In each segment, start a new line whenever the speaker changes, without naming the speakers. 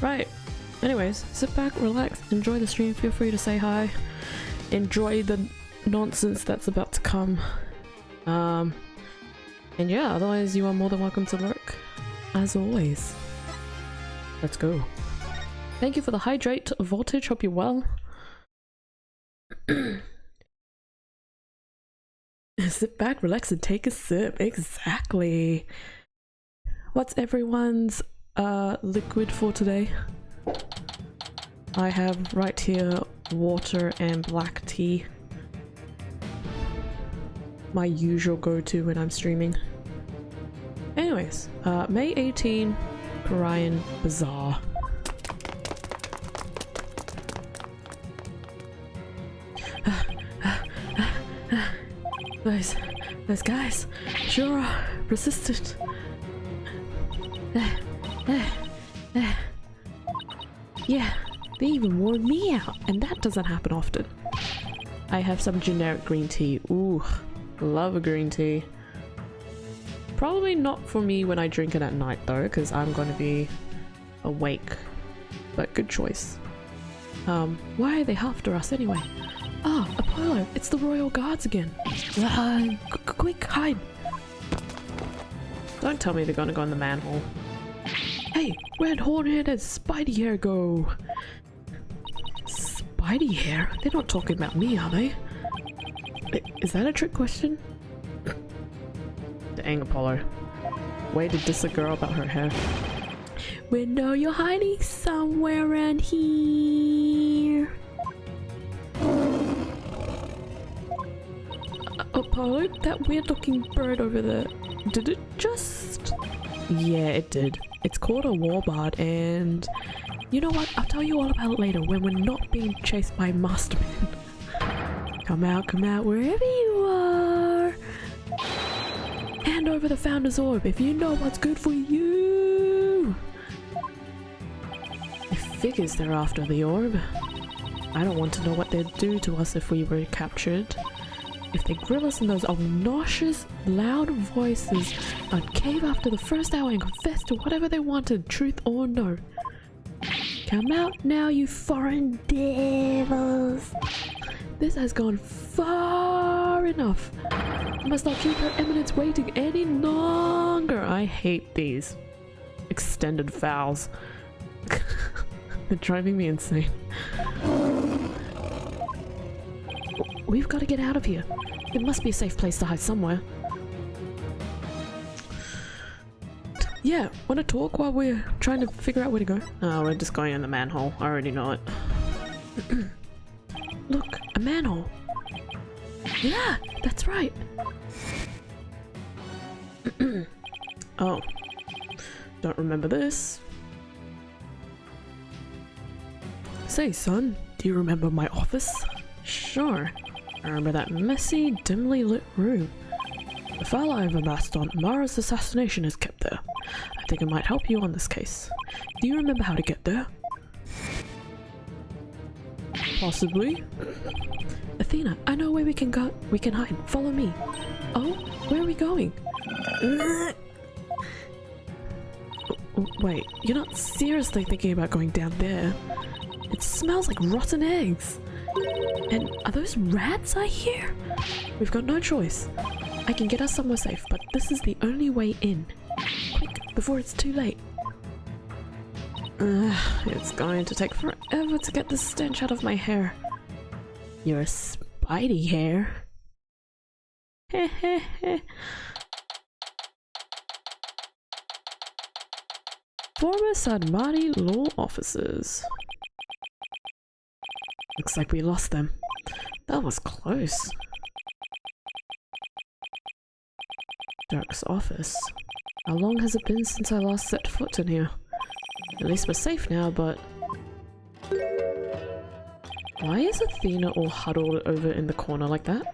Right. Anyways, sit back, relax, enjoy the stream, feel free to say hi. Enjoy the nonsense that's about to come. And yeah, otherwise you are more than welcome to lurk, as always. Let's go. Thank you for the hydrate voltage, hope you're well. Sit back, relax, and take a sip. Exactly. What's everyone's liquid for today? I have right here water and black tea. My usual go-to when I'm streaming. Anyways, May 18, Korean Bazaar. Those guys sure are resistant. Yeah, they even wore me out, and that doesn't happen often. I have some generic green tea. Ooh, love a green tea. Probably not for me when I drink it at night though, because I'm going to be awake. But good choice. Why are they after us anyway? Ah, Apollo, it's the Royal Guards again. Quick, hide. Don't tell me they're gonna go in the manhole. Hey, where'd Hornhead and Spidey Hair go? Spidey Hair? They're not talking about me, are they? Is that a trick question? Dang, Apollo. Way to diss a girl about her hair. We know you're hiding somewhere around here. Apollo, that weird looking bird over there, did it just... Yeah, it did. It's called a warbird, and you know what? I'll tell you all about it later when we're not being chased by Masterman. Come out, wherever you are. Hand over the Founder's Orb if you know what's good for you. It figures they're after the orb. I don't want to know what they'd do to us if we were captured. If they grill us in those obnoxious, loud voices, I'd cave after the first hour and confess to whatever they wanted, truth or no. Come out now, you foreign devils! This has gone far enough. I must not keep Her Eminence waiting any longer. I hate these extended vowels. They're driving me insane. We've got to get out of here. There must be a safe place to hide somewhere. Yeah, wanna talk while we're trying to figure out where to go? Oh, we're just going in the manhole. I already know it. Look, a manhole. Yeah, that's right. Oh, don't remember this. Say, son, do you remember my office? Sure. I remember that messy, dimly lit room. The file I've amassed on Mara's assassination is kept there. I think it might help you on this case. Do you remember how to get there? Possibly. Athena, I know where we can go. We can hide. Follow me. Oh, where are we going? Wait, you're not seriously thinking about going down there? It smells like rotten eggs. And are those rats I hear? We've got no choice. I can get us somewhere safe, but this is the only way in. Quick, before it's too late. It's going to take forever to get this stench out of my hair. Your Spidey hair? Hehehe. Former Sadmati law officers. Looks like we lost them. That was close. Dirk's office. How long has it been since I last set foot in here? At least we're safe now, but... Why is Athena all huddled over in the corner like that?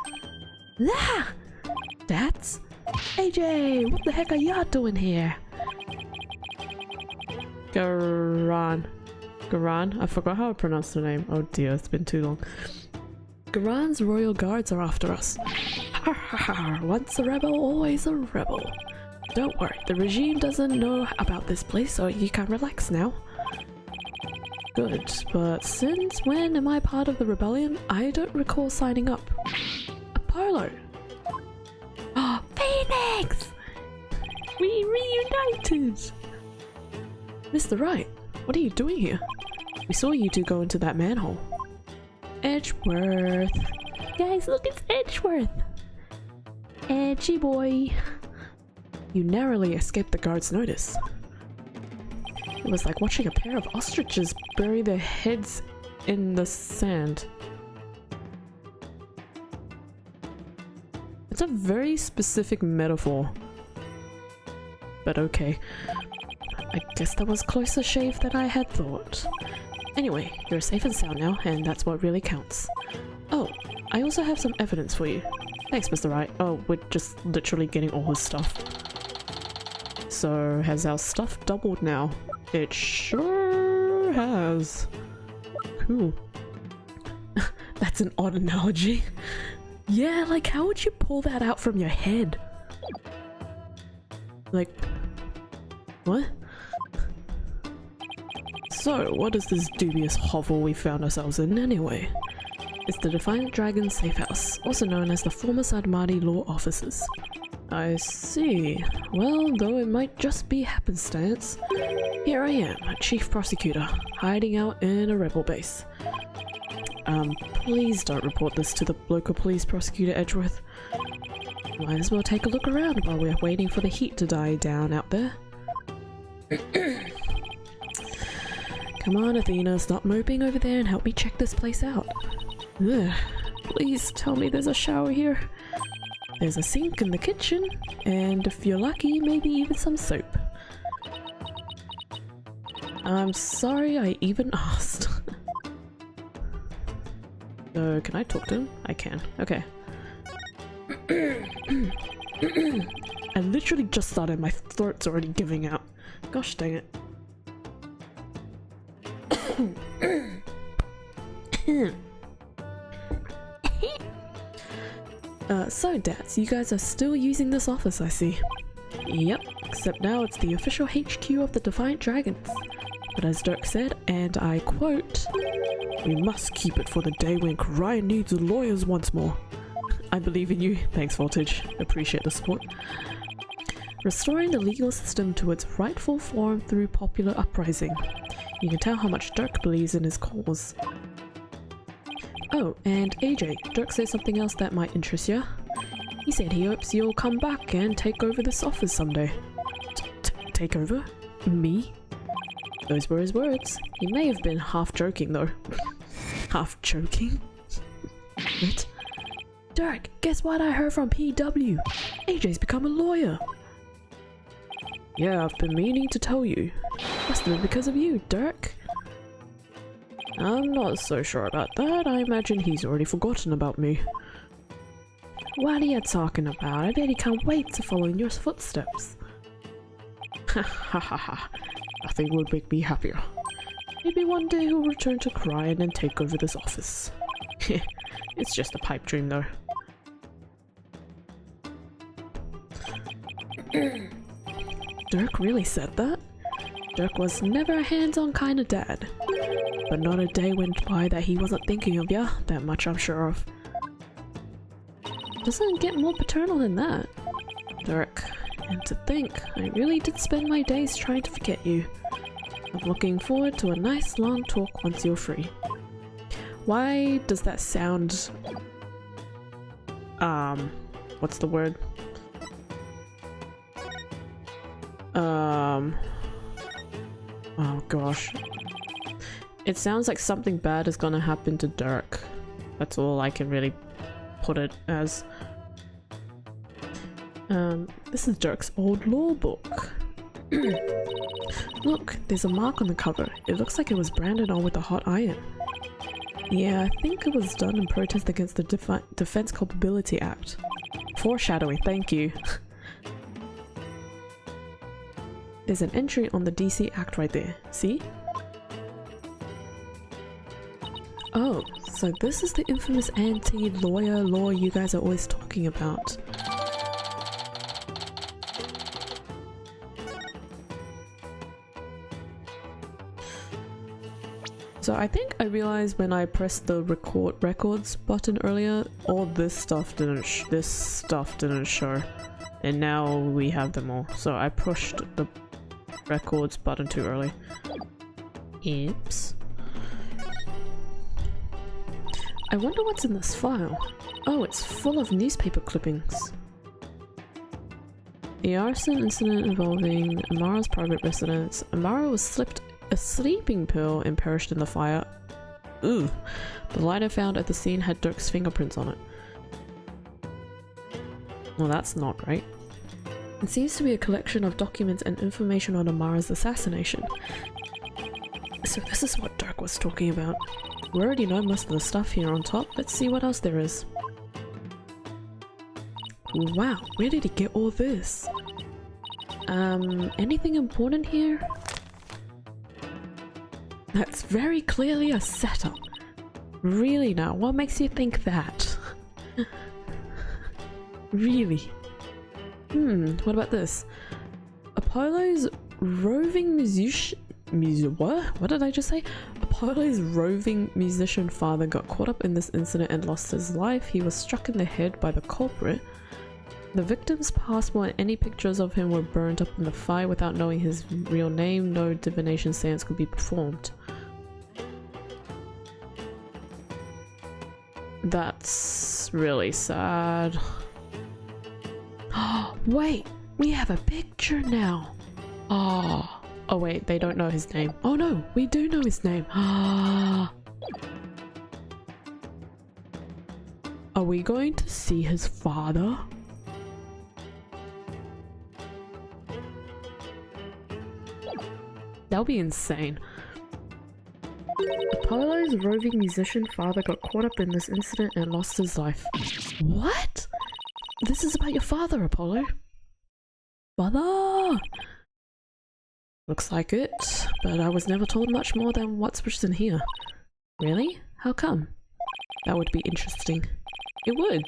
Ah! That's... AJ! What the heck are you doing here? Garan? I forgot how to pronounce the name. Oh dear, it's been too long. Garan's royal guards are after us. Ha ha ha, once a rebel, always a rebel. Don't worry, the regime doesn't know about this place, so you can relax now. Good, but since when am I part of the rebellion? I don't recall signing up. Apollo! Oh, Phoenix! We reunited! Mr. Wright, what are you doing here? We saw you two go into that manhole. Edgeworth. Guys, look, it's Edgeworth! Edgy boy. You narrowly escaped the guard's notice. It was like watching a pair of ostriches bury their heads in the sand. It's a very specific metaphor. But okay. I guess that was closer shave than I had thought. Anyway, you're safe and sound now, and that's what really counts. Oh, I also have some evidence for you. Thanks, Mr. Wright. Oh, we're just literally getting all his stuff. So, has our stuff doubled now? It sure has. Cool. That's an odd analogy. Yeah, like how would you pull that out from your head? Like, what? So, what is this dubious hovel we found ourselves in anyway? It's the Defiant Dragon Safe House, also known as the former Sadmati Law Offices. I see. Well, though it might just be happenstance, here I am, a chief prosecutor, hiding out in a rebel base. Please don't report this to the local police prosecutor, Edgeworth. Might as well take a look around while we're waiting for the heat to die down out there. Come on, Athena, stop moping over there and help me check this place out. Ugh, please tell me there's a shower here. There's a sink in the kitchen, and if you're lucky, maybe even some soap. I'm sorry I even asked. So, can I talk to him? I can. Okay. I literally just started, my throat's already giving out. Gosh dang it. So dads, you guys are still using this office, I see. Yep, except now it's the official HQ of the Defiant Dragons. But as Dirk said, and I quote, "We must keep it for the day when Ryan needs lawyers once more." I believe in you. Thanks, Voltage. Appreciate the support. Restoring the legal system to its rightful form through popular uprising. You can tell how much Dirk believes in his cause. Oh, and AJ, Dirk says something else that might interest you. He said he hopes you'll come back and take over this office someday. Take over? Me? Those were his words. He may have been half joking though. Half joking? What? Dirk, guess what I heard from PW? AJ's become a lawyer. Yeah, I've been meaning to tell you. Must have been because of you, Dirk. I'm not so sure about that. I imagine he's already forgotten about me. What are you talking about? I bet he can't wait to follow in your footsteps. Ha ha ha ha. Nothing would make me happier. Maybe one day he'll return to Cryan and take over this office. It's just a pipe dream though. Dirk really said that? Dirk was never a hands-on kind of dad. But not a day went by that he wasn't thinking of ya, that much I'm sure of. Doesn't get more paternal than that. Dirk, and to think, I really did spend my days trying to forget you. I'm looking forward to a nice long talk once you're free. Why does that sound... what's the word? Oh gosh. It sounds like something bad is gonna happen to Dirk. That's all I can really put it as. This is Dirk's old law book. Look, there's a mark on the cover. It looks like it was branded on with a hot iron. Yeah, I think it was done in protest against the Defense Culpability Act. Foreshadowing, thank you. There's an entry on the DC Act right there, see? Oh, so this is the infamous anti-lawyer law you guys are always talking about. So I think I realized when I pressed the records button earlier, all this stuff didn't show, and now we have them all. So I pushed the records button too early. Oops. I wonder what's in this file. Oh, it's full of newspaper clippings. The arson incident involving Amara's private residence. Amara was slipped a sleeping pill and perished in the fire. Ooh. The lighter found at the scene had Dirk's fingerprints on it. Well, that's not great. It seems to be a collection of documents and information on Amara's assassination. So this is what Dirk was talking about. We already know most of the stuff here on top. Let's see what else there is. Wow, where did he get all this? Anything important here? That's very clearly a setup. Really now, what makes you think that? Really? What about this? Apollo's roving musician... What did I just say? Apollo's roving musician father got caught up in this incident and lost his life. He was struck in the head by the culprit. The victim's passport and any pictures of him were burned up in the fire. Without knowing his real name, no divination seance could be performed. That's really sad. Wait, we have a picture now. Oh wait, they don't know his name. Oh no, we do know his name. Are we going to see his father? That'll be insane. Apollo's roving musician father got caught up in this incident and lost his life. What? This is about your father, Apollo. Father! Looks like it, but I was never told much more than what's written here. Really? How come? That would be interesting. It would.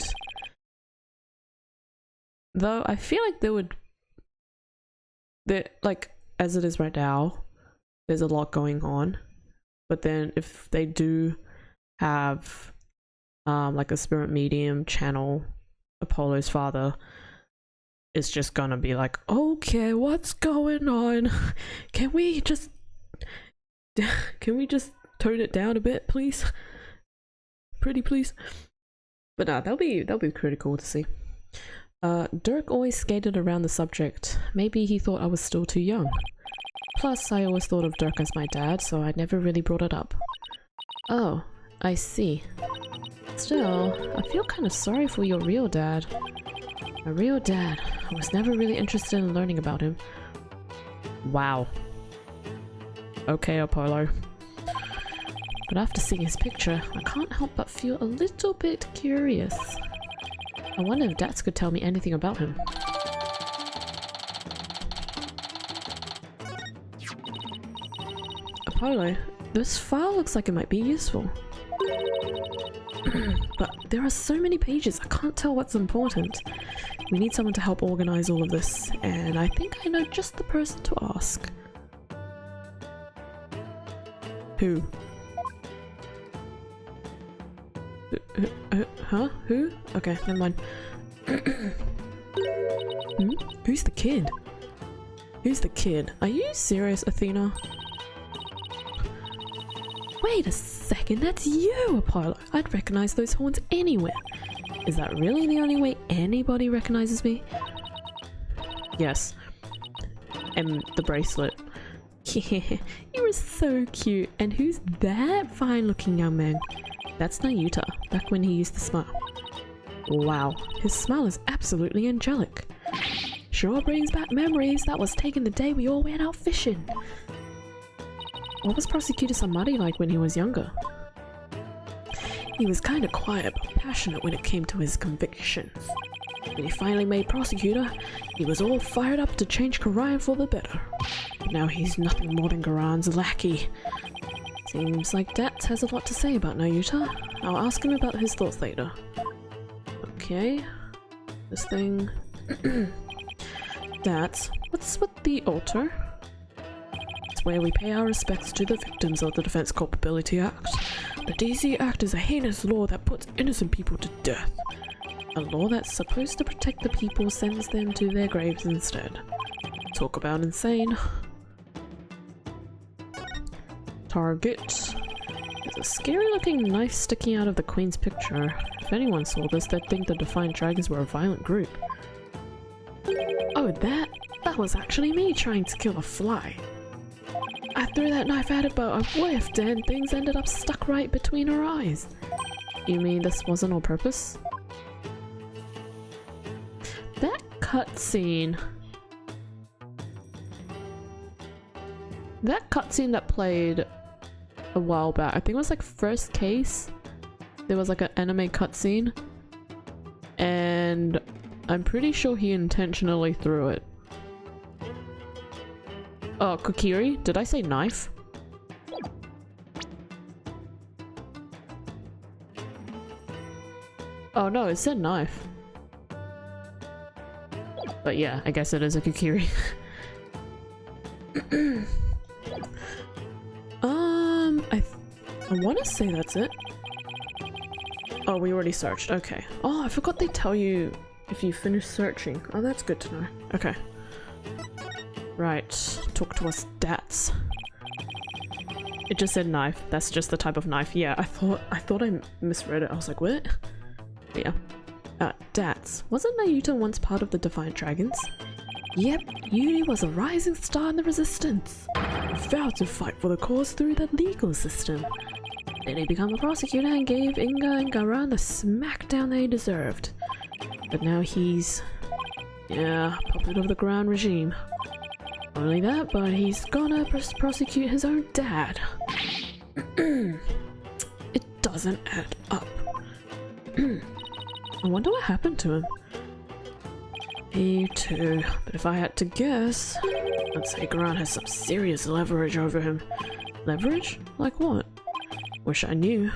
Though I feel like like, as it is right now, there's a lot going on. But then if they do have like a spirit medium channel, Apollo's father, it's just gonna be like, okay, what's going on? Can we just tone it down a bit, please? Pretty please. But no, that'll be pretty cool to see. Dirk always skated around the subject. Maybe he thought I was still too young. Plus, I always thought of Dirk as my dad, so I never really brought it up. Oh, I see. Still, I feel kind of sorry for your real dad. My real dad. I was never really interested in learning about him. Wow. Okay, Apollo. But after seeing his picture, I can't help but feel a little bit curious. I wonder if Dax could tell me anything about him. Apollo, this file looks like it might be useful. But there are so many pages, I can't tell what's important. We need someone to help organize all of this, and I think I know just the person to ask. Who? Huh? Who? Okay, never mind. Who's the kid? Who's the kid? Are you serious, Athena? Wait a second, that's you, Apollo! I'd recognize those horns anywhere. Is that really the only way anybody recognizes me? Yes. And the bracelet. Yeah, you were so cute. And who's that fine-looking young man? That's Nayuta, back when he used to smile. Wow, his smile is absolutely angelic. Sure brings back memories. That was taken the day we all went out fishing. What was Prosecutor Samari like when he was younger? He was kinda quiet but passionate when it came to his convictions. When he finally made prosecutor, he was all fired up to change Garayan for the better. But now he's nothing more than Garayan's lackey. Seems like Dax has a lot to say about Nayuta. I'll ask him about his thoughts later. Okay. This thing... Dax, what's with the altar? where we pay our respects to the victims of the Defense Culpability Act. The DC Act is a heinous law that puts innocent people to death. A law that's supposed to protect the people sends them to their graves instead. Talk about insane. Target. There's a scary looking knife sticking out of the Queen's picture. If anyone saw this, they'd think the Defiant Dragons were a violent group. Oh, that was actually me trying to kill a fly. I threw that knife at it, but I whiffed and things ended up stuck right between her eyes. You mean this wasn't on purpose? That cutscene that played a while back, I think it was like first case, there was like an anime cutscene, and I'm pretty sure he intentionally threw it. Oh, Kokiri? Did I say knife? Oh no, it said knife. But yeah, I guess it is a Kokiri. I want to say that's it. Oh, we already searched. Okay. Oh, I forgot they tell you if you finish searching. Oh, that's good to know. Okay. Right. Talk to us, dats. It just said knife. That's just the type of knife. Yeah, I thought I misread it. I was like, what? But yeah. Dats. Wasn't Nayuta once part of the Defiant Dragons? Yep, Yuri was a rising star in the Resistance. He vowed to fight for the cause through the legal system. Then he became a prosecutor and gave Inga and Garan the smackdown they deserved. But now he's... yeah, puppet of the ground regime. Not only that, but he's gonna prosecute his own dad. It doesn't add up. I wonder what happened to him. Me too, but if I had to guess, I'd say Garan has some serious leverage over him. Leverage? Like what? Wish I knew.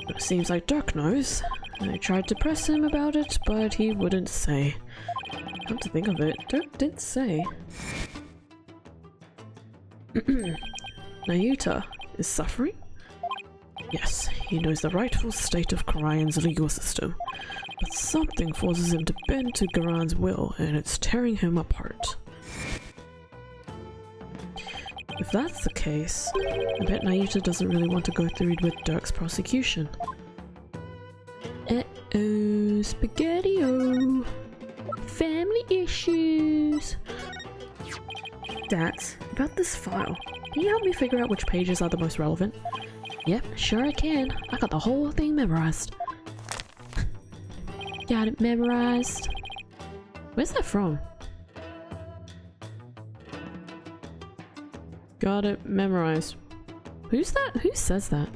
But it seems like Dirk knows. I tried to press him about it, but he wouldn't say. Come to think of it, Dirk did say. Nayuta is suffering? Yes, he knows the rightful state of Karayan's legal system. But something forces him to bend to Garan's will, and it's tearing him apart. If that's the case, I bet Nayuta doesn't really want to go through with Dirk's prosecution. Uh-oh, spaghetti-o! Family issues! Dats, about this file, can you help me figure out which pages are the most relevant? Yep, sure I can. I got the whole thing memorized. Got it memorized. Where's that from? Got it memorized. Who's that? Who says that?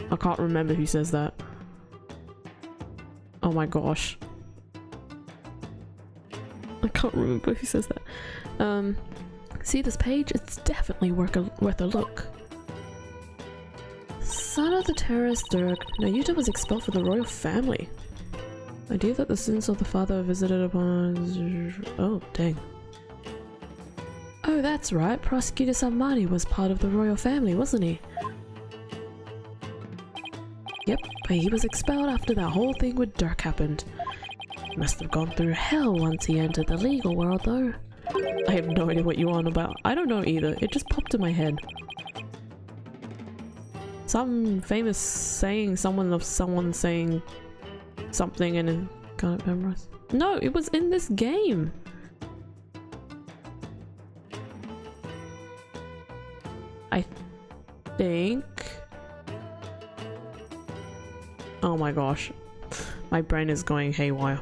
I can't remember who says that. Oh my gosh. I can't remember who says that. See this page? It's definitely worth a look. Son of the terrorist Dirk, Nayuta was expelled for the royal family. Idea that the sins of the father are visited upon... oh, dang. Oh, that's right. Prosecutor Samani was part of the royal family, wasn't he? Yep, but he was expelled after that whole thing with Dirk happened. Must have gone through hell once he entered the legal world, though. I have no idea what you're on about. I don't know either. It just popped in my head. Some famous saying, someone saying something and then can't memorize. No, it was in this game. I think. Oh my gosh. My brain is going haywire.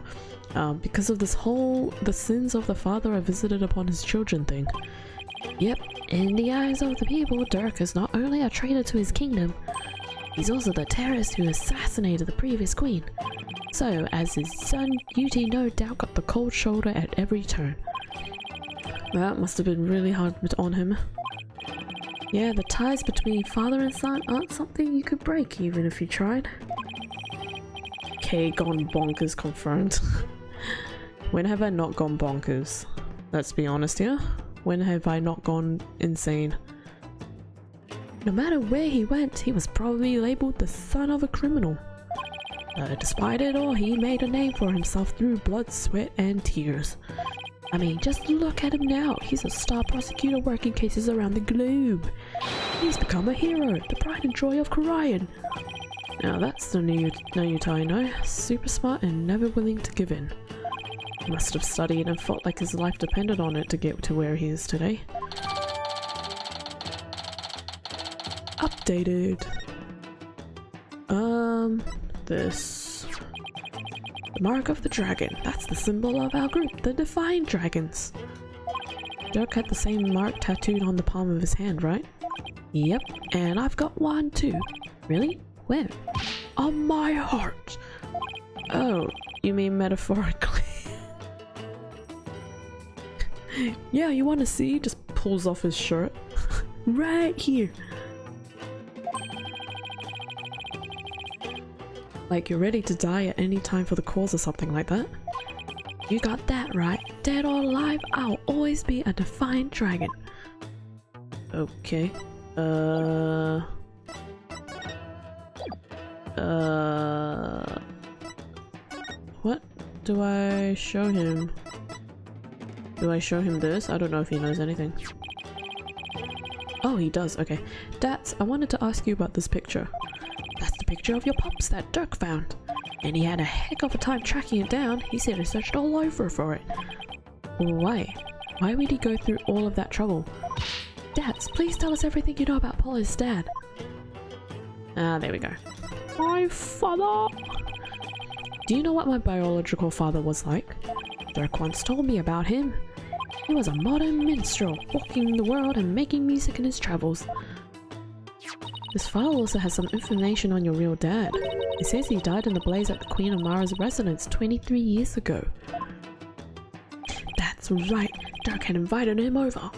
Because of this whole the sins of the father are visited upon his children thing. Yep, in the eyes of the people, Dirk is not only a traitor to his kingdom, he's also the terrorist who assassinated the previous queen. So, as his son, Yuti no doubt got the cold shoulder at every turn. That must have been really hard on him. Yeah, the ties between father and son aren't something you could break even if you tried. Okay, gone bonkers confirmed. When have I not gone bonkers? Let's be honest here. When have I not gone insane? No matter where he went, he was probably labeled the son of a criminal. Despite it all, he made a name for himself through blood, sweat, and tears. I mean, just look at him now. He's a star prosecutor working cases around the globe. He's become a hero, the pride and joy of Korean. Now that's the Naruto I know. Super smart and never willing to give in. He must have studied and felt like his life depended on it to get to where he is today. Updated. This. The mark of the dragon. That's the symbol of our group, the Defiant Dragons. Dirk had the same mark tattooed on the palm of his hand, right? Yep, and I've got one too. Really? Where? On my heart. Oh, you mean metaphorically? Yeah, you want to see? Just pulls off his shirt. Right here. Like you're ready to die at any time for the cause or something like that. You got that right. Dead or alive, I'll always be a Defiant Dragon. Okay. What do I show him? Do I show him this? I don't know if he knows anything. Oh, he does. Okay. Dats, I wanted to ask you about this picture. That's the picture of your pops that Dirk found. And he had a heck of a time tracking it down. He said he searched all over for it. Why? Why would he go through all of that trouble? Dats, please tell us everything you know about Paula's dad. Ah, there we go. My father! Do you know what my biological father was like? Dirk once told me about him. He was a modern minstrel, walking the world and making music in his travels. This file also has some information on your real dad. It says he died in the blaze at the Queen Amara's residence 23 years ago. That's right, Dirk had invited him over.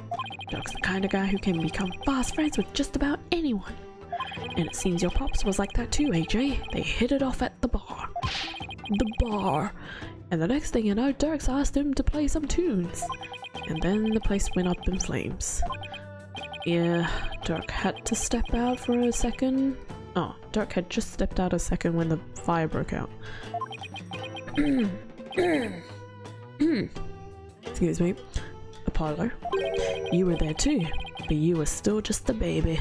Dirk's the kind of guy who can become fast friends with just about anyone. And it seems your pops was like that too, AJ. They hit it off at the bar. The bar. And the next thing you know, Dirk's asked him to play some tunes. And then the place went up in flames. Yeah, Dirk had to step out for a second. Oh, Dirk had just stepped out a second when the fire broke out. Excuse me. Apollo. You were there too, but you were still just a baby.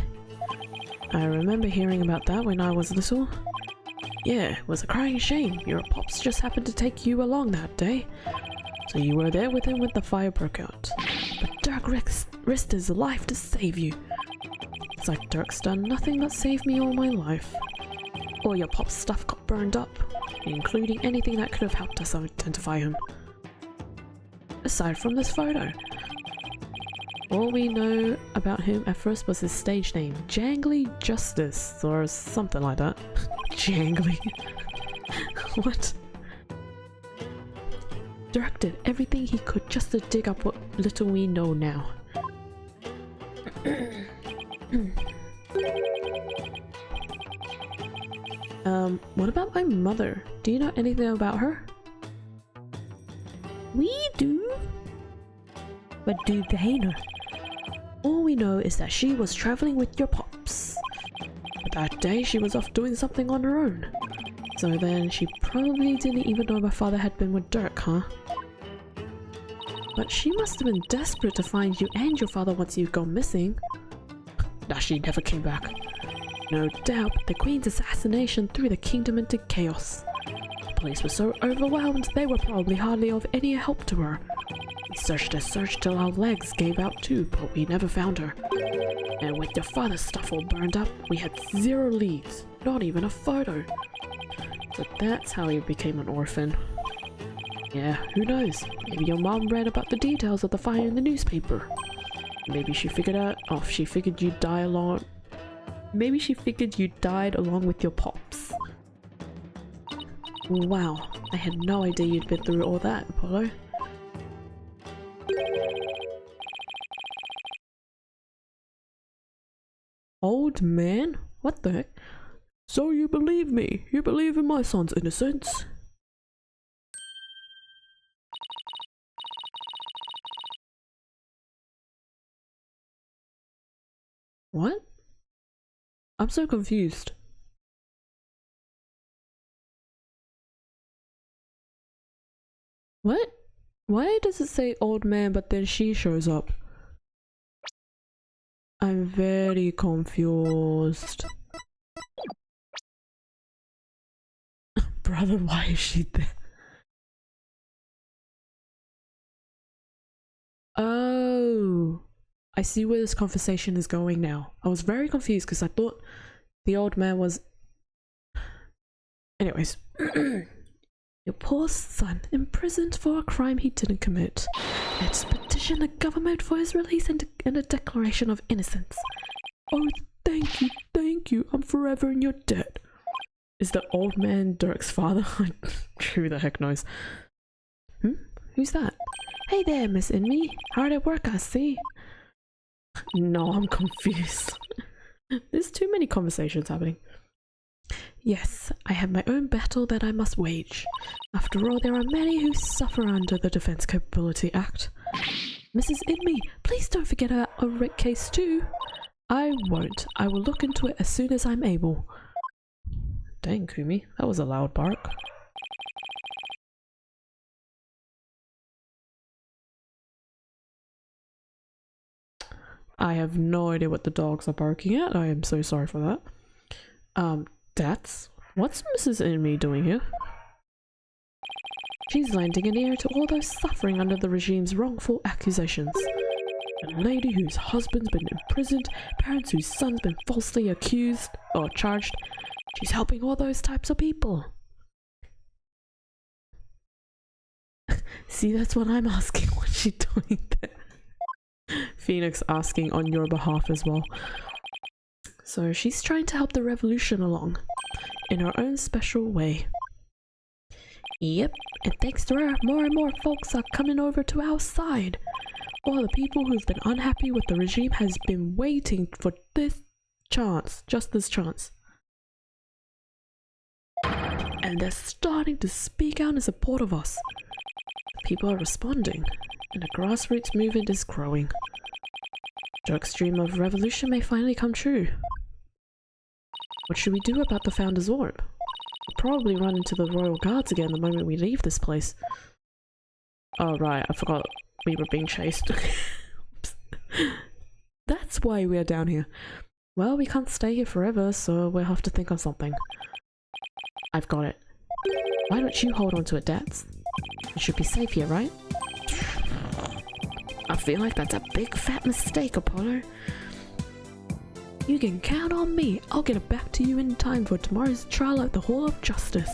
I remember hearing about that when I was little. Yeah, it was a crying shame. Your pops just happened to take you along that day. So you were there with him when the fire broke out. But Dirk risked his life to save you. It's like Dirk's done nothing but save me all my life. All your pop's stuff got burned up, including anything that could have helped us identify him. Aside from this photo. All we know about him at first was his stage name, Jangly Justice, or something like that. Jangly. What? Dirk did everything he could just to dig up what little we know now. What about my mother? Do you know anything about her? We do. But do they know? All we know is that she was traveling with your pops. But that day she was off doing something on her own. So then she probably didn't even know my father had been with Dirk, huh? But she must have been desperate to find you and your father once you'd gone missing. Nah, she never came back. No doubt, the Queen's assassination threw the kingdom into chaos. The police were so overwhelmed they were probably hardly of any help to her. We searched and searched till our legs gave out too, but we never found her. And with your father's stuff all burned up, we had 0 leads, not even a photo. So that's how he became an orphan. Yeah, who knows? Maybe your mom read about the details of the fire in the newspaper. Maybe she figured out, she figured you'd die along. Maybe she figured you died along with your pops. Wow, I had no idea you'd been through all that, Apollo. Old man? What the heck? So you believe me? You believe in my son's innocence? What? I'm so confused. What? Why does it say old man but then she shows up? I'm very confused. Brother, why is she there? Oh, I see where this conversation is going now. I was very confused because I thought the old man was... Anyways. Your poor son, imprisoned for a crime he didn't commit. Let's petition the government for his release and a declaration of innocence. Oh, thank you, I'm forever in your debt. Is the old man Dirk's father? Who the heck knows? Who's that? Hey there, Miss Inme. Hard at work, I see. No, I'm confused. There's too many conversations happening. Yes, I have my own battle that I must wage. After all, there are many who suffer under the Defense Capability Act. Mrs. Inme, please don't forget about a Wright case too. I won't. I will look into it as soon as I'm able. Dang, Kumi, that was a loud bark. I have no idea what the dogs are barking at. I am so sorry for that. What's Mrs. Inme doing here? She's lending an ear to all those suffering under the regime's wrongful accusations. A lady whose husband's been imprisoned, parents whose son's been falsely accused or charged. She's helping all those types of people. See, that's what I'm asking. What's she doing there? Phoenix asking on your behalf as well. So she's trying to help the revolution along, in her own special way. Yep, and thanks to her, more and more folks are coming over to our side. All the people who've been unhappy with the regime has been waiting for this chance, just this chance. And they're starting to speak out in support of us. People are responding, and a grassroots movement is growing. Dirk's dream of revolution may finally come true. What should we do about the Founder's Orb? We'll probably run into the Royal Guards again the moment we leave this place. Oh right, I forgot we were being chased. That's why we're down here. Well, we can't stay here forever, so we'll have to think of something. I've got it. Why don't you hold on to it, Dats? You should be safe here, right? I feel like that's a big fat mistake, Apollo. You can count on me. I'll get it back to you in time for tomorrow's trial at the Hall of Justice.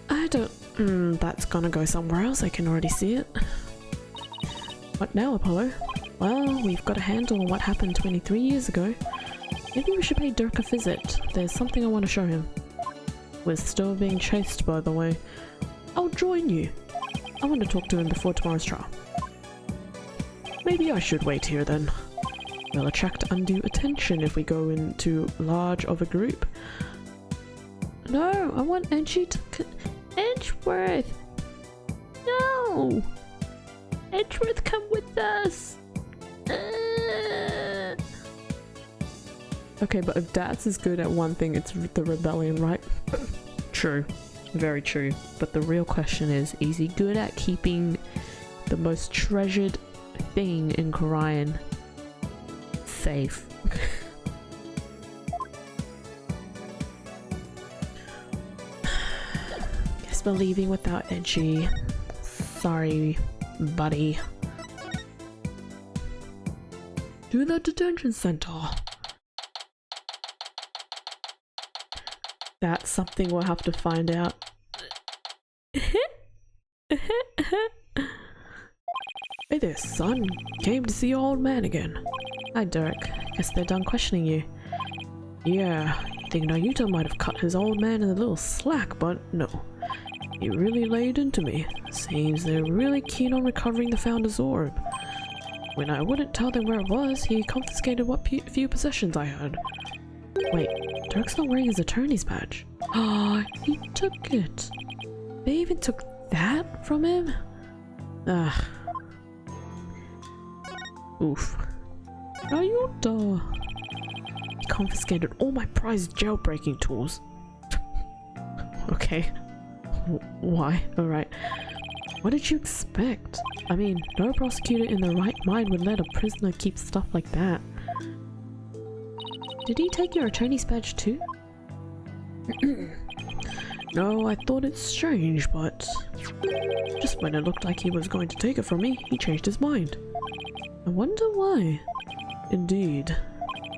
I don't... that's gonna go somewhere else. I can already see it. What now, Apollo? Well, we've got a handle on what happened 23 years ago. Maybe we should pay Dirk a visit. There's something I want to show him. We're still being chased, by the way. I'll join you. I want to talk to him before tomorrow's trial. Maybe I should wait here then. We'll attract undue attention if we go in too large of a group. No, I want Edgy to... Edgeworth! No! Edgeworth, come with us! Okay, but if Dats is good at one thing, it's the rebellion, right? True. Very true. But the real question is he good at keeping the most treasured thing in Korean safe? Guess we're leaving without Edgy. Sorry, buddy. To the detention center. That's something we'll have to find out. Hey there, son. Came to see your old man again. Hi, Dirk. Guess they're done questioning you. Yeah, I think Naruto might have cut his old man in a little slack, but no. He really laid into me. Seems they're really keen on recovering the Founder's Orb. When I wouldn't tell them where it was, he confiscated what few possessions I had. Wait, Dirk's not wearing his attorney's badge. Ah, he took it. They even took that from him? Ugh. Oof. Ayuda! He confiscated all my prized jailbreaking tools. Okay. Why? Alright. What did you expect? I mean, no prosecutor in their right mind would let a prisoner keep stuff like that. Did he take your attorney's badge too? No, I thought it strange, but just when it looked like he was going to take it from me, he changed his mind. I wonder why. Indeed.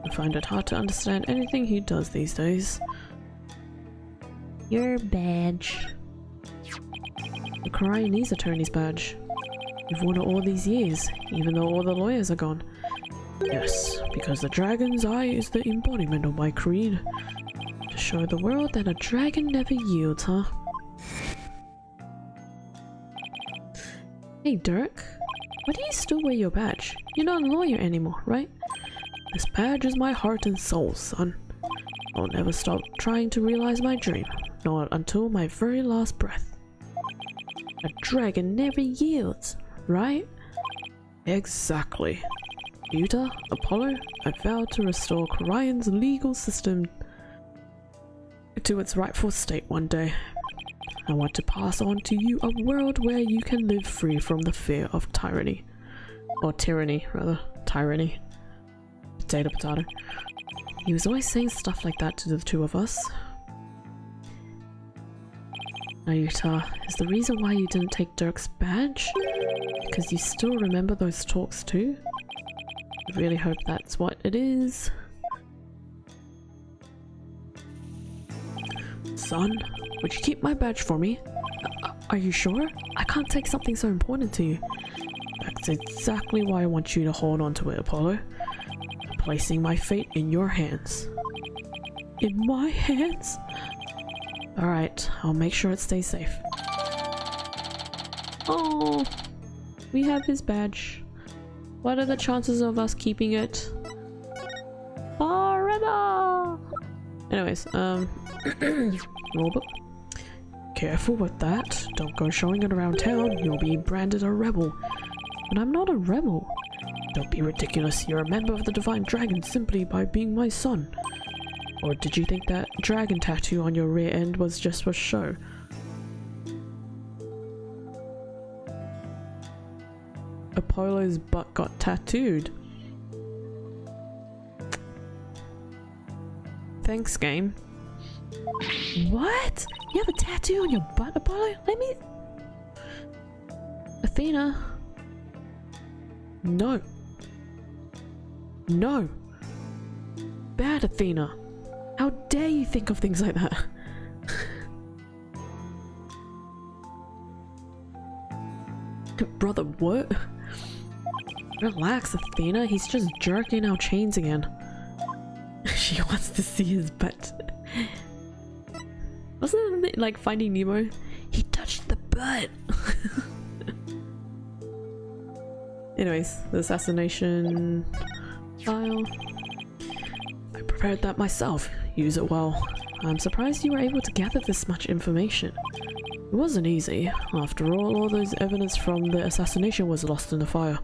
I find it hard to understand anything he does these days. Your badge. The crying needs attorney's badge. You've worn it all these years, even though all the lawyers are gone. Yes, because the dragon's eye is the embodiment of my creed. To show the world that a dragon never yields, huh? Hey Dirk, why do you still wear your badge? You're not a lawyer anymore, right? This badge is my heart and soul, son. I'll never stop trying to realize my dream, not until my very last breath. A dragon never yields, right? Exactly. Yuta, Apollo, I vow to restore Korion's legal system to its rightful state one day. I want to pass on to you a world where you can live free from the fear of tyranny. Or tyranny, rather. Tyranny. Potato, potato. He was always saying stuff like that to the two of us. Yuta, is the reason why you didn't take Dirk's badge because you still remember those talks too? I really hope that's what it is. Son, would you keep my badge for me? Are you sure? I can't take something so important to you. That's exactly why I want you to hold on to it, Apollo. I'm placing my fate in your hands. In my hands? Alright, I'll make sure it stays safe. Oh, we have his badge. What are the chances of us keeping it forever? Anyways, rulebook. Careful with that. Don't go showing it around town. You'll be branded a rebel. But I'm not a rebel. Don't be ridiculous. You're a member of the Divine Dragon simply by being my son. Or did you think that dragon tattoo on your rear end was just for show? Apollo's butt got tattooed. Thanks, game. What? You have a tattoo on your butt, Apollo? Let me... Athena? No. No. Bad, Athena. How dare you think of things like that? Brother, what? Relax, Athena. He's just jerking our chains again. She wants to see his butt. Wasn't it like Finding Nemo? He touched the butt. Anyways, the assassination file. I prepared that myself. Use it well. I'm surprised you were able to gather this much information. It wasn't easy. After all those evidence from the assassination was lost in the fire.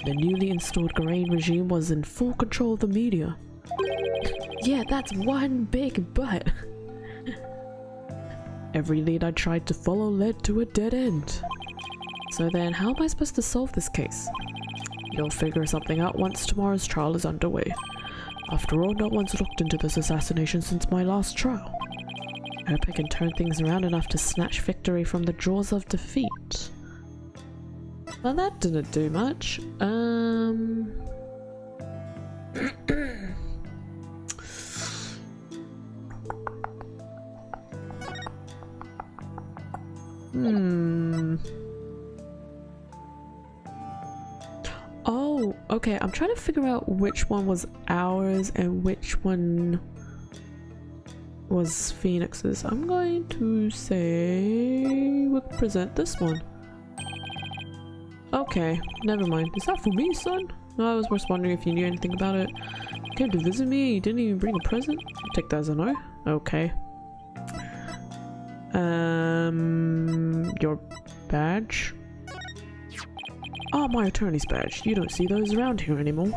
The newly installed Garain regime was in full control of the media. Yeah, that's one big butt. Every lead I tried to follow led to a dead end. So then, how am I supposed to solve this case? You'll figure something out once tomorrow's trial is underway. After all, no one's looked into this assassination since my last trial. I hope I can turn things around enough to snatch victory from the jaws of defeat. Well, that didn't do much. Oh, okay, I'm trying to figure out which one was ours and which one was Phoenix's. I'm going to say we'll present this one. Okay, never mind. Is that for me, son? No, I was just wondering if you knew anything about it. You came to visit me, you didn't even bring a present? I'll take that as a no. Okay. Your badge? Ah, my attorney's badge. You don't see those around here anymore.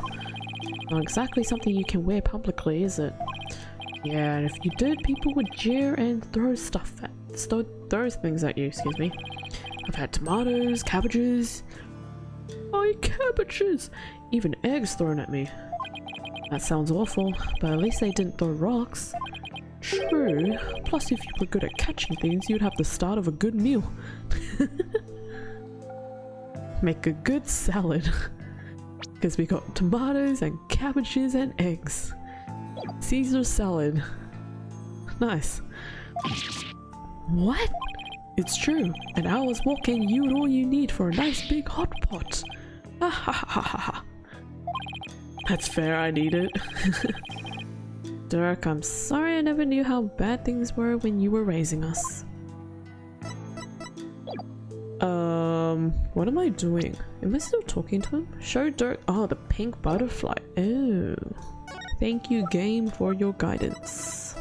Not exactly something you can wear publicly, is it? Yeah, and if you did, people would jeer and throw things at you, excuse me. I've had tomatoes, cabbages. My cabbages! Even eggs thrown at me. That sounds awful, but at least they didn't throw rocks. True. Plus, if you were good at catching things, you'd have the start of a good meal. Make a good salad. Because we got tomatoes and cabbages and eggs. Caesar salad. Nice. What? It's true. An hour's walking, you and all you need for a nice big hot pot. Ha ha ha ha ha. That's fair, I need it. Dirk, I'm sorry I never knew how bad things were when you were raising us. What am I doing? Am I still talking to him? Show Dirk. Oh, the pink butterfly. Oh. Thank you, game, for your guidance.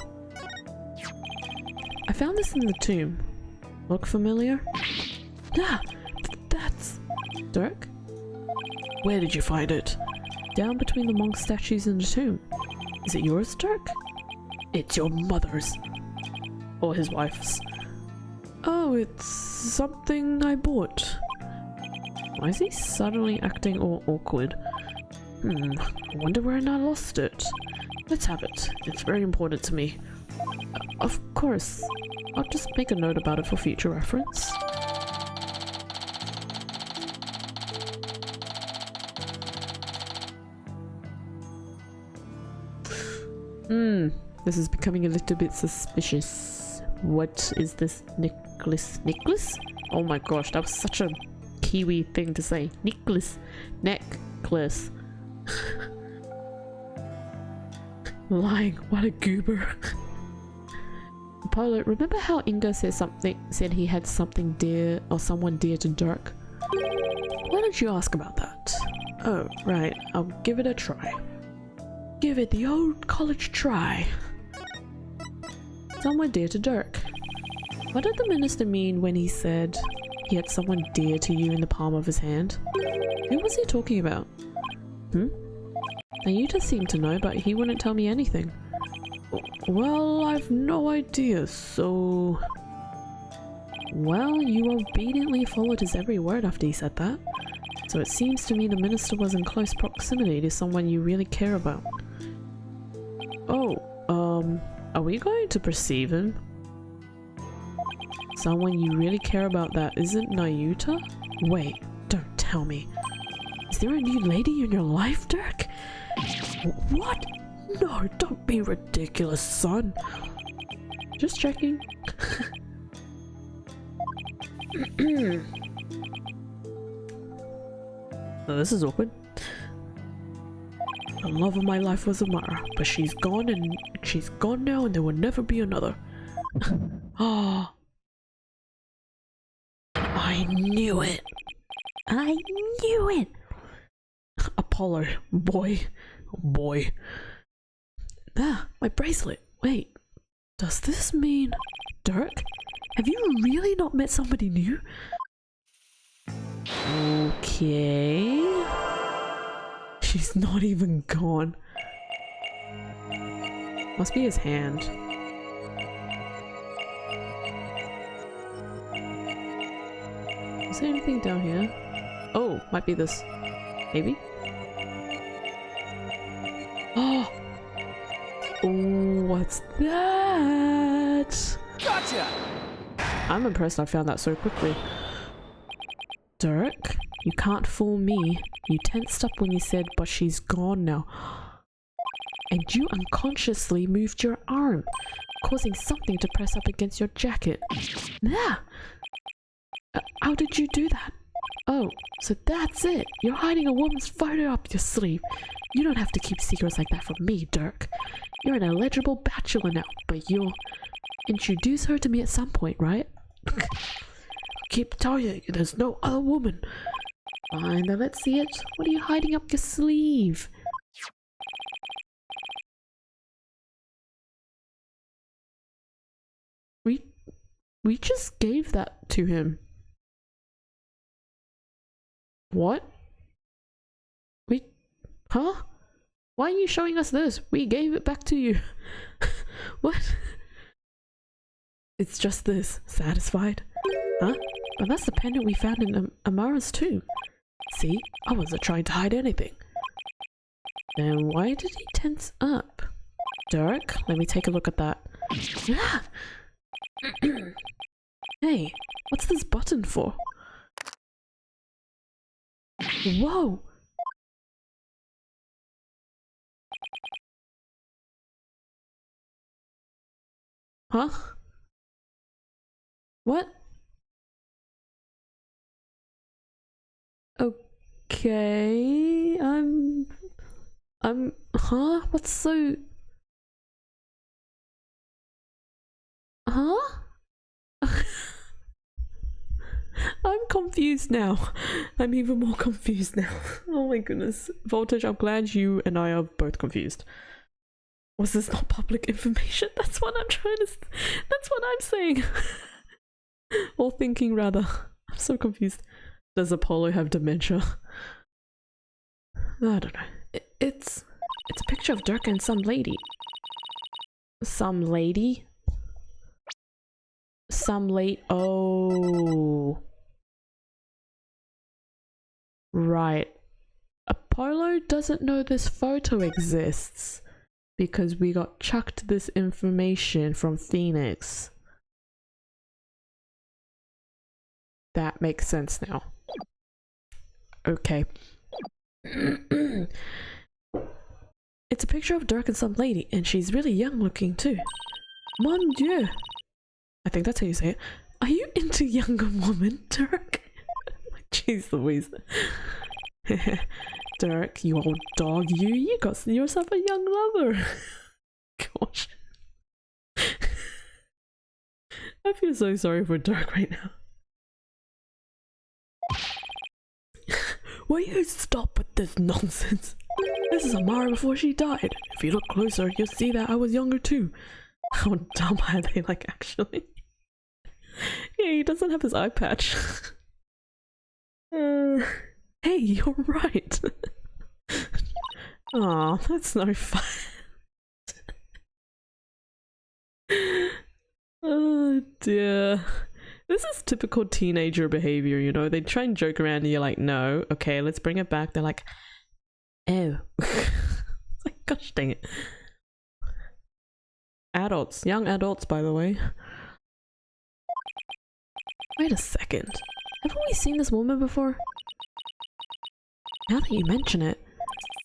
I found this in the tomb. Look familiar? Ah! That's... Dirk? Where did you find it? Down between the monk statues in the tomb. Is it yours, Dirk? It's your mother's. Or his wife's. Oh, it's something I bought. Why is he suddenly acting all awkward? I wonder where I lost it. Let's have it. It's very important to me. Of course. I'll just make a note about it for future reference. This is becoming a little bit suspicious. What is this necklace? Necklace? Oh my gosh, that was such a Kiwi thing to say. Necklace. Necklace. Lying. What a goober. Apollo, remember how Ingo said he had something dear or someone dear to Dirk? Why don't you ask about that? Oh, right. I'll give it a try. Give it the old college try. Someone dear to Dirk. What did the minister mean when he said he had someone dear to you in the palm of his hand? Who was he talking about? Ayuta seemed to know, but he wouldn't tell me anything. Well, I've no idea, so... Well, you obediently followed his every word after he said that. So it seems to me the minister was in close proximity to someone you really care about. Oh, are we going to perceive him? Someone you really care about that isn't Nayuta? Wait, don't tell me. Is there a new lady in your life, Dirk? What? No, don't be ridiculous, son. Just checking. Oh, this is awkward. The love of my life was Amara, but she's gone now and there will never be another. Ah. I knew it. I knew it. Apollo, boy. Boy. Ah, my bracelet. Wait, does this mean... Dirk? Have you really not met somebody new? Okay... She's not even gone. Must be his hand. Is there anything down here? Oh, might be this. Maybe? Oh! Oh, what's that?
Gotcha!
I'm impressed I found that so quickly. Dirk, you can't fool me. You tensed up when you said, but she's gone now. And you unconsciously moved your arm, causing something to press up against your jacket. Yeah! How did you do that? Oh, so that's it. You're hiding a woman's photo up your sleeve. You don't have to keep secrets like that from me, Dirk. You're an eligible bachelor now, but you'll introduce her to me at some point, right? I keep telling you, there's no other woman. Fine, then let's see it. What are you hiding up your sleeve? We just gave that to him. What? We... Huh? Why are you showing us this? We gave it back to you. What? It's just this. Satisfied? Huh? But that's the pendant we found in Amara's tomb. See? I wasn't trying to hide anything. Then why did he tense up? Dirk, let me take a look at that. Hey, what's this button for? Whoa! Huh? What? Okay, huh? What's so... Huh? I'm confused now. I'm even more confused now. Oh my goodness. Voltage, I'm glad you and I are both confused. Was this not public information? That's what I'm trying to... That's what I'm saying. Or thinking, rather. I'm so confused. Does Apollo have dementia? I don't know. It's a picture of Dirk and some lady. Some lady? Some late... Oh... Right. Apollo doesn't know this photo exists because we got chucked this information from Phoenix. That makes sense now. Okay. It's a picture of Dirk and some lady, and she's really young looking too. Mon Dieu! I think that's how you say it. Are you into younger women, Dirk? Jeez Louise. Dirk, you old dog, you got yourself a young lover. Gosh. I feel so sorry for Dirk right now. Will you stop with this nonsense? This is Amara before she died. If you look closer, you'll see that I was younger too. How dumb are they, like, actually? Yeah, he doesn't have his eye patch. Hey, you're right. Aw, that's no fun. Oh dear. This is typical teenager behavior, you know? They try and joke around and you're like, no, okay, let's bring it back. They're like, oh. It's like, gosh dang it. Adults, young adults, by the way. Wait a second. Haven't we seen this woman before? Now that you mention it,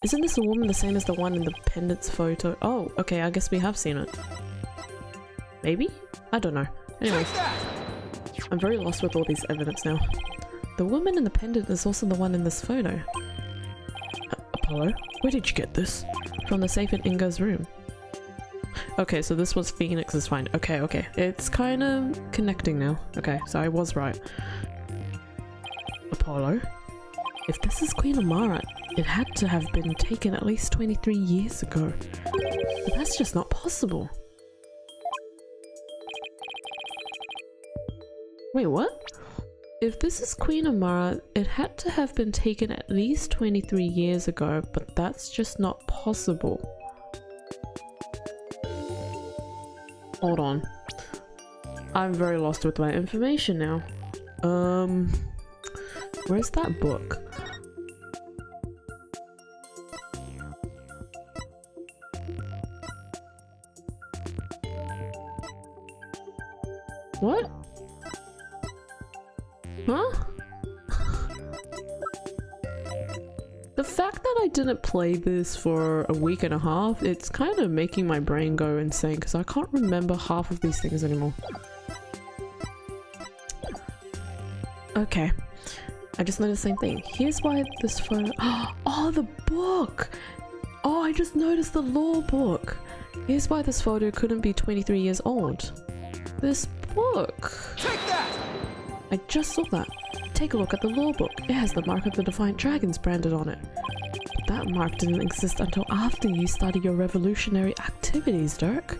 isn't this a woman the same as the one in the pendant's photo? Oh, okay, I guess we have seen it. Maybe? I don't know. Anyways, I'm very lost with all these evidence now. The woman in the pendant is also the one in this photo. Apollo, where did you get this? From the safe in Inga's room. Okay, so this was Phoenix's find. Okay, okay. It's kind of connecting now. Okay, so I was right. Apollo? If this is Queen Amara, it had to have been taken at least 23 years ago. But that's just not possible. Wait, what? If this is Queen Amara, it had to have been taken at least 23 years ago, but that's just not possible. Hold on. I'm very lost with my information now. Where's that book? What? Huh? The fact that I didn't play this for a week and a half, it's kind of making my brain go insane because I can't remember half of these things anymore. Okay. I just noticed the same thing. Here's why this photo... Oh, the book! Oh, I just noticed the law book. Here's why this photo couldn't be 23 years old. This book.
Take that!
I just saw that. Take a look at the law book. It has the mark of the Defiant Dragons branded on it. But that mark didn't exist until after you started your revolutionary activities, Dirk.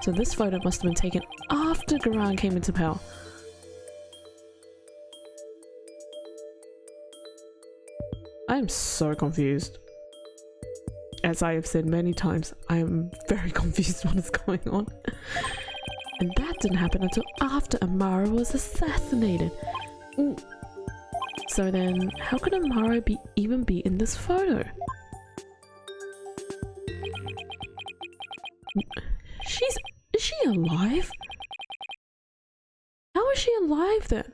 So this photo must have been taken after Garan came into power. I'm so confused. As I have said many times, I am very confused what is going on. And that didn't happen until after Amara was assassinated. Ooh. So then, how could Amara even be in this photo? Is she alive? How is she alive then?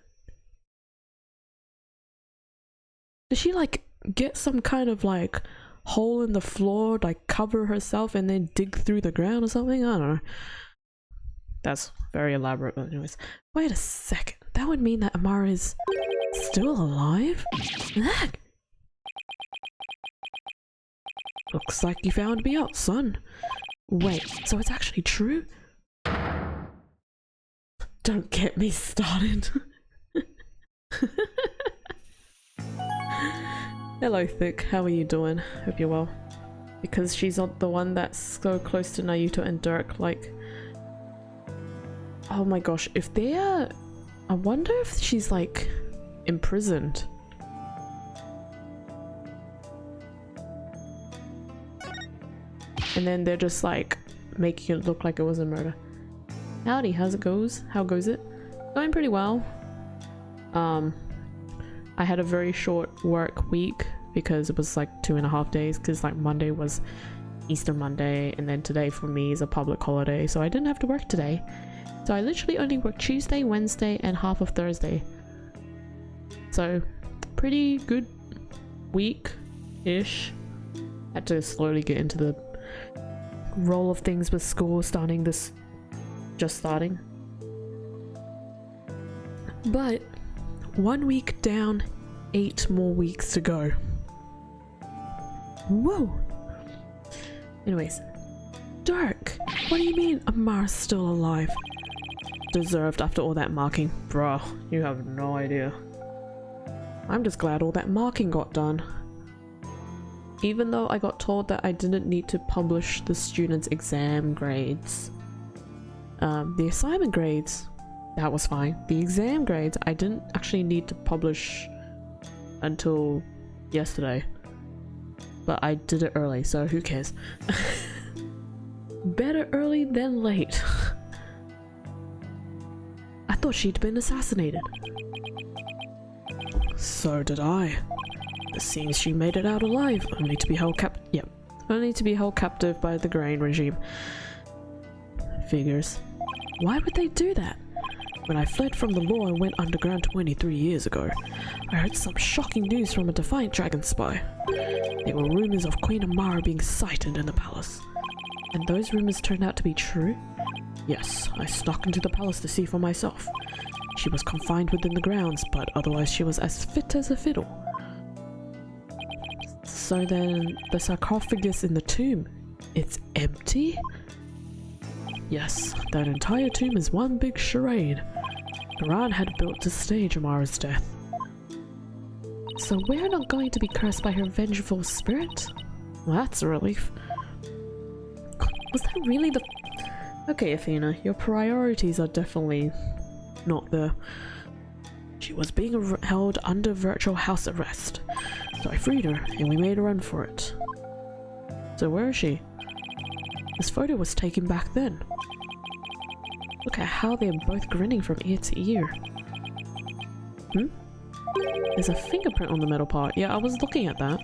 Did she like get some kind of like hole in the floor, like cover herself and then dig through the ground or something? I don't know. That's very elaborate, but anyways. Wait a second. That would mean that Amara is still alive? Heck. Looks like you found me out, son. Wait, so it's actually true? Don't get me started. Hello, Thick. How are you doing? Hope you're well. Because she's not the one that's so close to Naruto and Dirk, like... Oh my gosh, if they are... I wonder if she's, like, imprisoned. And then they're just, like, making it look like it was a murder. Howdy, how's it goes? How goes it? Going pretty well. I had a very short work week because it was like 2.5 days, because like Monday was Easter Monday and then today for me is a public holiday, so I didn't have to work today. So I literally only worked Tuesday, Wednesday and half of Thursday. So pretty good week-ish. Had to slowly get into the roll of things with school just starting. But 1 week down, 8 more weeks to go. Whoa! Anyways, Dirk, what do you mean Amara's still alive? Deserved after all that marking. Bruh, you have no idea. I'm just glad all that marking got done. Even though I got told that I didn't need to publish the students' exam grades. The assignment grades, that was fine. The exam grades, I didn't actually need to publish until yesterday. But I did it early, so who cares? Better early than late. I thought she'd been assassinated. So did I. It seems she made it out alive, only to be held captive by the grain regime. Figures. Why would they do that? When I fled from the law and went underground 23 years ago, I heard some shocking news from a Defiant Dragon spy. There were rumors of Queen Amara being sighted in the palace. And those rumors turned out to be true? Yes, I snuck into the palace to see for myself. She was confined within the grounds, but otherwise she was as fit as a fiddle. So then, the sarcophagus in the tomb, it's empty? Yes, that entire tomb is one big charade. Quran had built to stage Amara's death. So we're not going to be cursed by her vengeful spirit? Well, that's a relief. Was that really the... Okay, Athena, your priorities are definitely not there. She was being held under virtual house arrest. So I freed her, and we made a run for it. So where is she? This photo was taken back then. Look at how they're both grinning from ear to ear. There's a fingerprint on the metal part. Yeah, I was looking at that.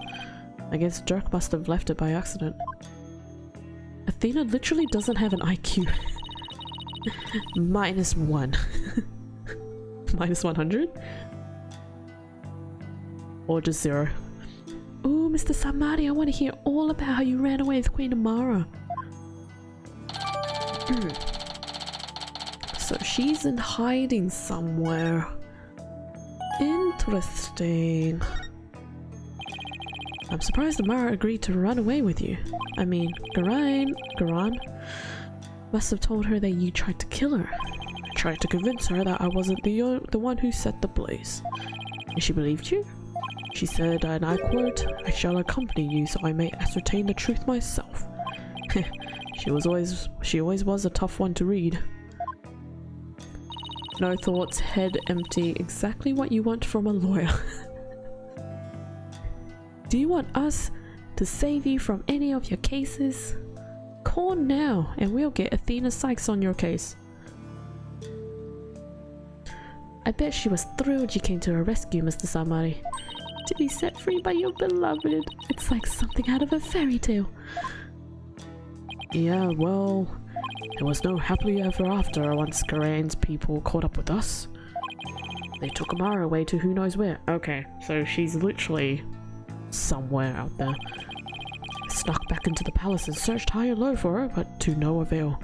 I guess Dirk must have left it by accident. Athena literally doesn't have an IQ. -1. -100? Or just 0. Ooh, Mr. Samadi, I want to hear all about how you ran away with Queen Amara. So she's in hiding somewhere. Interesting. I'm surprised Amara agreed to run away with you. I mean, Garan must have told her that you tried to kill her. I tried to convince her that I wasn't the one who set the blaze. And she believed you? She said, and I quote, "I shall accompany you so I may ascertain the truth myself." She always was a tough one to read. No thoughts, head empty, exactly what you want from a lawyer. Do you want us to save you from any of your cases? Call now and we'll get Athena Sykes on your case. I bet she was thrilled you came to her rescue, Mr. Samari. To be set free by your beloved. It's like something out of a fairy tale. Yeah, well, there was no happily ever after once Garane's people caught up with us. They took Amara away to who knows where. Okay, so she's literally somewhere out there. I snuck back into the palace and searched high and low for her, but to no avail.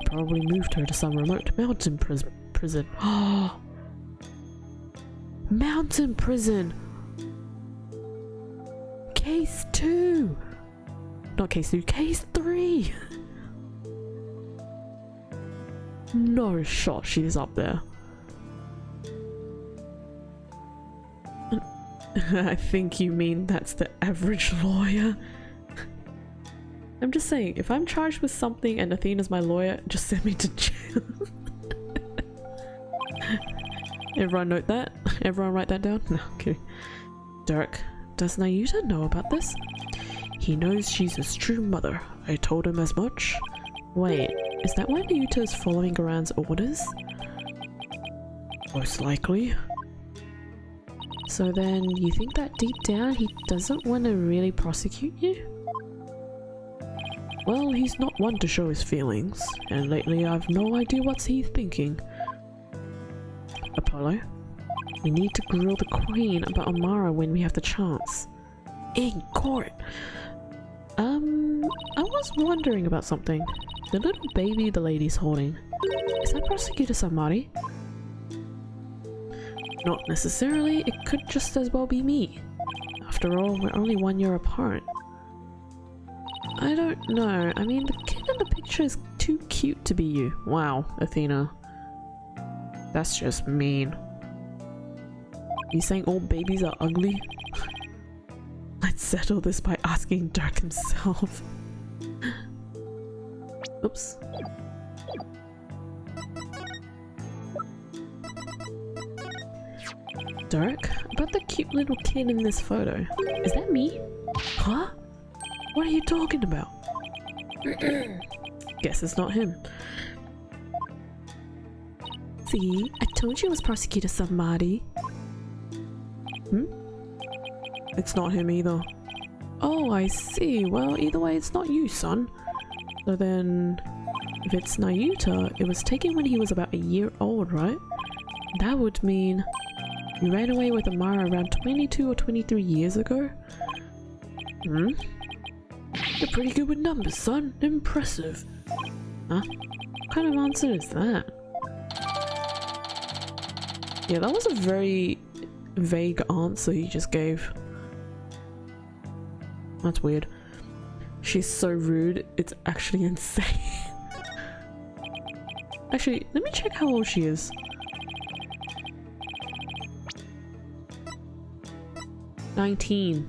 Probably moved her to some remote mountain prison. Mountain prison! Case 2! Not case 2, case 3! No shot she's up there. I think you mean that's the average lawyer. I'm just saying, if I'm charged with something and Athena's my lawyer, just send me to jail. Everyone note that? Everyone write that down? No, okay. Dirk, does Nayuta know about this? He knows she's his true mother. I told him as much. Wait, is that why Nayuta is following Garan's orders? Most likely. So then, you think that deep down he doesn't want to really prosecute you? Well, he's not one to show his feelings, and lately I've no idea what's he thinking. Apollo, we need to grill the Queen about Amara when we have the chance. In court! I was wondering about something. The little baby the lady's holding. Is that Prosecutor Samari? Not necessarily, it could just as well be me. After all, we're only 1 year apart. I don't know, I mean the kid in the picture is too cute to be you. Wow, Athena. That's just mean. You saying all babies are ugly? Let's settle this by asking Dirk himself. Oops. Dirk, about the cute little kid in this photo. Is that me? Huh? What are you talking about? Guess it's not him. See, I told you it was Prosecutor Samari. Hmm? It's not him either. Oh, I see. Well, either way, it's not you, son. So then, if it's Nayuta, it was taken when he was about 1 year old, right? That would mean you ran away with Amara around 22 or 23 years ago? Hmm? You're pretty good with numbers, son. Impressive. Huh? What kind of answer is that? Yeah, that was a very vague answer you just gave. That's weird. She's so rude, it's actually insane. Actually, let me check how old she is. "19.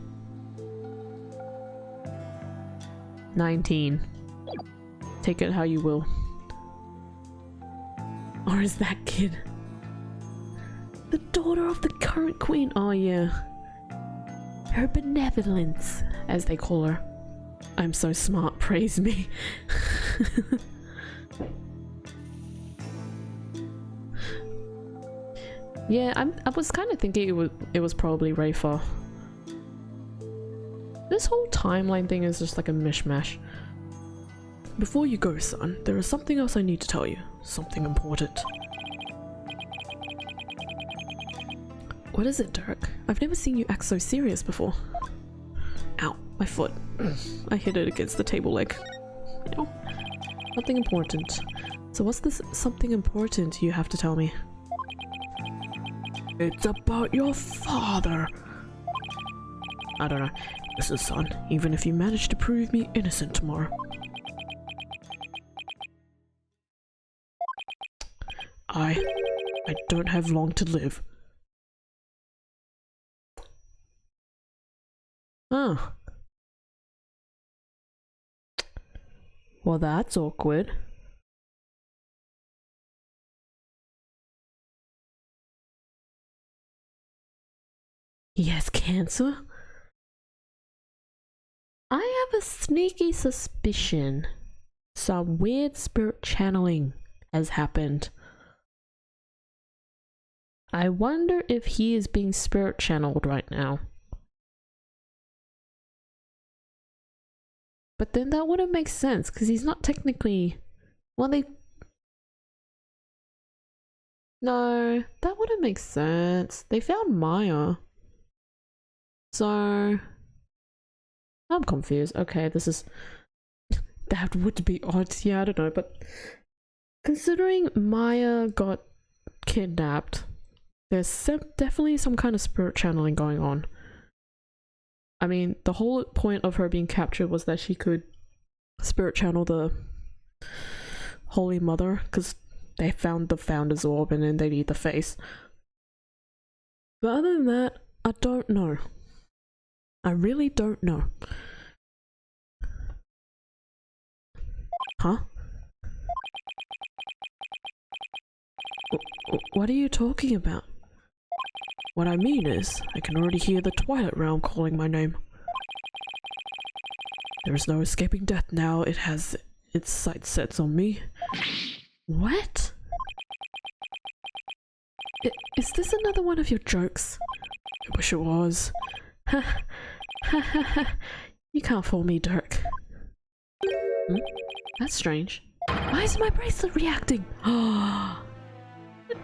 19. Take it how you will. Or is that kid the daughter of the current queen? Oh yeah. Her benevolence, as they call her. I'm so smart, praise me. Yeah, I was kind of thinking it was probably Rafa. This whole timeline thing is just like a mishmash. Before you go, son, there is something else I need to tell you. Something important. What is it, Dirk? I've never seen you act so serious before. Ow, my foot. I hit it against the table leg. Ow. Something important. So what's this something important you have to tell me? It's about your father. I don't know. Listen, son, even if you manage to prove me innocent tomorrow, I don't have long to live. Huh. Well, that's awkward. He has cancer? have a sneaky suspicion some weird spirit channeling has happened. I wonder if he is being spirit channeled right now. But then that wouldn't make sense because he's not technically... Well, No, that wouldn't make sense. They found Maya. So... I'm confused. Okay, this is... That would be odd. Yeah, I don't know, but... Considering Maya got kidnapped, there's definitely some kind of spirit channeling going on. I mean, the whole point of her being captured was that she could spirit channel the Holy Mother, because they found the Founder's Orb and then they need the face. But other than that, I don't know. I really don't know. Huh? What are you talking about? What I mean is, I can already hear the Twilight Realm calling my name. There is no escaping death now. It has its sights set on me. What? Is this another one of your jokes? I wish it was. Ha ha ha. You can't fool me, Dirk. Hmm? That's strange. Why is my bracelet reacting?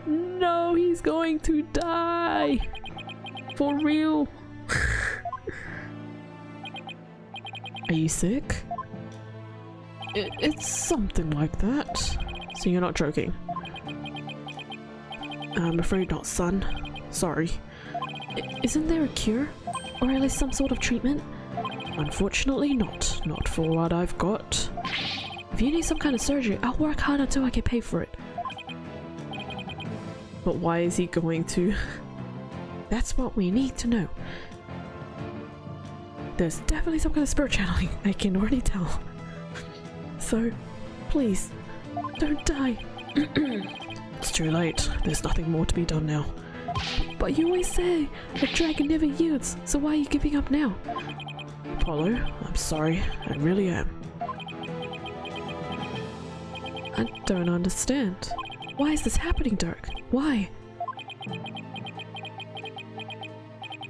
No, he's going to die. For real. Are you sick? It's something like that. So you're not joking? I'm afraid not, son. Sorry. Isn't there a cure? Or at least some sort of treatment? Unfortunately not. Not for what I've got. If you need some kind of surgery, I'll work hard until I can pay for it. But why is he going to? That's what we need to know. There's definitely some kind of spirit channeling. I can already tell. So, please, don't die. It's too late. There's nothing more to be done now. But you always say a dragon never yields, so why are you giving up now? Apollo, I'm sorry. I really am. I don't understand. Why is this happening, Dirk? Why?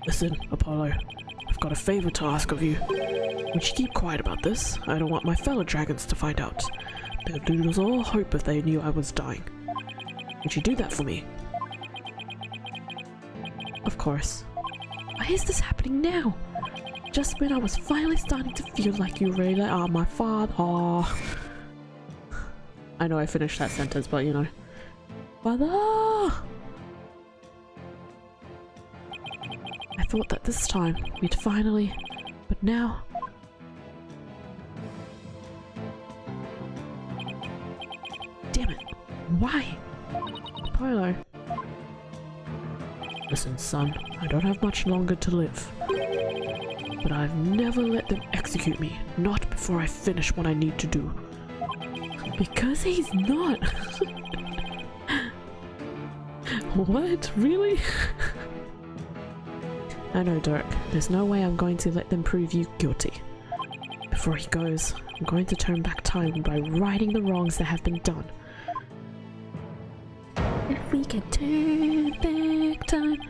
Listen, Apollo. I've got a favor to ask of you. Would you keep quiet about this? I don't want my fellow dragons to find out. They'd lose all hope if they knew I was dying. Would you do that for me? Of course. Why is this happening now? Just when I was finally starting to feel like you really are my father. I know I finished that sentence, but you know. Father! I thought that this time we'd finally... But now... Damn it. Why? Apollo. Listen, son. I don't have much longer to live. But I've never let them execute me. Not before I finish what I need to do. Because he's not. What? Really? I know, Dirk. There's no way I'm going to let them prove you guilty. Before he goes, I'm going to turn back time by righting the wrongs that have been done. If we can turn back time,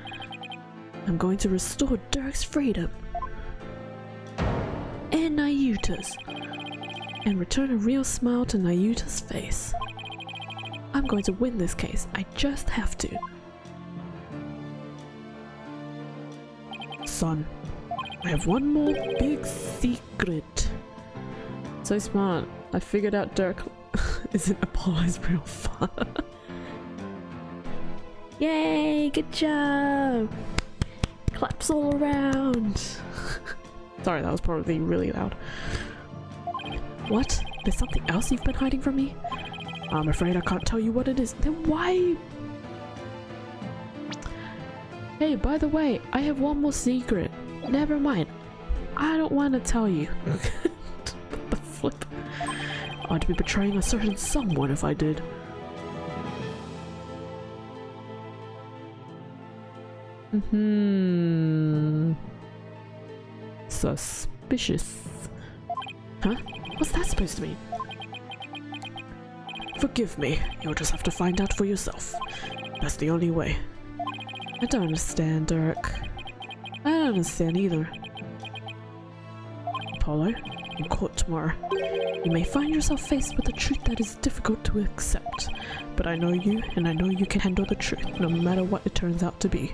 I'm going to restore Dirk's freedom. And Nayuta's. And return a real smile to Nayuta's face. I'm going to win this case. I just have to. Son, I have one more big secret. So smart. I figured out Dirk isn't Apollo's real father. Yay, good job. Claps all around. Sorry, that was probably really loud. What? There's something else you've been hiding from me? I'm afraid I can't tell you what it is. Then why? Hey, by the way, I have one more secret. Never mind. I don't want to tell you. What the flip? I'd be betraying a certain someone if I did. Suspicious. Huh? What's that supposed to mean? Forgive me, you'll just have to find out for yourself. That's the only way. I don't understand, Dirk. I don't understand either. Apollo, in court tomorrow, you may find yourself faced with a truth that is difficult to accept. But I know you, and I know you can handle the truth, no matter what it turns out to be.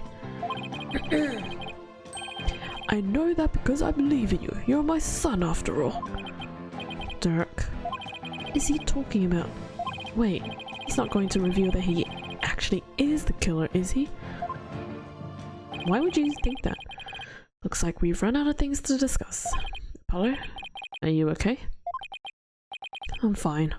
I know that because I believe in you. You're my son, after all. Dirk. Is he talking about... Wait, he's not going to reveal that he actually is the killer, is he? Why would you think that? Looks like we've run out of things to discuss. Apollo, are you okay? I'm fine.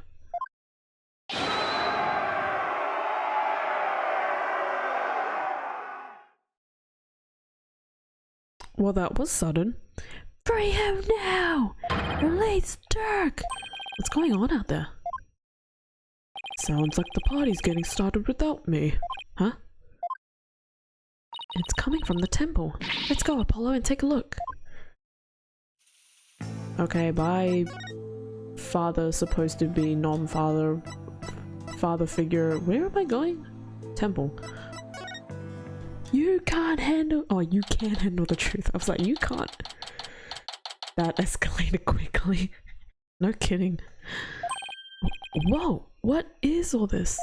Well, that was sudden. Free him now! Release Dirk! What's going on out there? Sounds like the party's getting started without me. Huh? It's coming from the temple. Let's go, Apollo, and take a look. Okay, bye. Father supposed to be non-father. Father figure. Where am I going? Temple. You can't handle... Oh, you can handle the truth. I was like, you can't. That escalated quickly. No kidding. Whoa, what is all this?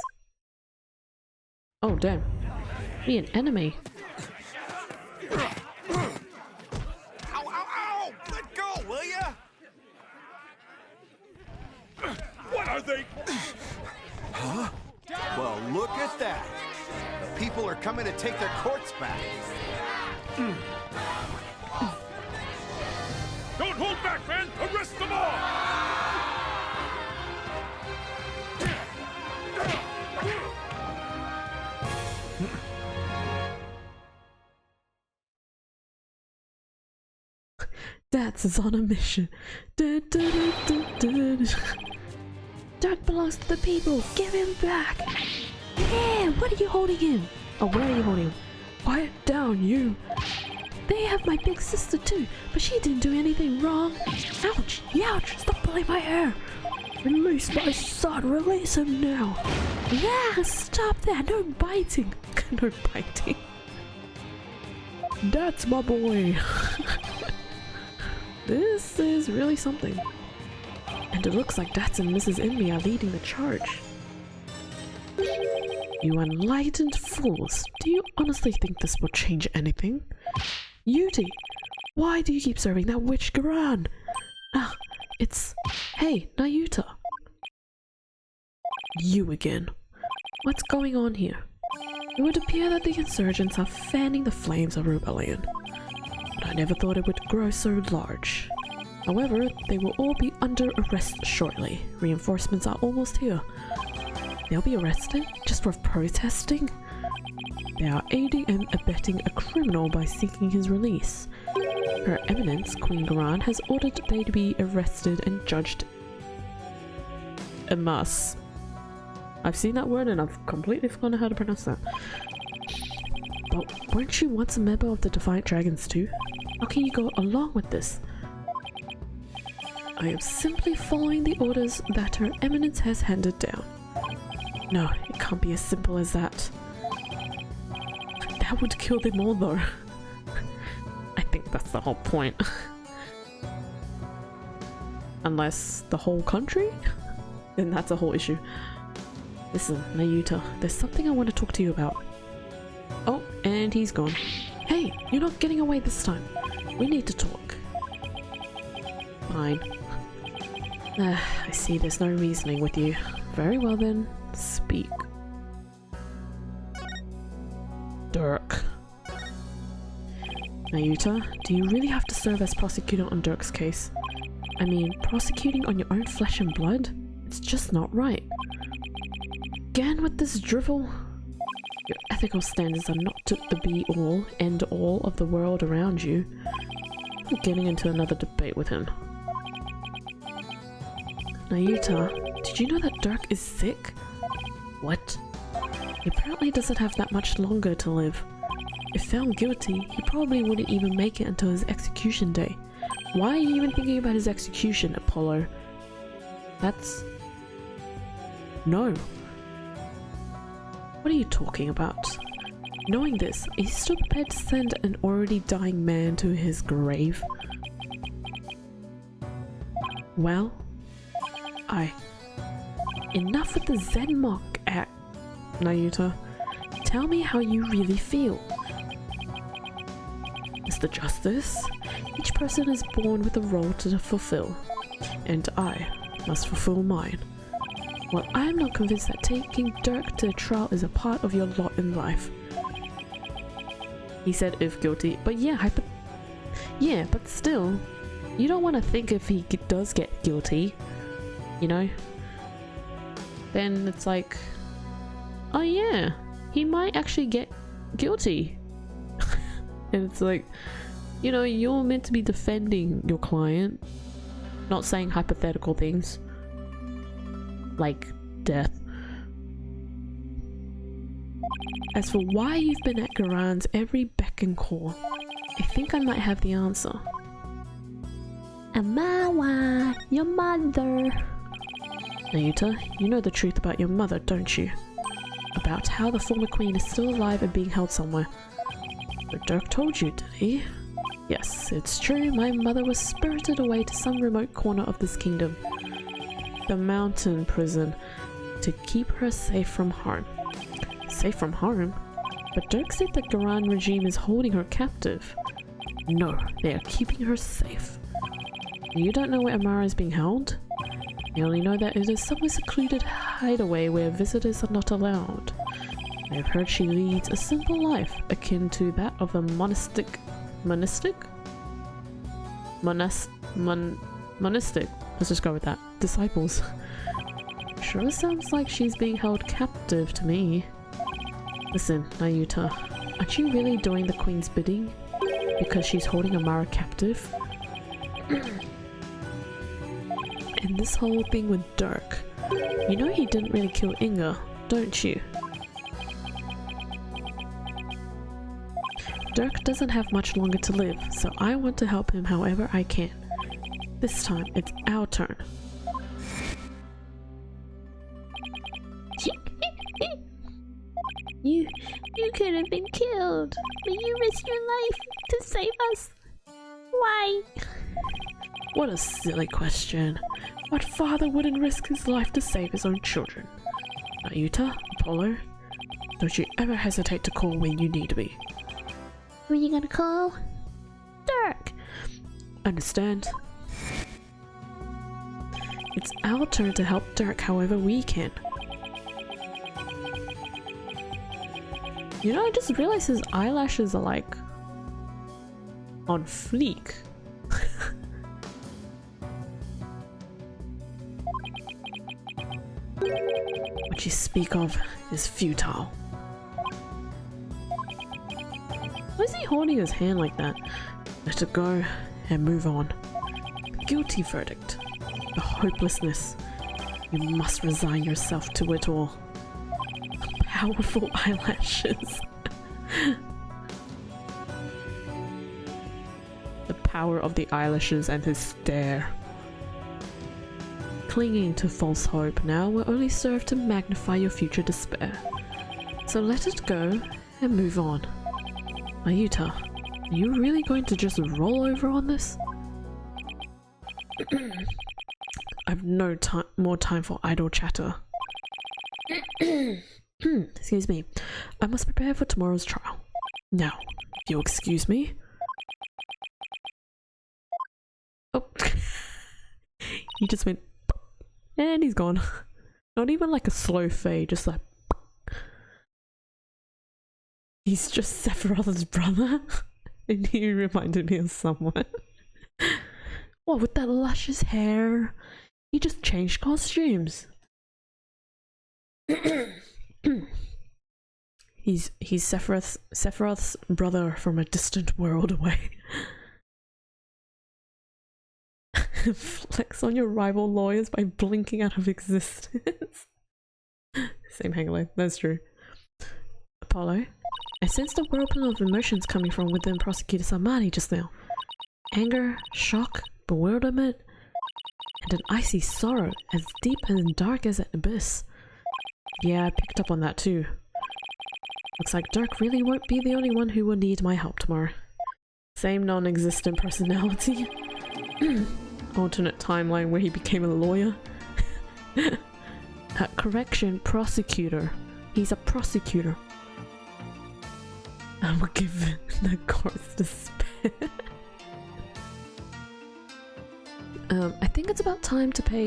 Oh, damn. Be an enemy.
Ow, ow, ow! Let go, will ya? What are they? Huh? Well, look at that. The people are coming to take their courts back. Don't hold back, man! Arrest them all!
Dats is on a mission. Dirk belongs to the people. Give him back. Yeah, what are you holding him? Oh, where are you holding him? Quiet down, you. They have my big sister too, but she didn't do anything wrong. Ouch, ouch, stop pulling my hair. Release my son, release him now. Yeah, stop that, no biting. No biting. That's my boy. This is really something. And it looks like Dats and Mrs. Inmee are leading the charge. You enlightened fools. Do you honestly think this will change anything? Yuti, why do you keep serving that witch Garan? Ah, it's... Hey, Nayuta. You again. What's going on here? It would appear that the insurgents are fanning the flames of rebellion. But I never thought it would grow so large. However, they will all be under arrest shortly. Reinforcements are almost here. They'll be arrested just for protesting? They are aiding and abetting a criminal by seeking his release. Her Eminence, Queen Garan, has ordered they to be arrested and judged en masse. I've seen that word and I've completely forgotten how to pronounce that. But weren't you once a member of the Defiant Dragons too? How can you go along with this? I am simply following the orders that Her Eminence has handed down. No, it can't be as simple as that. That would kill them all though. I think that's the whole point. Unless the whole country? Then that's a whole issue. Listen, Nayuta, there's something I want to talk to you about. Oh, and he's gone. Hey, you're not getting away this time. We need to talk. Fine. I see there's no reasoning with you. Very well then, speak. Dirk. Nayuta, do you really have to serve as prosecutor on Dirk's case? I mean, prosecuting on your own flesh and blood? It's just not right. Again with this drivel? Your ethical standards are not the be-all, end-all of the world around you. I'm getting into another debate with him. Nayuta, did you know that Dirk is sick? What? He apparently doesn't have that much longer to live. If found guilty, he probably wouldn't even make it until his execution day, Why are you even thinking about his execution, Apollo? That's... No. What are you talking about? Knowing this, are you still prepared to send an already dying man to his grave? Well, enough with the Zenmock act, Nayuta. Tell me how you really feel. Mr. Justice, each person is born with a role to fulfill, and I must fulfill mine. Well, I am not convinced that taking Dirk to trial is a part of your lot in life. He said if guilty, but yeah, but still, you don't want to think if he does get guilty, you know? Then it's like, oh yeah, he might actually get guilty. And it's like, you know, you're meant to be defending your client, not saying hypothetical things like death. As for why you've been at Garan's every beck and call, I think I might have the answer. Amawa, your mother. Nayuta, you know the truth about your mother, don't you? About how the former queen is still alive and being held somewhere. But Dirk told you, did he? Yes, it's true, my mother was spirited away to some remote corner of this kingdom. The mountain prison, to keep her safe from harm. Safe from harm? But Dirk said the Garan regime is holding her captive. No, they are keeping her safe. You don't know where Amara is being held? You only know that it is some secluded hideaway where visitors are not allowed. I have heard she leads a simple life, akin to that of a monistic, let's just go with that, disciples. Sure sounds like she's being held captive to me. Listen, Nayuta, aren't you really doing the queen's bidding? Because she's holding Amara captive? And this whole thing with Dirk, you know he didn't really kill Inga, don't you? Dirk doesn't have much longer to live, so I want to help him however I can. This time, it's our turn.
You could have been killed, but you risked your life to save us. Why?
What a silly question. What father wouldn't risk his life to save his own children? Nayuta, Apollo, don't you ever hesitate to call when you need me.
Who are you gonna call?
Dirk! Understand? It's our turn to help Dirk however we can. You know, I just realized his eyelashes are like on fleek. What you speak of is futile. Why is he holding his hand like that? Let it go and move on. The guilty verdict. The hopelessness. You must resign yourself to it all. Powerful eyelashes. The power of the eyelashes and his stare. Clinging to false hope now will only serve to magnify your future despair. So let it go and move on. Nayuta, are you really going to just roll over on this? I've no more time for idle chatter. Excuse me. I must prepare for tomorrow's trial. Now, if you'll excuse me. Oh. He just went and he's gone. Not even like a slow fade, just like he's just Sephiroth's brother. And he reminded me of someone. What, with that luscious hair? He just changed costumes. He's Sephiroth's brother from a distant world away. Flex on your rival lawyers by blinking out of existence. Same hang that's true. Apollo, I sense the whirlpool of emotions coming from within Prosecutor Samani just now. Anger, shock, bewilderment, and an icy sorrow as deep and dark as an abyss. Yeah, I picked up on that too. Looks like Dirk really won't be the only one who will need my help tomorrow. Same non-existent personality. Alternate timeline where he became a lawyer. Correction, prosecutor. He's a prosecutor. I will give the courts despair. I think it's about time to pay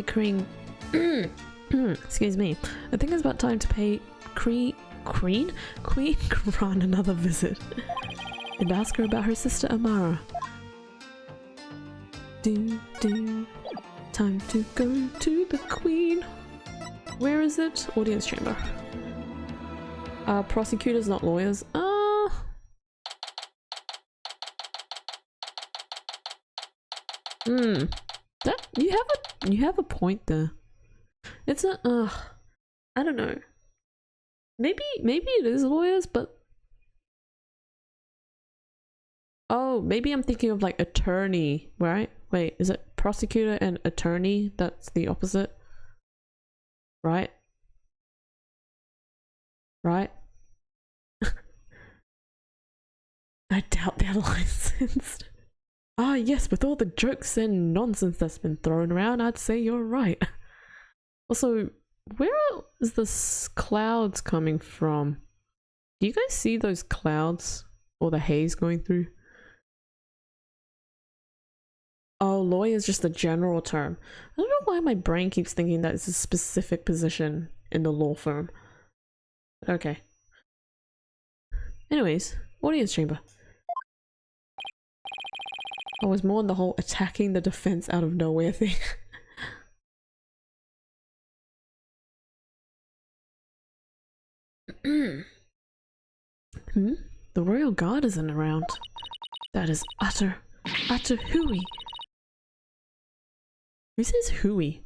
excuse me. I think it's about time to pay Queen Gran another visit and ask her about her sister Amara. Time to go to the Queen. Where is it? Audience chamber. Prosecutors, not lawyers. That you have a point there. It's a I don't know. Maybe it is lawyers, but oh, maybe I'm thinking of like attorney, right? Wait, is it prosecutor and attorney? That's the opposite, right? Right? I doubt they're licensed. Ah, yes, with all the jokes and nonsense that's been thrown around, I'd say you're right. Also, where is this clouds coming from? Do you guys see those clouds or the haze going through? Oh, lawyer is just a general term. I don't know why my brain keeps thinking that it's a specific position in the law firm. Okay. Anyways, audience chamber. I was more on the whole attacking the defense out of nowhere thing. The royal guard isn't around. That is utter hooey. Who says hooey?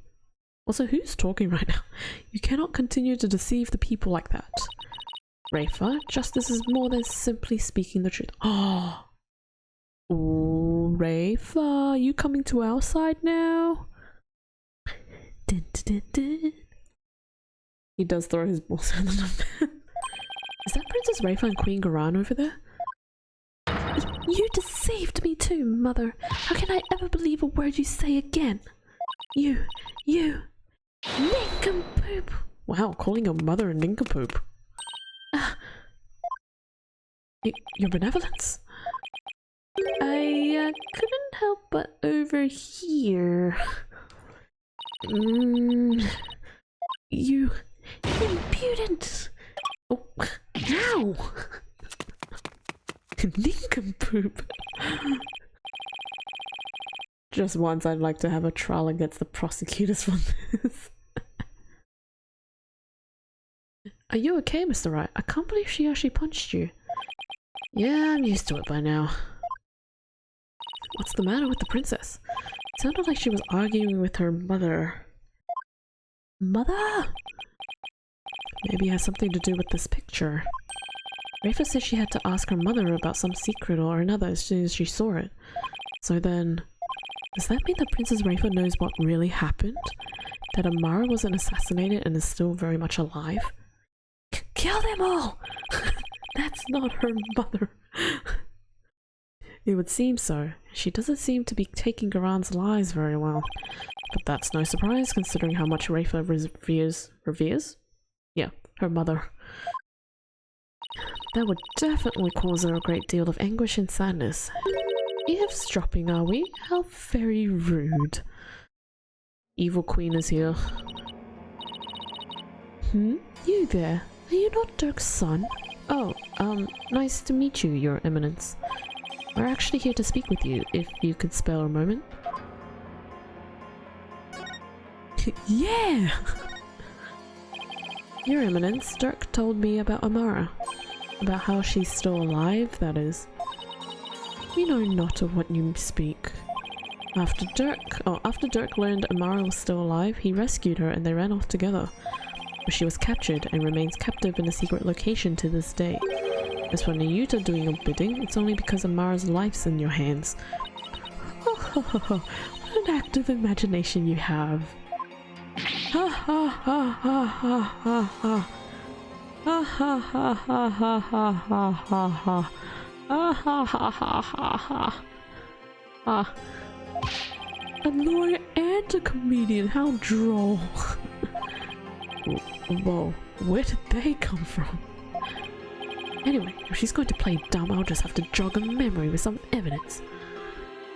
Also, who's talking right now? You cannot continue to deceive the people like that. Rafa, justice is more than simply speaking the truth. Oh, Rafa, you coming to our side now? Dun, dun, dun, dun. He does throw his balls out of the fan. Is that Princess Rafa and Queen Garan over there? You deceived me too, Mother. How can I ever believe a word you say again? You nincompoop. Wow, calling your mother a nincompoop. Your benevolence? I couldn't help but overhear. You impudent. Oh, ow! Nincompoop. Just once I'd like to have a trial against the prosecutors for this. Are you okay, Mr. Wright? I can't believe she actually punched you. Yeah, I'm used to it by now. What's the matter with the princess? It sounded like she was arguing with her mother. Mother? Maybe it has something to do with this picture. Rafa said she had to ask her mother about some secret or another as soon as she saw it. So then, does that mean that Princess Rafa knows what really happened? That Amara wasn't assassinated and is still very much alive? Kill them all! That's not her mother. It would seem so. She doesn't seem to be taking Garan's lies very well. But that's no surprise considering how much Rafa reveres? Yeah, her mother. That would definitely cause her a great deal of anguish and sadness. Eavesdropping, are we? How very rude. Evil Queen is here. You there? Are you not Dirk's son? Oh, nice to meet you, Your Eminence. We're actually here to speak with you, if you could spare a moment. Yeah! Your Eminence, Dirk told me about Amara. About how she's still alive, that is. We know not of what you speak. After Dirk learned Amara was still alive, he rescued her and they ran off together. But she was captured and remains captive in a secret location to this day. As for Nayuta doing your bidding, it's only because Amara's life's in your hands. What an active imagination you have. Ha ha ha ha ha ha ha. Ha ha ha ha ha ha ha ha ha. Ha ha ha ha ha ha. Ah. A lawyer and a comedian, how droll. Whoa, where did they come from? Anyway, if she's going to play dumb, I'll just have to jog a memory with some evidence.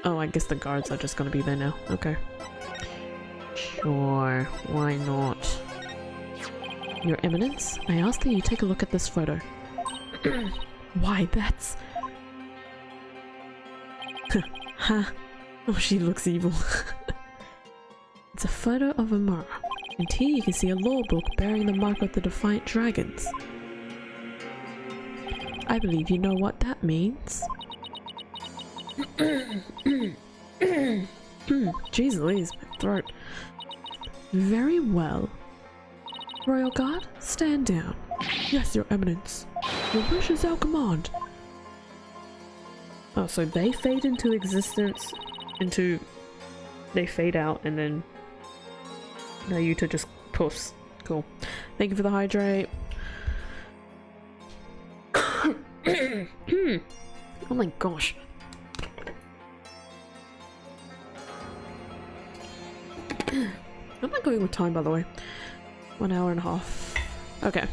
Oh, I guess the guards are just gonna be there now. Okay. Sure, why not? Your Eminence, I ask that you take a look at this photo. Why, that's... Huh? Oh, she looks evil. It's a photo of Amara, and here you can see a law book bearing the mark of the Defiant Dragons. I believe you know what that means. Jeez Louise, my throat. Very well. Royal Guard, stand down. Yes, Your Eminence. Your wish is our command. Oh, so they fade into existence, they fade out, and then Nayuta just puffs. Cool. Thank you for the hydrate. Oh my gosh. How am I going with time, by the way? 1 hour and a half. Okay.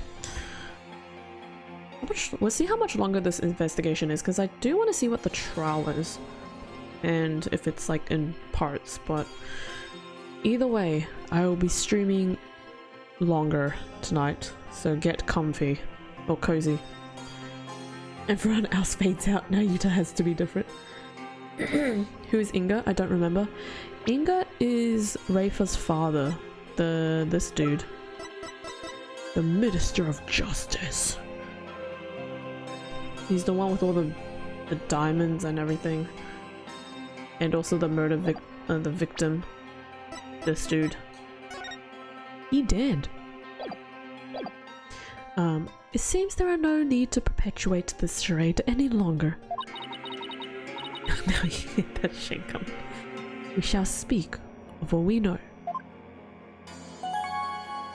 We'll see how much longer this investigation is, because I do want to see what the trial is. And if it's like in parts, but either way, I will be streaming longer tonight. So get comfy. Or cozy. Everyone else fades out, now Yuta has to be different. Who is Inga? I don't remember. Inga is Rafa's father. This dude. The Minister of Justice. He's the one with all the diamonds and everything. And also the murder the victim. This dude. He dead. It seems there are no need to perpetuate this charade any longer. Now you hit that shit come. We shall speak of what we know.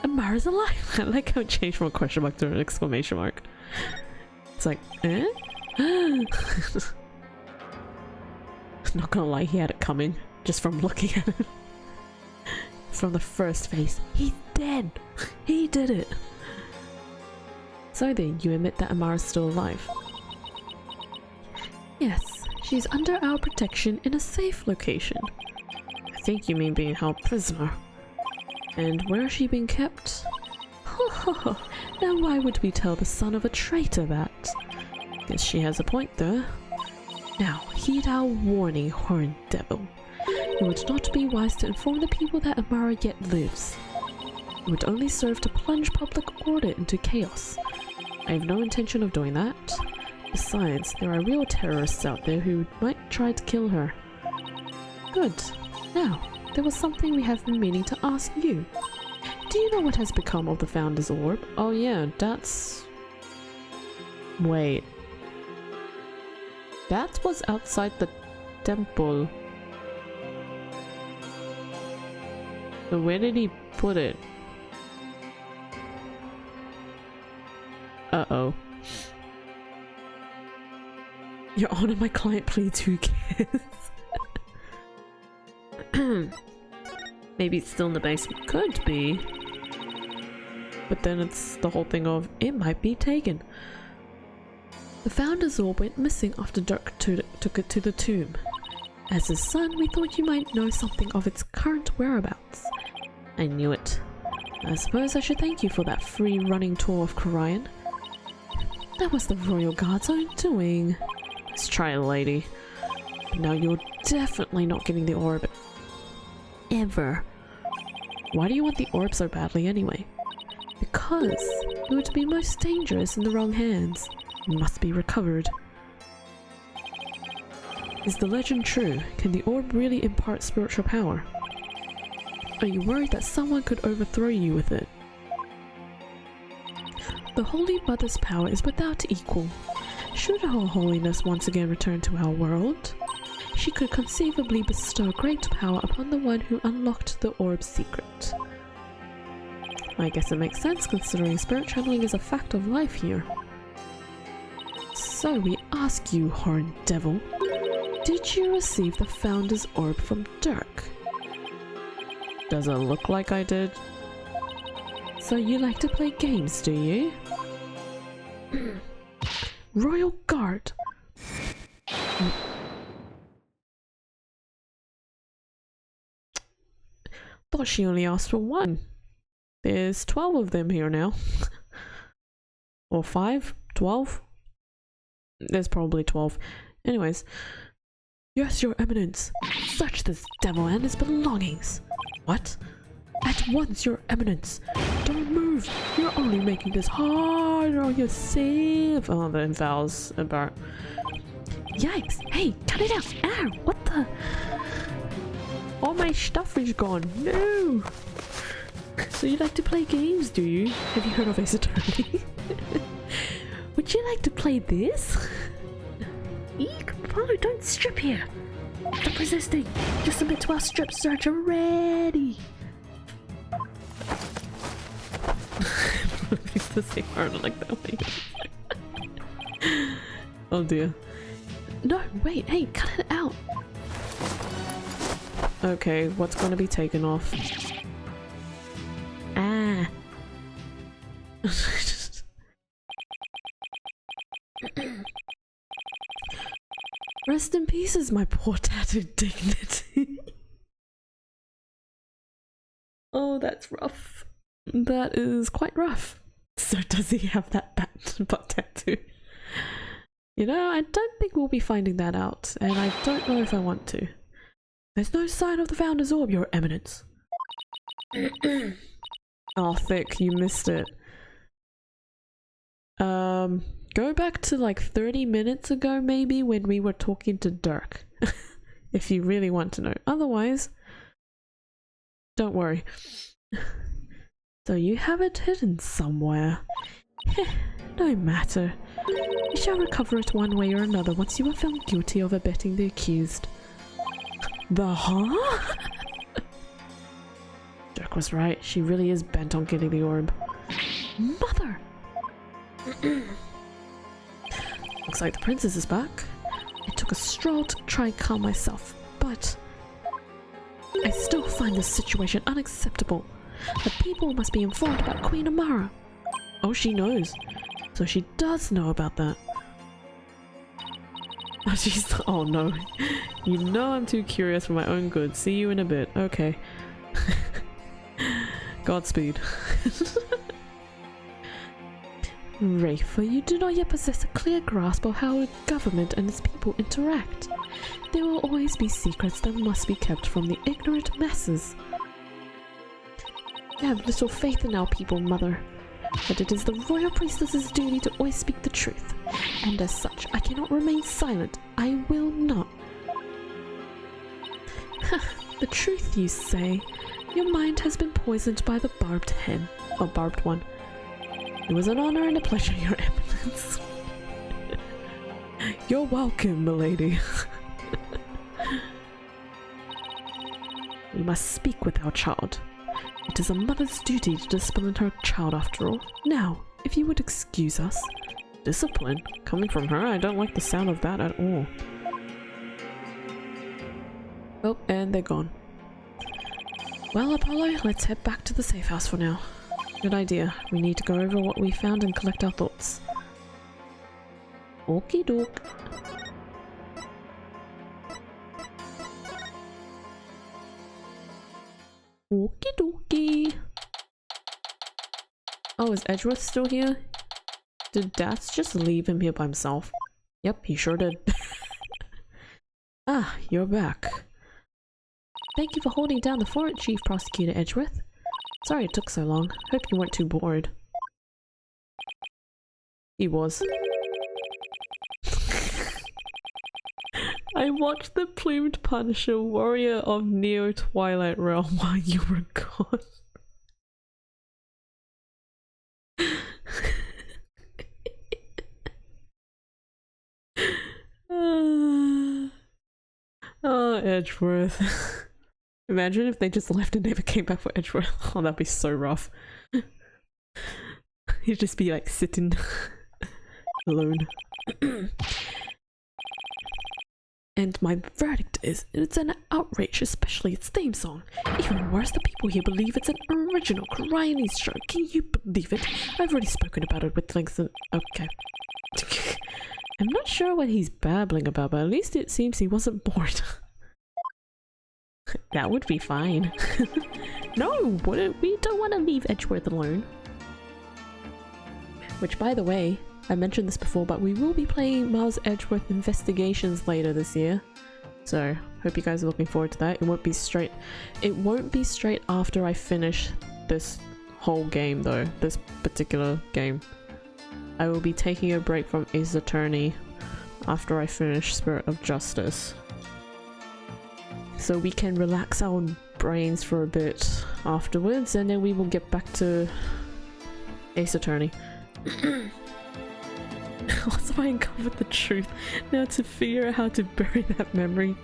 Amara's alive! I like how it changed from a question mark to an exclamation mark. It's like, eh? Not gonna lie, he had it coming. Just from looking at him. From the first face. He's dead! He did it! So then, you admit that Amara's still alive? Yes, she's under our protection in a safe location. I think you mean being held prisoner. And where is she being kept? Now why would we tell the son of a traitor that? Guess she has a point there. Now, heed our warning, horned devil. It would not be wise to inform the people that Amara yet lives. It would only serve to plunge public order into chaos. I have no intention of doing that. Besides, there are real terrorists out there who might try to kill her. Good. Now, there was something we have been meaning to ask you. Do you know what has become of the Founder's Orb? Oh yeah, that's... Wait. That was outside the temple. So where did he put it? Uh-oh. Your Honor, my client pleads, who cares? Maybe it's still in the basement. Could be. But then it's the whole thing of, it might be taken. The Founder's Orb went missing after Dirk took it to the tomb. As his son, we thought you might know something of its current whereabouts. I knew it. I suppose I should thank you for that free running tour of Korian. That was the Royal Guard's own doing. Let's try it, lady. But now you're definitely not getting the orb. Ever. Why do you want the orb so badly anyway? Because it would be most dangerous in the wrong hands. It must be recovered. Is the legend true? Can the orb really impart spiritual power? Are you worried that someone could overthrow you with it? The Holy Mother's power is without equal. Should Her Holiness once again return to our world, she could conceivably bestow great power upon the one who unlocked the orb's secret. I guess it makes sense considering spirit channeling is a fact of life here. So we ask you, horned devil, did you receive the Founder's Orb from Dirk? Does it look like I did? So you like to play games, do you? Royal Guard! Thought she only asked for one. There's 12 of them here now. Or 5? 12? There's probably 12. Anyways. Yes, your eminence. Search this devil and his belongings. What? At once, your eminence. Don't move. You're only making this harder on yourself. Oh, the vows about. Yikes. Hey, cut it out. Ow, what the? All my stuff is gone. No. So you like to play games, do you? Have you heard of Ace Attorney? Would you like to play this? Eek, oh, don't strip here. Stop resisting. Just submit to our strip search already. It's the same word like that way. Oh dear. No, wait, hey, cut it out. Okay, what's gonna be taken off? Ah. Rest in pieces, my poor tattooed dignity. Oh, that's rough. That is quite rough. So does he have that butt tattoo? You know, I don't think we'll be finding that out, and I don't know if I want to. There's no sign of the Founder's Orb, your eminence. Oh, Thick, you missed it. Go back to like 30 minutes ago maybe when we were talking to Dirk. If you really want to know. Otherwise, don't worry. So you have it hidden somewhere. No matter. You shall recover it one way or another once you are found guilty of abetting the accused. The huh? Dirk was right. She really is bent on getting the orb. Mother! Looks like the princess is back. I took a stroll to try and calm myself, but I still find this situation unacceptable. The people must be informed about Queen Amara. Oh, she knows. So she does know about that. Oh, oh no. You know I'm too curious for my own good. See you in a bit. Okay. Godspeed. Rafa, you do not yet possess a clear grasp of how a government and its people interact. There will always be secrets that must be kept from the ignorant masses. I have little faith in our people, Mother, but it is the royal priestess's duty to always speak the truth, and as such, I cannot remain silent. I will not. The truth, you say? Your mind has been poisoned by the barbed hen, or barbed one. It was an honor and a pleasure, your eminence. You're welcome, milady. We must speak with our child. It is a mother's duty to discipline her child after all. Now, if you would excuse us. Discipline? Coming from her? I don't like the sound of that at all. Oh, and they're gone. Well, Apollo, let's head back to the safe house for now. Good idea. We need to go over what we found and collect our thoughts. Okie doke. Okie dokie. Oh, is Edgeworth still here? Did Dats just leave him here by himself? Yep, he sure did. Ah, you're back. Thank you for holding down the fort, Chief Prosecutor Edgeworth. Sorry it took so long. Hope you weren't too bored. He was. I watched the Plumed Punisher Warrior of Neo Twilight Realm while you were gone. Edgeworth. Imagine if they just left and never came back for Edgeworth. Oh, that'd be so rough. He'd just be like sitting alone. And my verdict is, it's an outrage, especially its theme song. Even worse, the people here believe it's an original Chinese show. Can you believe it? I've already spoken about it with links and... Okay. I'm not sure what he's babbling about, but at least it seems he wasn't bored. That would be fine. No, we don't want to leave Edgeworth alone. Which, by the way, I mentioned this before, but we will be playing Miles Edgeworth Investigations later this year. So, hope you guys are looking forward to that. It won't be straight after I finish this whole game though, this particular game. I will be taking a break from Ace Attorney after I finish Spirit of Justice. So we can relax our brains for a bit afterwards, and then we will get back to Ace Attorney. Also, I uncovered the truth. Now to figure out how to bury that memory.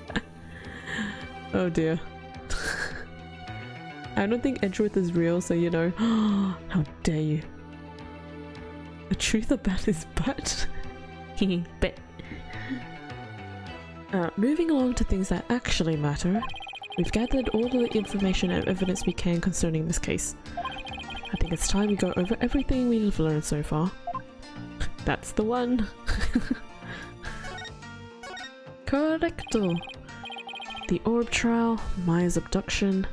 Oh dear. I don't think Edgeworth is real, so you know. How dare you. The truth about his butt? Bet. Moving along to things that actually matter. We've gathered all the information and evidence we can concerning this case. I think it's time we go over everything we've learned so far. That's the one! Correcto! The orb trial, Maya's abduction,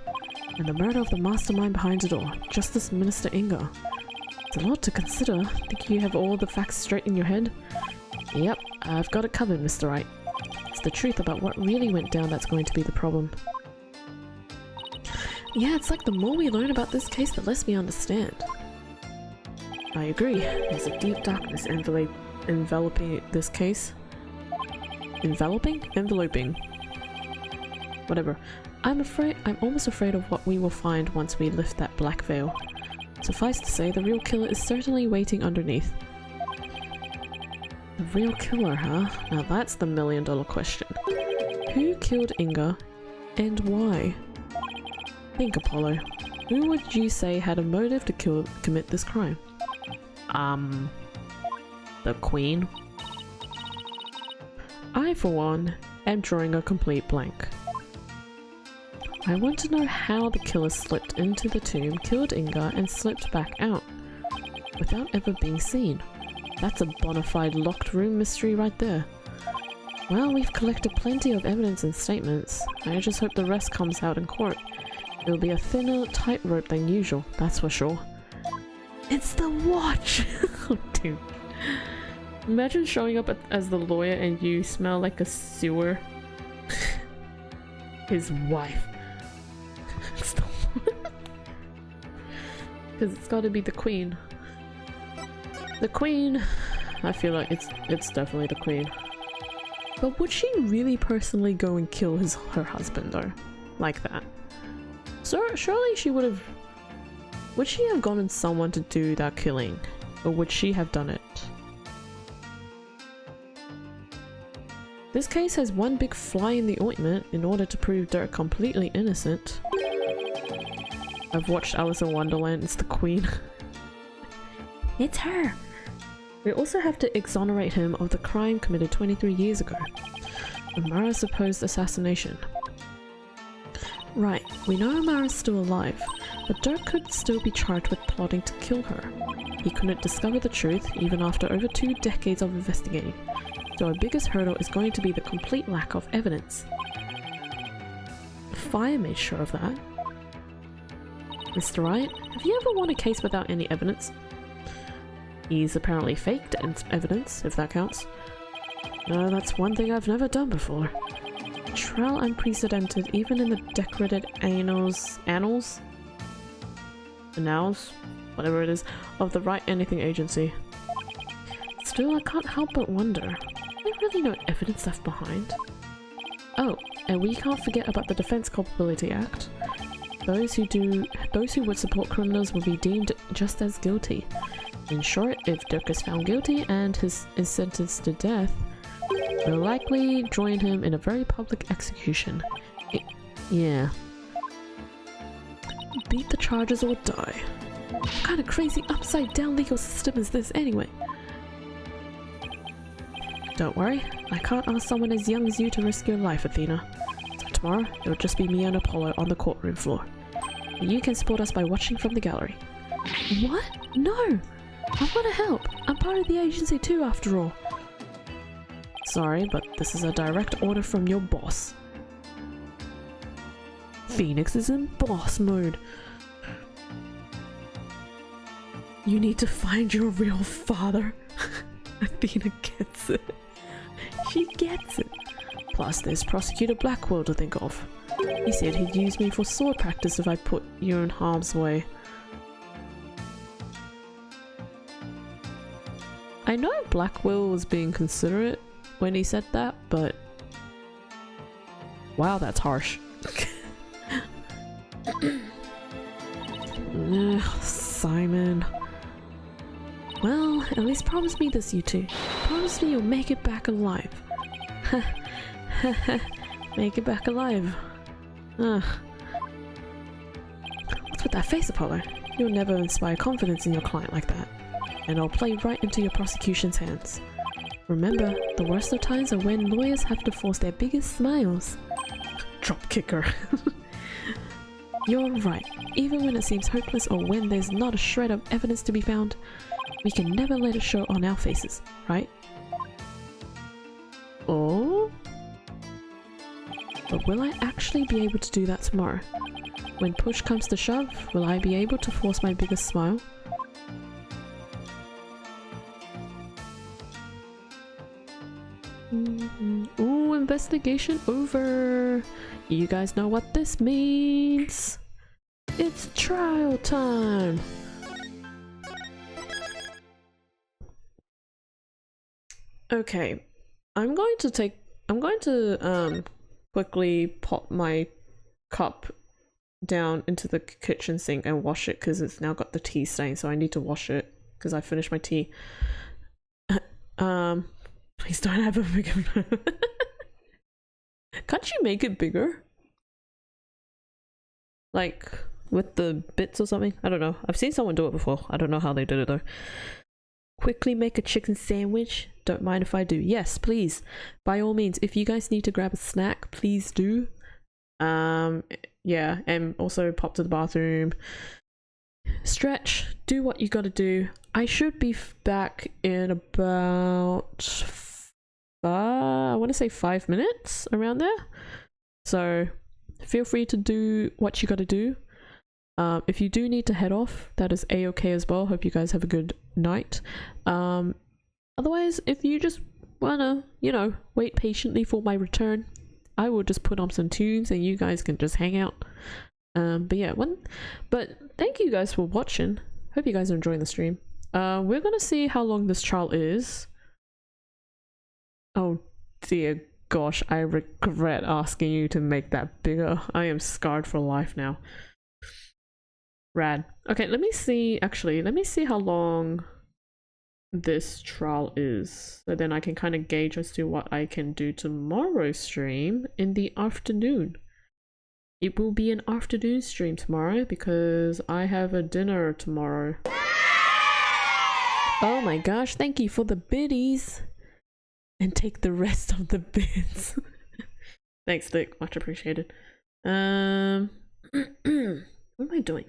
and the murder of the mastermind behind it all, Justice Minister Inga. It's a lot to consider. Think you have all the facts straight in your head? Yep, I've got it covered, Mr. Wright. It's the truth about what really went down that's going to be the problem. Yeah, it's like the more we learn about this case, the less we understand. I agree. There's a deep darkness enveloping this case. Enveloping? Enveloping. Whatever. I'm almost afraid of what we will find once we lift that black veil. Suffice to say, the real killer is certainly waiting underneath. The real killer, huh? Now that's the million-dollar question. Who killed Inga, and why? Think, Apollo. Who would you say had a motive to commit this crime? The Queen? I, for one, am drawing a complete blank. I want to know how the killer slipped into the tomb, killed Inga, and slipped back out without ever being seen. That's a bona fide locked room mystery right there. Well, we've collected plenty of evidence and statements. I just hope the rest comes out in court. It'll be a thinner tightrope than usual, that's for sure. It's the watch! Oh, dude. Imagine showing up as the lawyer and you smell like a sewer. His wife. It's the because it's gotta be the Queen. The Queen! I feel like it's definitely the Queen. But would she really personally go and kill her husband though? Like that? So surely she would have... Would she have gotten someone to do that killing? Or would she have done it? This case has one big fly in the ointment in order to prove Dirk completely innocent. I've watched Alice in Wonderland, it's the Queen. It's her! We also have to exonerate him of the crime committed 23 years ago. Amara's supposed assassination. Right, we know Amara's still alive, but Dirk could still be charged with plotting to kill her. He couldn't discover the truth, even after over 2 decades of investigating. So our biggest hurdle is going to be the complete lack of evidence. The Fire made sure of that. Mr. Wright, have you ever won a case without any evidence? He's apparently faked evidence, if that counts. No, that's one thing I've never done before. Trial unprecedented even in the decorated annals? Whatever it is, of the Wright Anything Agency. Still, I can't help but wonder, is there really no evidence left behind? Oh, and we can't forget about the Defense Culpability Act. Those who would support criminals will be deemed just as guilty. In short, if Dirk is found guilty and is sentenced to death, We'll likely join him in a very public execution. Yeah. Beat the charges or die. What kind of crazy upside-down legal system is this anyway? Don't worry, I can't ask someone as young as you to risk your life, Athena. So tomorrow, it'll just be me and Apollo on the courtroom floor. And you can support us by watching from the gallery. What? No! I want to help! I'm part of the agency too, after all. Sorry, but this is a direct order from your boss. Phoenix is in boss mode. You need to find your real father. Athena gets it. She gets it. Plus, there's Prosecutor Blackwell to think of. He said he'd use me for sword practice if I put you in harm's way. I know Blackwell was being considerate when he said that, but wow, that's harsh. Simon. Well, at least promise me this, you two. Promise me you'll make it back alive. Make it back alive. What's with that face, Apollo? You'll never inspire confidence in your client like that. And I'll play right into your prosecution's hands. Remember, the worst of times are when lawyers have to force their biggest smiles. Drop kicker. You're right. Even when it seems hopeless or when there's not a shred of evidence to be found, we can never let it show on our faces, right? Oh? But will I actually be able to do that tomorrow? When push comes to shove, will I be able to force my biggest smile? Ooh, investigation over. You guys know what this means. It's trial time. Okay, I'm going to quickly pop my cup down into the kitchen sink and wash it because it's now got the tea stain, so I need to wash it because I finished my tea. Please don't have a bigger. Can't you make it bigger? Like with the bits or something? I don't know. I've seen someone do it before. I don't know how they did it though. Quickly make a chicken sandwich. Don't mind if I do. Yes, please. By all means, if you guys need to grab a snack, please do. Yeah, and also pop to the bathroom. Stretch. Do what you gotta do. I should be back in about I want to say 5 minutes, around there. So feel free to do what you gotta do. If you do need to head off, that is a-okay as well. Hope you guys have a good night. Otherwise, if you just wanna, you know, wait patiently for my return, I will just put on some tunes and you guys can just hang out. But yeah, but thank you guys for watching. Hope you guys are enjoying the stream. We're gonna see how long this trial is. Oh dear gosh, I regret asking you to make that bigger. I am scarred for life now. Rad. Okay, let me see how long this trial is, so then I can kind of gauge as to what I can do tomorrow's stream in the afternoon. It will be an afternoon stream tomorrow because I have a dinner tomorrow. Oh my gosh, thank you for the biddies. And take the rest of the bids. Thanks, Dick. Much appreciated. What am I doing?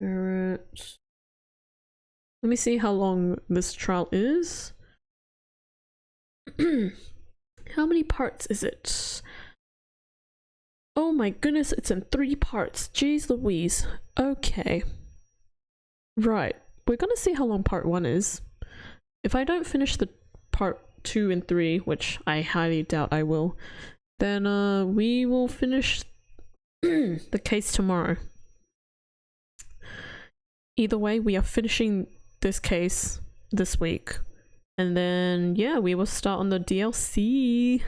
Let me see how long this trial is. How many parts is it? Oh my goodness, it's in 3 parts. Jeez Louise. Okay. Right. We're gonna see how long part 1 is. If I don't finish the part 2 and 3, which I highly doubt I will, then we will finish the case tomorrow. Either way, we are finishing this case this week. And then, yeah, we will start on the DLC.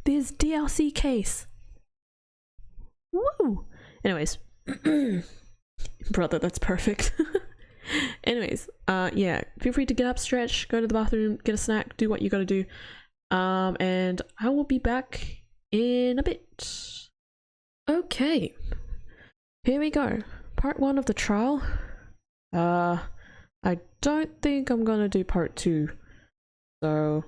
There's DLC case. Woo! Anyways. Brother, that's perfect. Anyways, yeah, feel free to get up, stretch, go to the bathroom, get a snack, do what you gotta do. And I will be back in a bit. Okay, here we go. Part 1 of the trial. I don't think I'm gonna do part 2. So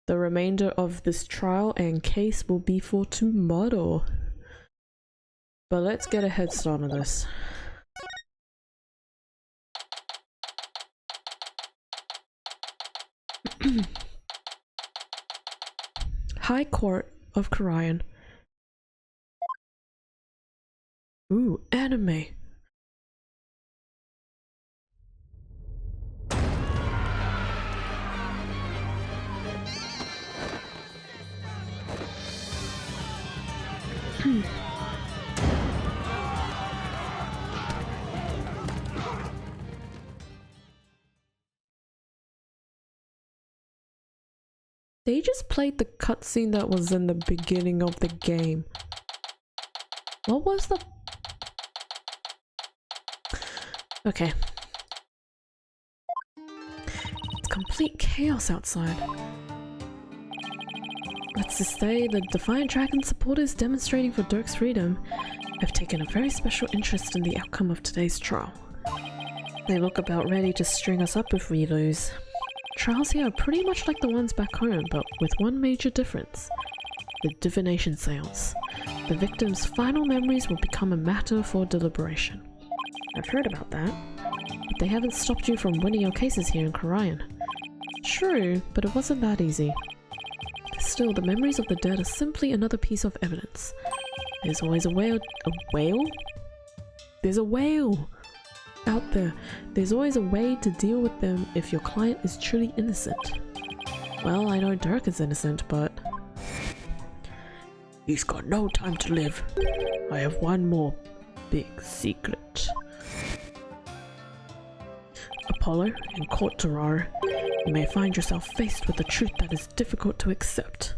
the remainder of this trial and case will be for tomorrow. But let's get a head start on this. High Court of Karayan. Ooh, anime. They just played the cutscene that was in the beginning of the game. What was the... Okay. It's complete chaos outside. Let's just say the Defiant Dragon supporters demonstrating for Dirk's freedom have taken a very special interest in the outcome of today's trial. They look about ready to string us up if we lose. Trials here are pretty much like the ones back home, but with one major difference. The divination seance. The victim's final memories will become a matter for deliberation. I've heard about that, but they haven't stopped you from winning your cases here in Karayan. True, but it wasn't that easy. Still, the memories of the dead are simply another piece of evidence. There's always a whale. A whale? There's a whale! Out there. There's always a way to deal with them if your client is truly innocent. Well, I know Dirk is innocent, but... He's got no time to live. I have one more big secret. Apollo and Court Terrar, you may find yourself faced with a truth that is difficult to accept.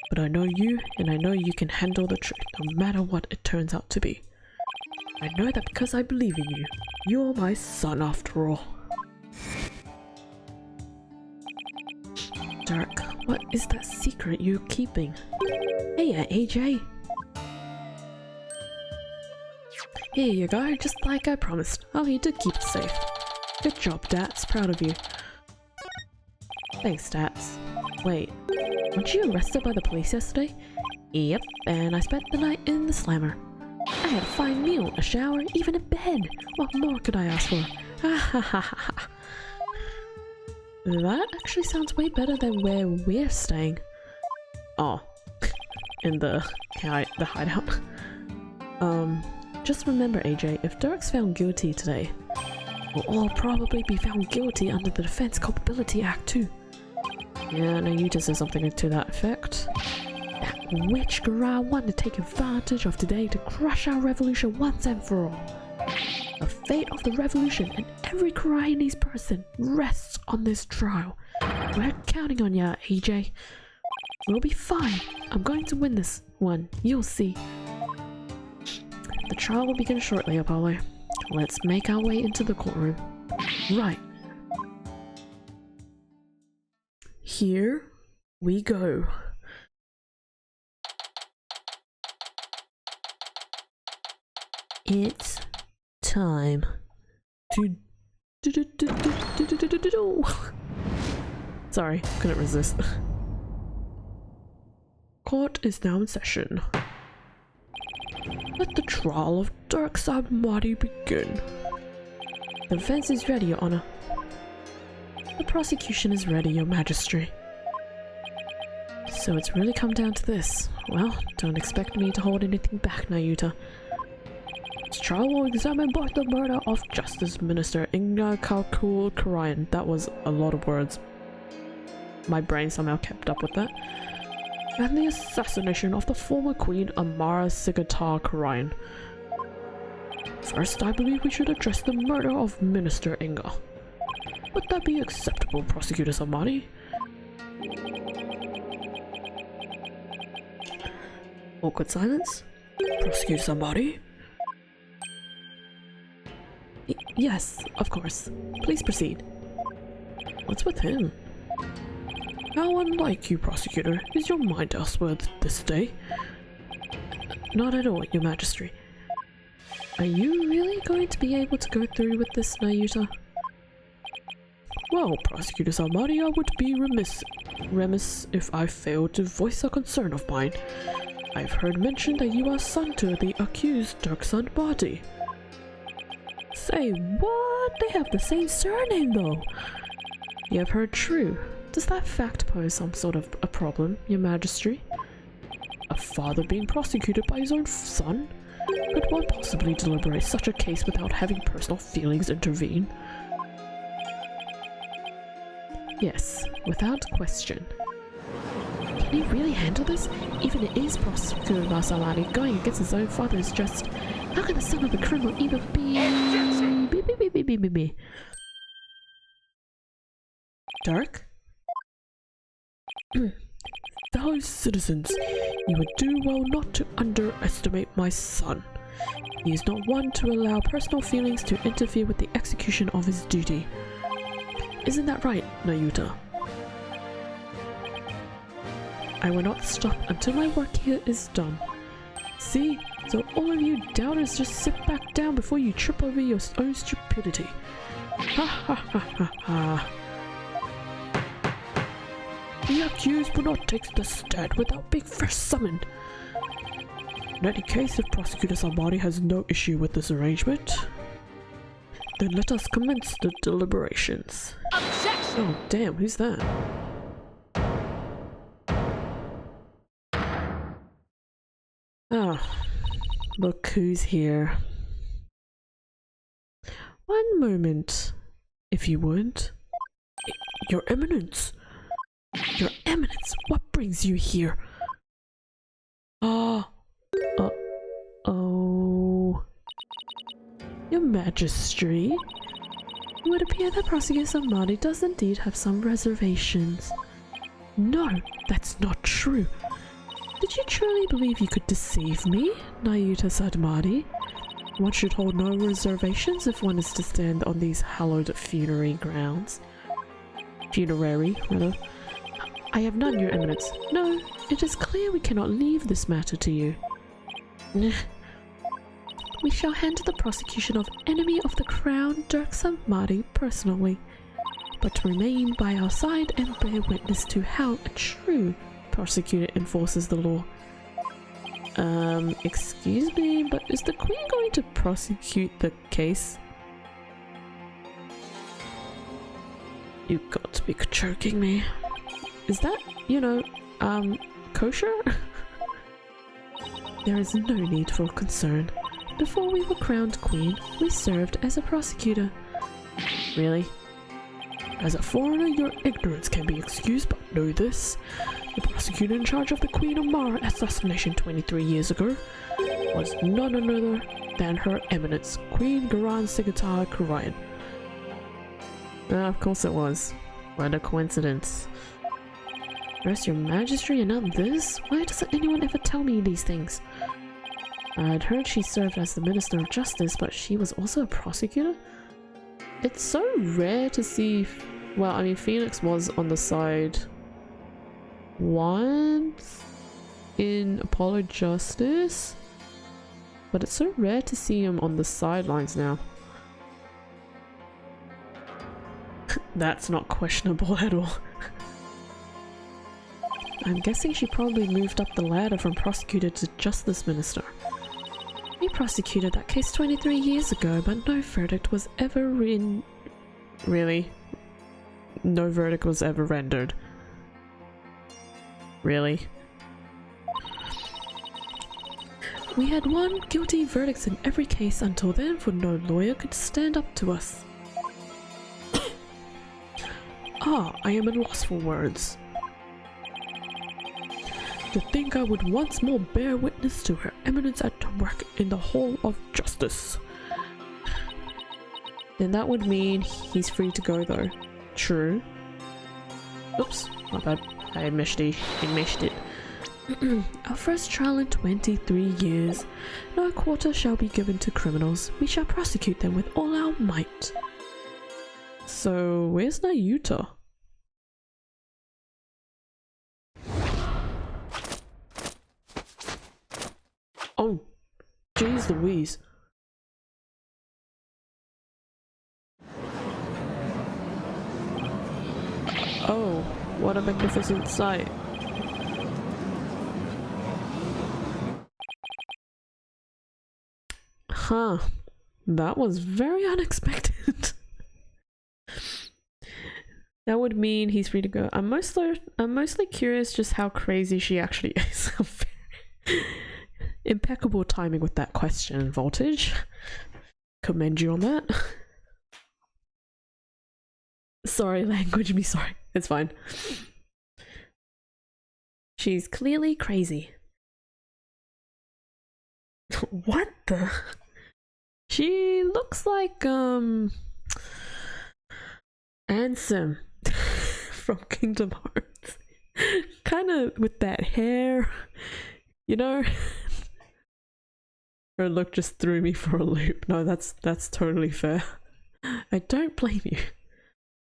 But I know you, and I know you can handle the truth, no matter what it turns out to be. I know that because I believe in you. You're my son after all. Dirk, what is that secret you're keeping? Hey, AJ. Here you go, just like I promised. Oh, you did keep it safe. Good job, Dats. Proud of you. Thanks, Dats. Wait, weren't you arrested by the police yesterday? Yep, and I spent the night in the slammer. I had a fine meal, a shower, even a bed. What more could I ask for? Ha ha ha ha. That actually sounds way better than where we're staying. Oh, in the hideout. Just remember, AJ, if Dirk's found guilty today, we'll all probably be found guilty under the Defense Culpability Act too. Yeah, now you just said something to that effect. That witch Gara wanted to take advantage of today to crush our revolution once and for all. The fate of the revolution and every Karayanese person rests on this trial. We're counting on ya, AJ. We'll be fine. I'm going to win this one. You'll see. The trial will begin shortly, Apollo. Let's make our way into the courtroom. Right. Here we go. It's time to Sorry, couldn't resist. Court is now in session. Let the trial of Dirk Sabmati begin. The defense is ready, Your Honor. The prosecution is ready, Your Majesty. So it's really come down to this. Well, don't expect me to hold anything back, Nayuta. This trial will examine both the murder of Justice Minister Inga Kalkul Karayan. That was a lot of words. My brain somehow kept up with that. And the assassination of the former Queen Amara Sigatar Karayan. First, I believe we should address the murder of Minister Inga. Would that be acceptable, Prosecutor Samadi? Awkward silence. Prosecutor Samadi? Yes, of course. Please proceed. What's with him? How unlike you, prosecutor. Is your mind elsewhere this day? Not at all, your majesty. Are you really going to be able to go through with this, Nayuta? Well, Prosecutor Salmari, I would be remiss if I failed to voice a concern of mine. I've heard mention that you are son to the accused Dirk's body. Say what? They have the same surname though. You have heard true. Does that fact pose some sort of a problem, your majesty? A father being prosecuted by his own son? Could one possibly deliberate such a case without having personal feelings intervene? Yes, without question. Can he really handle this? Even it is Prosecutor Masalani going against his own father is just... How can the son of the criminal even be... Dark? Fellow citizens, you would do well not to underestimate my son. He is not one to allow personal feelings to interfere with the execution of his duty. Isn't that right, Nayuta? I will not stop until my work here is done. See? So all of you doubters just sit back down before you trip over your own stupidity. Ha ha ha ha ha. The accused will not take the stand without being first summoned. In any case, if Prosecutor Salmari has no issue with this arrangement, then let us commence the deliberations. Objection! Oh damn, who's that? Ah, look who's here. One moment, if you would. Your Eminence! Your Eminence, what brings you here? Oh. Your Majesty. It would appear that Prosecutor Salmari does indeed have some reservations. No, that's not true. Did you truly believe you could deceive me, Nayuta Sadmari? One should hold no reservations if one is to stand on these hallowed funerary grounds. Funerary, rather. I have none, Your Eminence. No, it is clear we cannot leave this matter to you. We shall handle the prosecution of enemy of the crown, Dirk Salmari, personally, but to remain by our side and bear witness to how a true prosecutor enforces the law. Excuse me, but is the Queen going to prosecute the case? You've got to be choking me. Is that, kosher? There is no need for concern. Before we were crowned queen, we served as a prosecutor. Really? As a foreigner, your ignorance can be excused, but know this. The prosecutor in charge of the Queen Amara assassination 23 years ago was none other than Her Eminence, Queen Garan Sigatar Karayan. Of course it was. What a coincidence. First your Majesty and now this? Why doesn't anyone ever tell me these things? I'd heard she served as the Minister of Justice, but she was also a prosecutor? It's so rare to see... Well, I mean, Phoenix was on the side once in Apollo Justice, but it's so rare to see him on the sidelines now. That's not questionable at all. I'm guessing she probably moved up the ladder from prosecutor to Justice Minister. We prosecuted that case 23 years ago, but no verdict was ever Really? No verdict was ever rendered. Really? We had won guilty verdicts in every case until then, for no lawyer could stand up to us. I am at a loss for words. To think I would once more bear witness to Her Eminence at work in the Hall of Justice. Then that would mean he's free to go though. True. Oops, my bad. I missed it. Our first trial in 23 years. No quarter shall be given to criminals. We shall prosecute them with all our might. So where's Nayuta? Oh, jeez Louise. Oh, what a magnificent sight. Huh, that was very unexpected. That would mean he's free to go. I'm mostly curious just how crazy she actually is. Impeccable timing with that question, Voltage. Commend you on that. Sorry, language me sorry. It's fine. She's clearly crazy. What the? She looks like Ansem from Kingdom Hearts. Kind of with that hair, you know? Her look just threw me for a loop. No, that's totally fair. I don't blame you.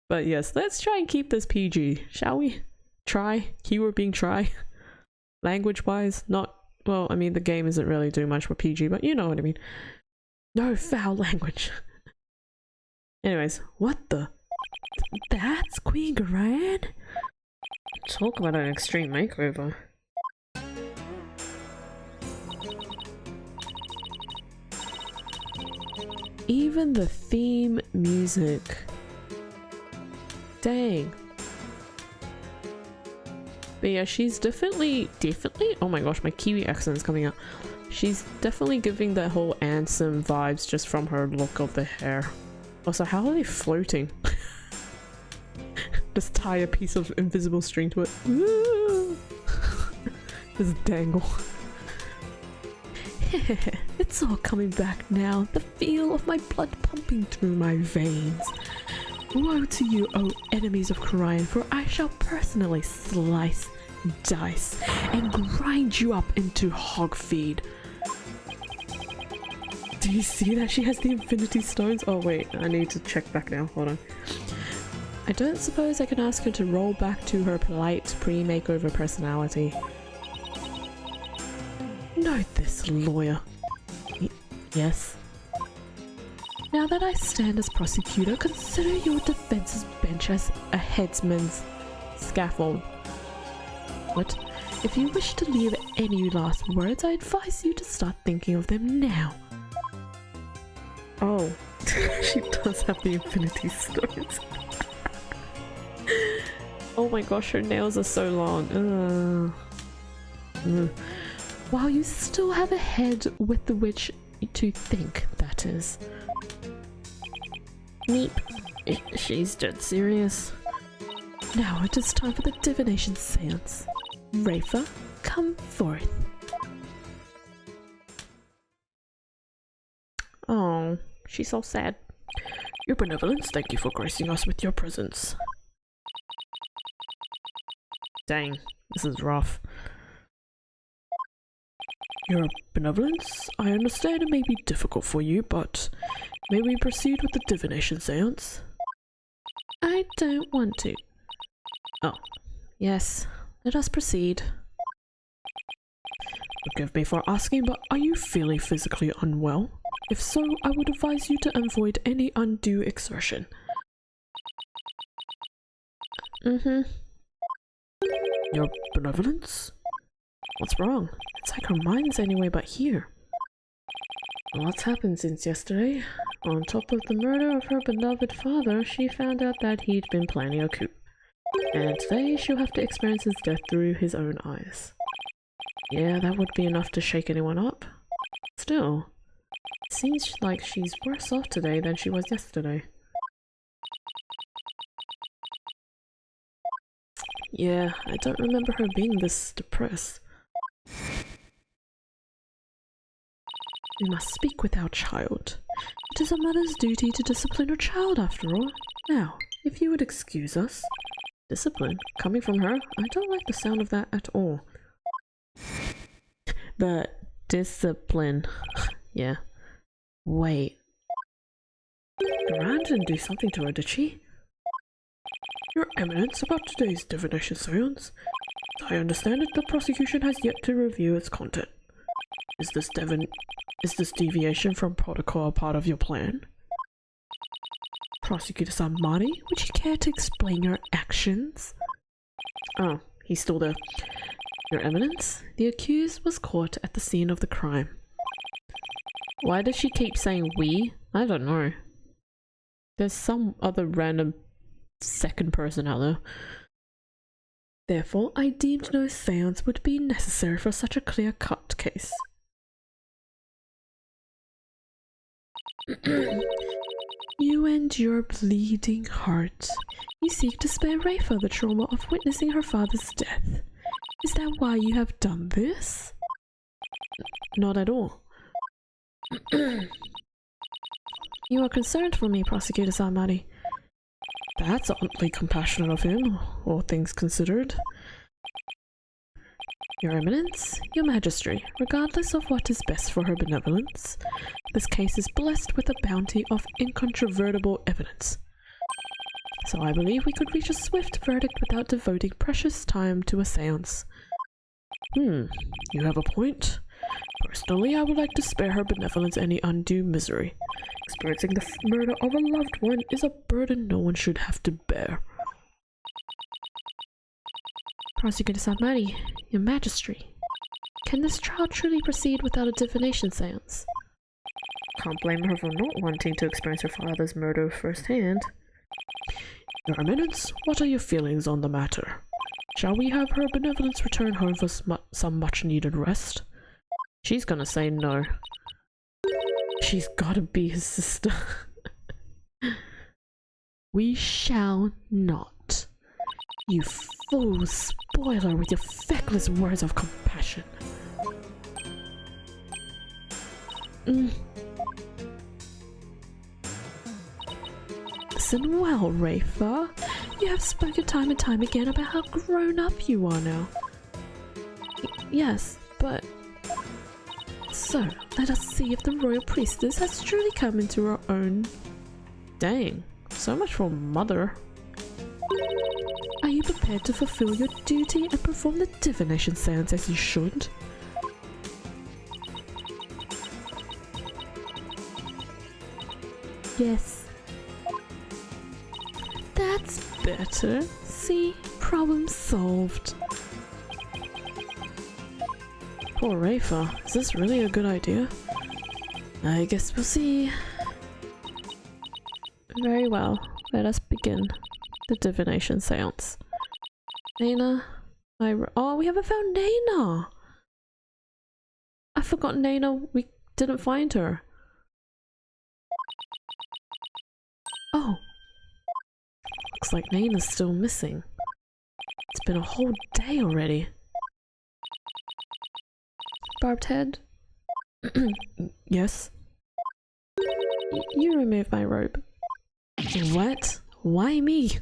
But yes, let's try and keep this PG, shall we? Try. Keyword being try. Language-wise, not... Well, I mean, the game isn't really doing much with PG, but you know what I mean. No foul language. Anyways, what the... That's Queen Garan? Talk about an extreme makeover. Even the theme music. Dang. But yeah, she's definitely, oh my gosh, my Kiwi accent is coming out. She's definitely giving the whole Ansem vibes just from her look of the hair. Also, how are they floating? Just tie a piece of invisible string to it. Just dangle. It's all coming back now. The feel of my blood pumping through my veins. Woe to you, O enemies of Korian, for I shall personally slice and dice and grind you up into hog feed. Do you see that she has the Infinity Stones? Oh wait, I need to check back now. Hold on. I don't suppose I can ask her to roll back to her polite pre-makeover personality. Note this, lawyer. Yes. Now that I stand as prosecutor, consider your defense's bench as a headsman's scaffold. What? If you wish to leave any last words, I advise you to start thinking of them now. Oh, she does have the Infinity Stones. Oh my gosh, her nails are so long. While you still have a head with the which to think, that is. Meep. She's dead serious. Now it is time for the divination seance. Rafa, come forth. Oh, she's so sad. Your benevolence, thank you for gracing us with your presence. Dang, this is rough. Your benevolence, I understand it may be difficult for you, but may we proceed with the divination seance? I don't want to. Oh, yes, let us proceed. Forgive me for asking, but are you feeling physically unwell? If so, I would advise you to avoid any undue exertion. Your benevolence? What's wrong? It's like her mind's anywhere but here. What's happened since yesterday? On top of the murder of her beloved father, she found out that he'd been planning a coup. And today she'll have to experience his death through his own eyes. Yeah, that would be enough to shake anyone up. Still, it seems like she's worse off today than she was yesterday. Yeah, I don't remember her being this depressed. We must speak with our child. It is a mother's duty to discipline her child after all. Now, if you would excuse us. Discipline? Coming from her? I don't like the sound of that at all. The discipline. Yeah. Wait. Garan didn't do something to her, did she? Your Eminence, about today's divination seance. As I understand it, the prosecution has yet to review its content. Is this deviation from protocol part of your plan? Prosecutor Samani, would you care to explain your actions? Oh, he's still there. Your Eminence, the accused was caught at the scene of the crime. Why does she keep saying we? I don't know. There's some other random second person out there. Therefore, I deemed no seance would be necessary for such a clear-cut case. You and your bleeding heart. You seek to spare Rafa the trauma of witnessing her father's death. Is that why you have done this? Not at all. You are concerned for me, Prosecutor Samari. That's oddly compassionate of him, all things considered. Your Eminence, your Majesty, regardless of what is best for her benevolence, this case is blessed with a bounty of incontrovertible evidence. So I believe we could reach a swift verdict without devoting precious time to a seance. You have a point. Personally, I would like to spare her benevolence any undue misery. Experiencing the murder of a loved one is a burden no one should have to bear. Prosecutor Samari, your Majesty, can this trial truly proceed without a divination seance? Can't blame her for not wanting to experience her father's murder firsthand. Your Eminence, what are your feelings on the matter? Shall we have her benevolence return home for some much-needed rest? She's gonna say no. She's gotta be his sister. We shall not. You fool spoiler with your feckless words of compassion. Listen well, Rafa. You have spoken time and time again about how grown up you are now. Yes, but... So, let us see if the royal priestess has truly come into her own. Dang, so much for mother. Are you prepared to fulfill your duty and perform the divination seance as you should? Yes. That's better. See? Problem solved. Poor Rafa. Is this really a good idea? I guess we'll see. Very well. Let us begin the divination seance. Nana, oh, we haven't found Nana. I forgot Nana. We didn't find her. Oh. Looks like Nana's still missing. It's been a whole day already. Barbed head? Yes? You remove my robe. What? Why me?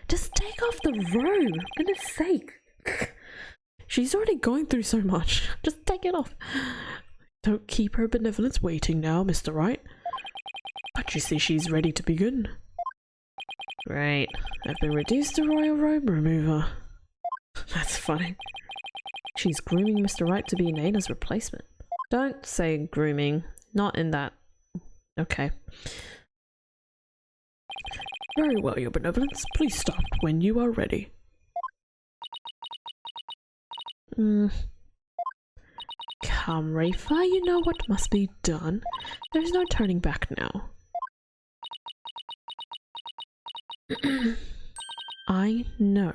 Just take off the robe, for goodness sake. She's already going through so much. Just take it off. Don't keep her benevolence waiting now, Mr. Wright. But you see she's ready to begin. Right. I've been reduced to royal robe remover. That's funny. She's grooming Mr. Wright to be Nana's replacement. Don't say grooming. Not in that. Okay. Very well, your benevolence. Please stop when you are ready. Come, Rafa, you know what must be done. There's no turning back now. I know.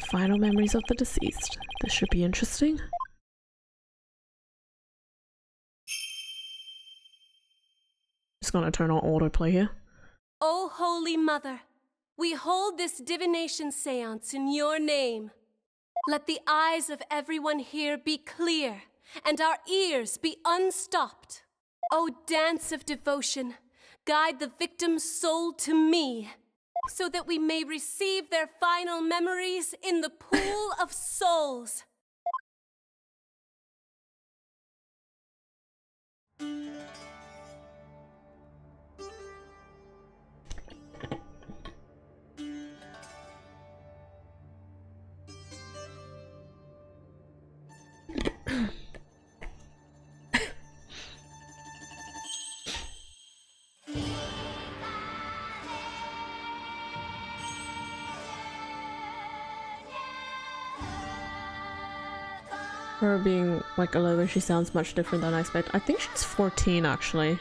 Final memories of the deceased. This should be interesting. Just gonna turn on autoplay here.
O Holy Mother, we hold this divination seance in your name. Let the eyes of everyone here be clear and our ears be unstopped. O dance of devotion, guide the victim's soul to me, so that we may receive their final memories in the pool of souls.
Her being like 11, she sounds much different than I expect. I think she's 14 actually.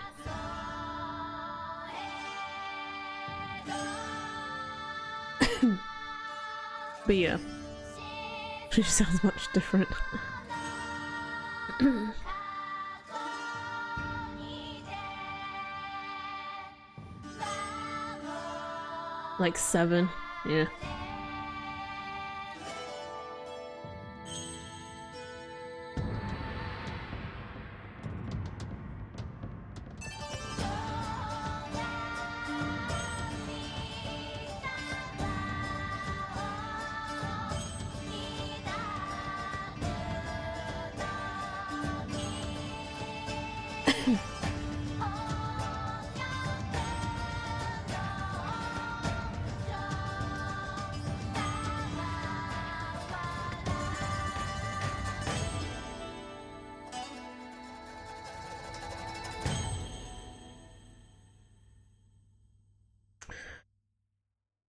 But yeah, she sounds much different. Like 7, yeah.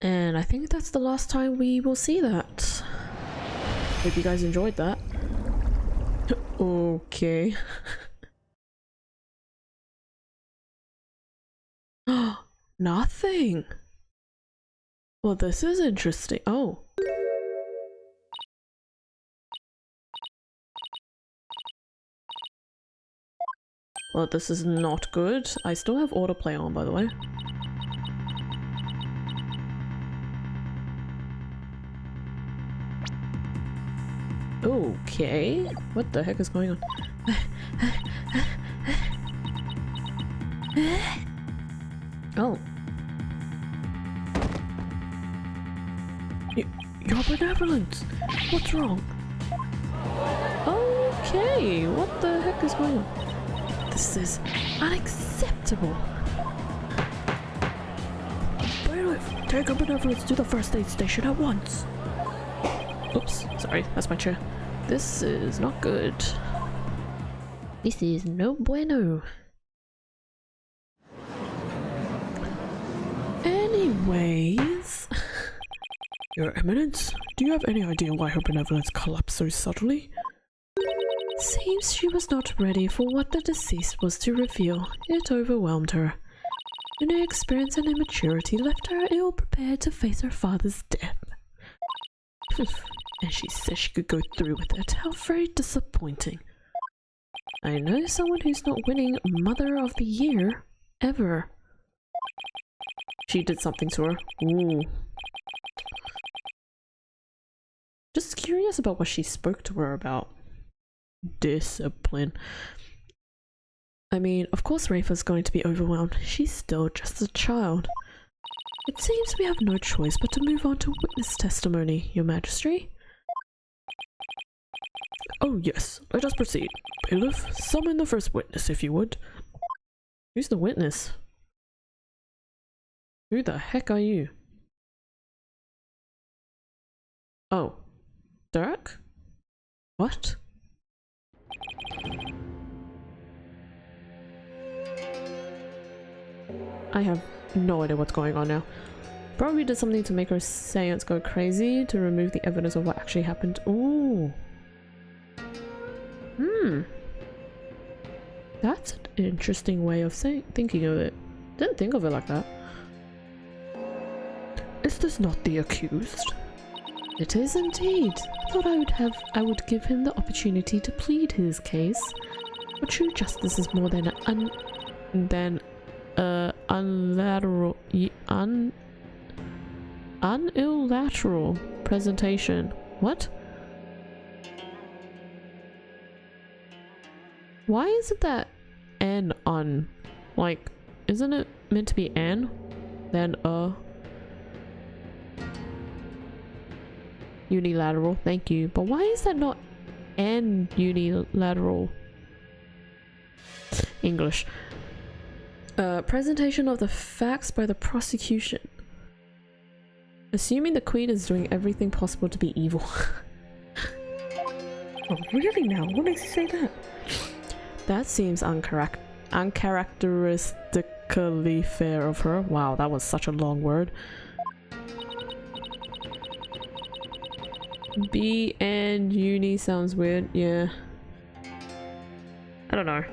And I think that's the last time we will see that. Hope you guys enjoyed that. Okay. Nothing. Well, this is interesting. Oh. Well, this is not good. I still have autoplay on, by the way. Okay, what the heck is going on? Oh. You're benevolent! What's wrong? Okay, what the heck is going on? This is unacceptable! Bailiff, take our benevolence to the first aid station at once! Oops, sorry, that's my chair. This is not good. This is no bueno. Anyways... Your Eminence, do you have any idea why her benevolence collapsed so suddenly? Seems she was not ready for what the deceased was to reveal. It overwhelmed her. Inexperience and immaturity left her ill-prepared to face her father's death. And she said she could go through with it. How very disappointing. I know someone who's not winning Mother of the Year ever. She did something to her. Ooh. Just curious about what she spoke to her about. Discipline. I mean, of course Rafa's going to be overwhelmed. She's still just a child. It seems we have no choice but to move on to witness testimony, Your Majesty. Oh yes, let us proceed. Bailiff, summon the first witness if you would. Who's the witness? Who the heck are you? Oh. Derek? What? I have no idea what's going on now. Probably did something to make her seance go crazy to remove the evidence of what actually happened. Ooh. That's an interesting way of thinking of it. Didn't think of it like that. Is this not the accused? It is indeed. I thought I would give him the opportunity to plead his case. But true justice is more than unilateral presentation. What? Why isn't that N on? Like, isn't it meant to be N? Then unilateral, thank you. But why is that not N unilateral? English. Presentation of the facts by the prosecution. Assuming the Queen is doing everything possible to be evil. Oh, really now? What makes you say that? That seems uncharacteristically fair of her. Wow, that was such a long word. B and uni sounds weird, yeah. I don't know.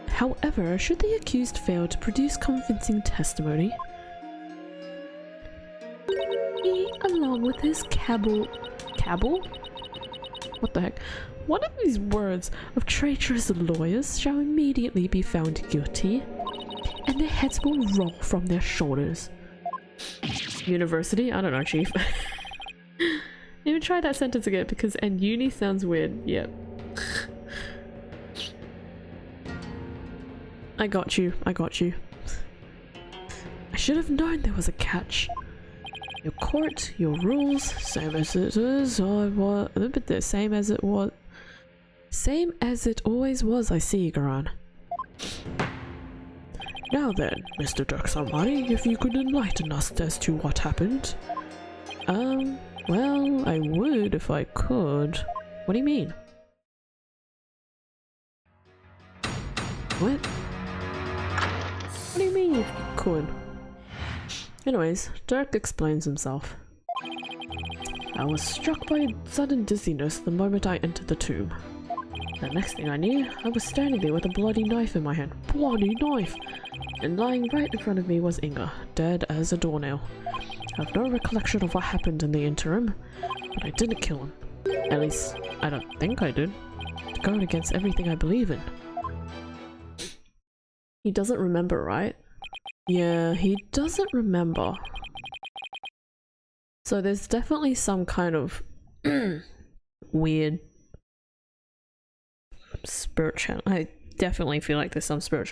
However, should the accused fail to produce convincing testimony, he, along with his cabal? What the heck? One of these words of traitorous lawyers shall immediately be found guilty, and their heads will roll from their shoulders. University? I don't know, Chief. Even try that sentence again, because and uni sounds weird. Yep. I got you. I got you. I should have known there was a catch. Your court, your rules, same as it is, or what? The same as it was. Same as it always was, I see, Garan. Now then, Mr. Dirk Salmani, if you could enlighten us as to what happened. Well, I would if I could. What do you mean? What? What do you mean if you could? Anyways, Dirk explains himself. I was struck by sudden dizziness the moment I entered the tomb. The next thing I knew, I was standing there with a bloody knife in my hand. Bloody knife! And lying right in front of me was Inga, dead as a doornail. I have no recollection of what happened in the interim, but I didn't kill him. At least, I don't think I did. It's going against everything I believe in. He doesn't remember, right? Yeah, he doesn't remember. So there's definitely some kind of weird spirit channel. I definitely feel like there's some spirit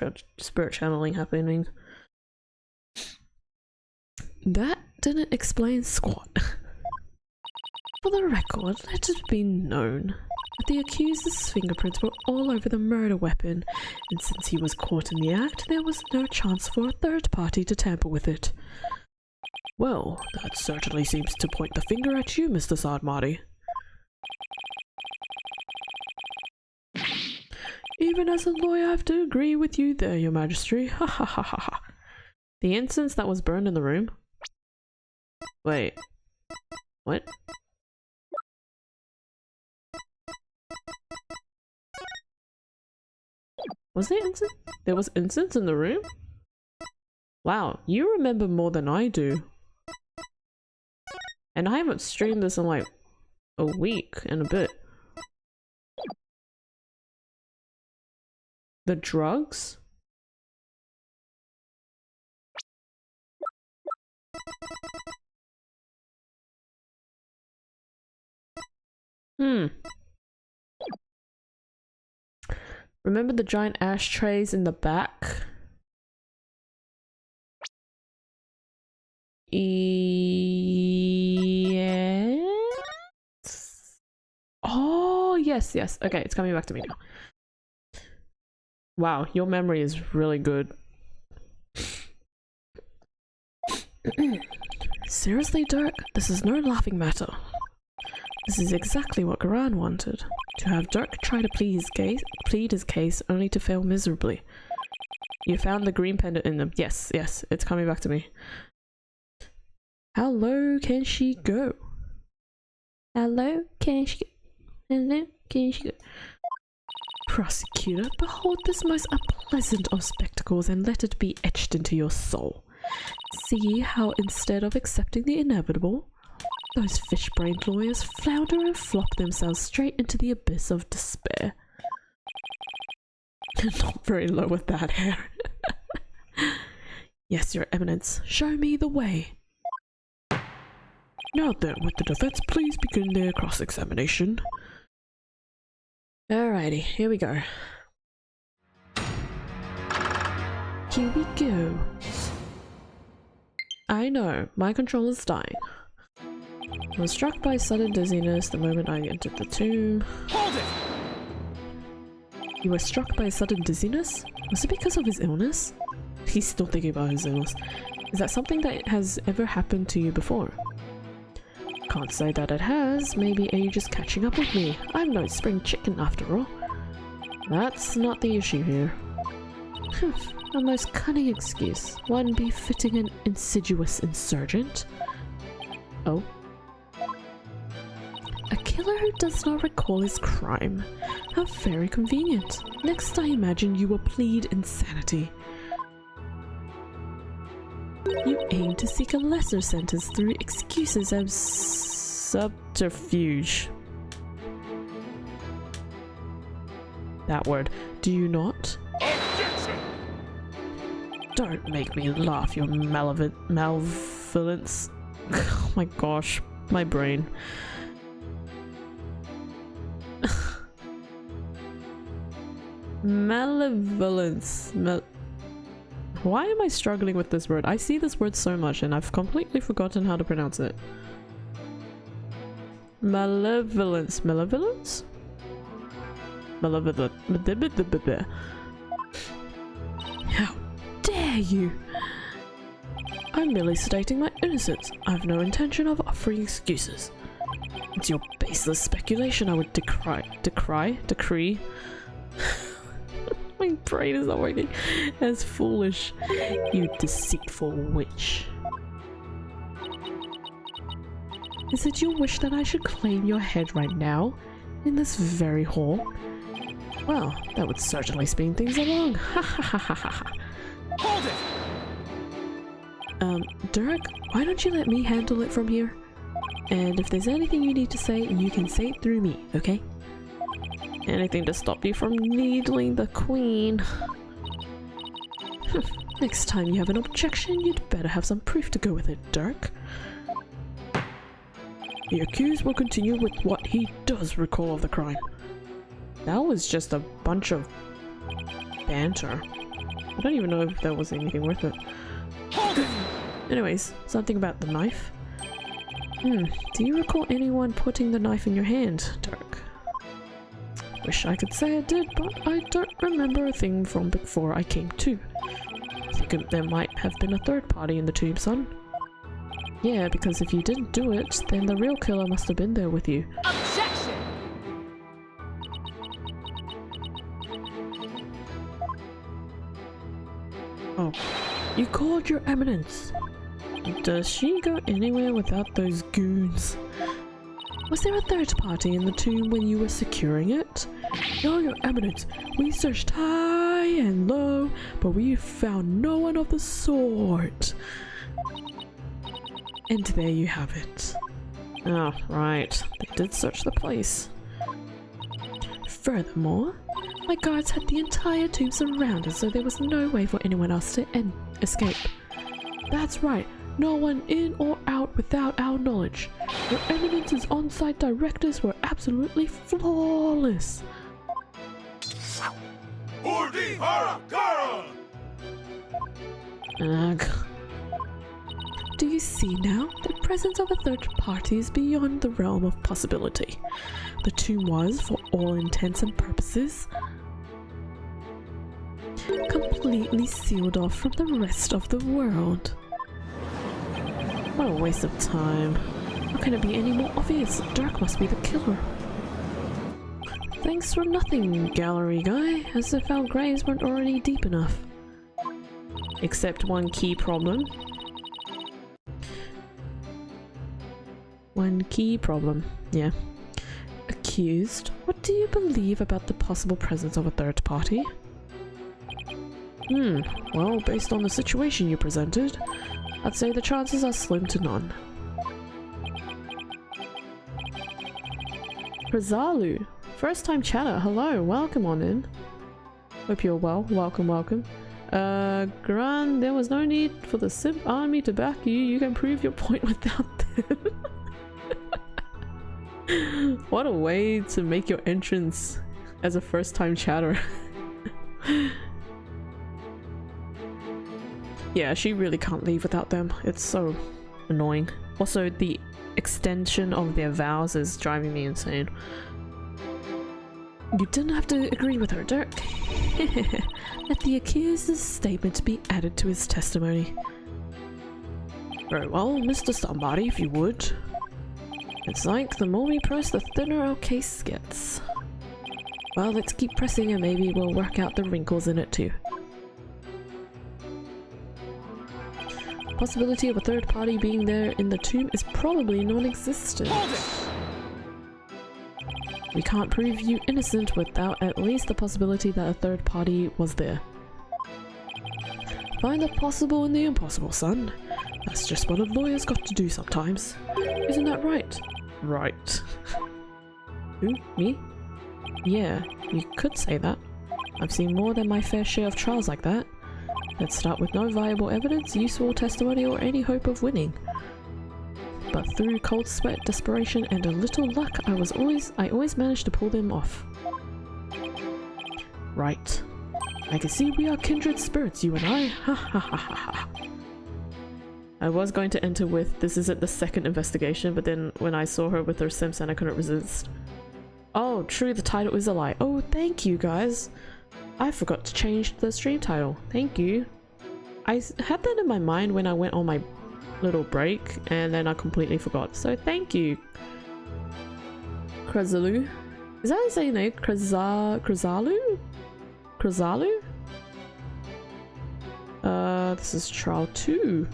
channeling happening. That didn't explain squat. For the record, let it be known that the accused's fingerprints were all over the murder weapon, and since he was caught in the act, there was no chance for a third party to tamper with it. Well, that certainly seems to point the finger at you, Mr. Sadmati. Even as a lawyer, I have to agree with you there, Your Majesty. Ha ha ha ha ha. The incense that was burned in the room? Wait. What? Was there incense? There was incense in the room? Wow, you remember more than I do. And I haven't streamed this in like a week and a bit. The drugs? Remember the giant ashtrays in the back? Yes. Oh, yes, yes. Okay, it's coming back to me now. Wow, your memory is really good. Seriously, Dirk? This is no laughing matter. This is exactly what Garan wanted. To have Dirk try to plead his case only to fail miserably. You found the green pendant in them. Yes, yes, it's coming back to me. How low can she go? How low can she go? Hello, can she go? Prosecutor, behold this most unpleasant of spectacles and let it be etched into your soul. See how instead of accepting the inevitable, those fish-brained lawyers flounder and flop themselves straight into the abyss of despair. Not very low with that hair. Yes, Your Eminence, show me the way. Now then, would the defense please begin their cross-examination? Alrighty, here we go. Here we go. I know, my controller's dying. I was struck by sudden dizziness the moment I entered the tomb.
Hold it!
You were struck by sudden dizziness? Was it because of his illness? He's still thinking about his illness. Is that something that has ever happened to you before? Can't say that it has. Maybe are you just catching up with me? I'm no spring chicken after all. That's not the issue here. A most cunning excuse. One befitting an insidious insurgent. Oh. killer who does not recall his crime. How very convenient. Next, I imagine you will plead insanity. You aim to seek a lesser sentence through excuses and subterfuge. That word, do you not?
Objection!
Don't make me laugh, your malevolence. Oh my gosh, my brain. Malevolence. Why am I struggling with this word? I see this word so much and I've completely forgotten how to pronounce it. Malevolence. Malevolence? Malevolent. How dare you! I'm merely stating my innocence. I have no intention of offering excuses. It's your baseless speculation I would decree. My brain is not working. As foolish, you deceitful witch. Is it your wish that I should claim your head right now? In this very hall? Well, that would certainly speed things along. Ha ha ha ha ha.
Hold it!
Derek, why don't you let me handle it from here? And if there's anything you need to say, you can say it through me, okay? Anything to stop you from needling the queen. Next time you have an objection, you'd better have some proof to go with it, Derek. The accused will continue with what he does recall of the crime. That was just a bunch of banter. I don't even know if there was anything worth it. Anyways, something about the knife. Do you recall anyone putting the knife in your hand, Derek? Wish I could say I did, but I don't remember a thing from before I came to. I think there might have been a third party in the tube, son. Yeah, because if you didn't do it, then the real killer must have been there with you.
Objection!
Oh, you called, your eminence. Does she go anywhere without those goons? Was there a third party in the tomb when you were securing it? No, your eminence. We searched high and low, but we found no one of the sort. And there you have it. Oh, right. They did search the place. Furthermore, my guards had the entire tomb surrounded, so there was no way for anyone else to escape. That's right. No one in or out without our knowledge. Your Eminence's on-site directives were absolutely flawless. Ugh. Do you see now? The presence of a third party is beyond the realm of possibility. The tomb was, for all intents and purposes, completely sealed off from the rest of the world. What a waste of time. How can it be any more obvious? Dirk must be the killer. Thanks for nothing, gallery guy, as if our graves weren't already deep enough. Except one key problem. One key problem, yeah. Accused, what do you believe about the possible presence of a third party? Well, based on the situation you presented, I'd say the chances are slim to none. Rosalu, first time chatter, hello, welcome on in. Hope you're well, welcome. Gran, there was no need for the simp army to back you, you can prove your point without them. What a way to make your entrance as a first time chatter. Yeah, she really can't leave without them. It's so annoying. Also, the extension of their vows is driving me insane. You didn't have to agree with her, Dirk. Let the accused's statement be added to his testimony. Very well, Mr. Somebody, if you would. It's like the more we press, the thinner our case gets. Well, let's keep pressing and maybe we'll work out the wrinkles in it too. Possibility of a third party being there in the tomb is probably non-existent. We can't prove you innocent without at least the possibility that a third party was there. Find the possible in the impossible, son. That's just what a lawyer's got to do sometimes. Isn't that right? Right. Who? Me? Yeah, you could say that. I've seen more than my fair share of trials like that. Let's start with no viable evidence, useful testimony, or any hope of winning. But through cold sweat, desperation, and a little luck, I always managed to pull them off. Right. I can see we are kindred spirits, you and I. Ha ha ha ha ha. I was going to enter with, this isn't the second investigation, but then when I saw her with her Simpson, I couldn't resist. Oh, true, the title is a lie. Oh, thank you, guys. I forgot to change the stream title. Thank you. I had that in my mind when I went on my little break, and then I completely forgot. So thank you. Krazalu? Is that his name? Krazalu? Krazalu? This is trial 2.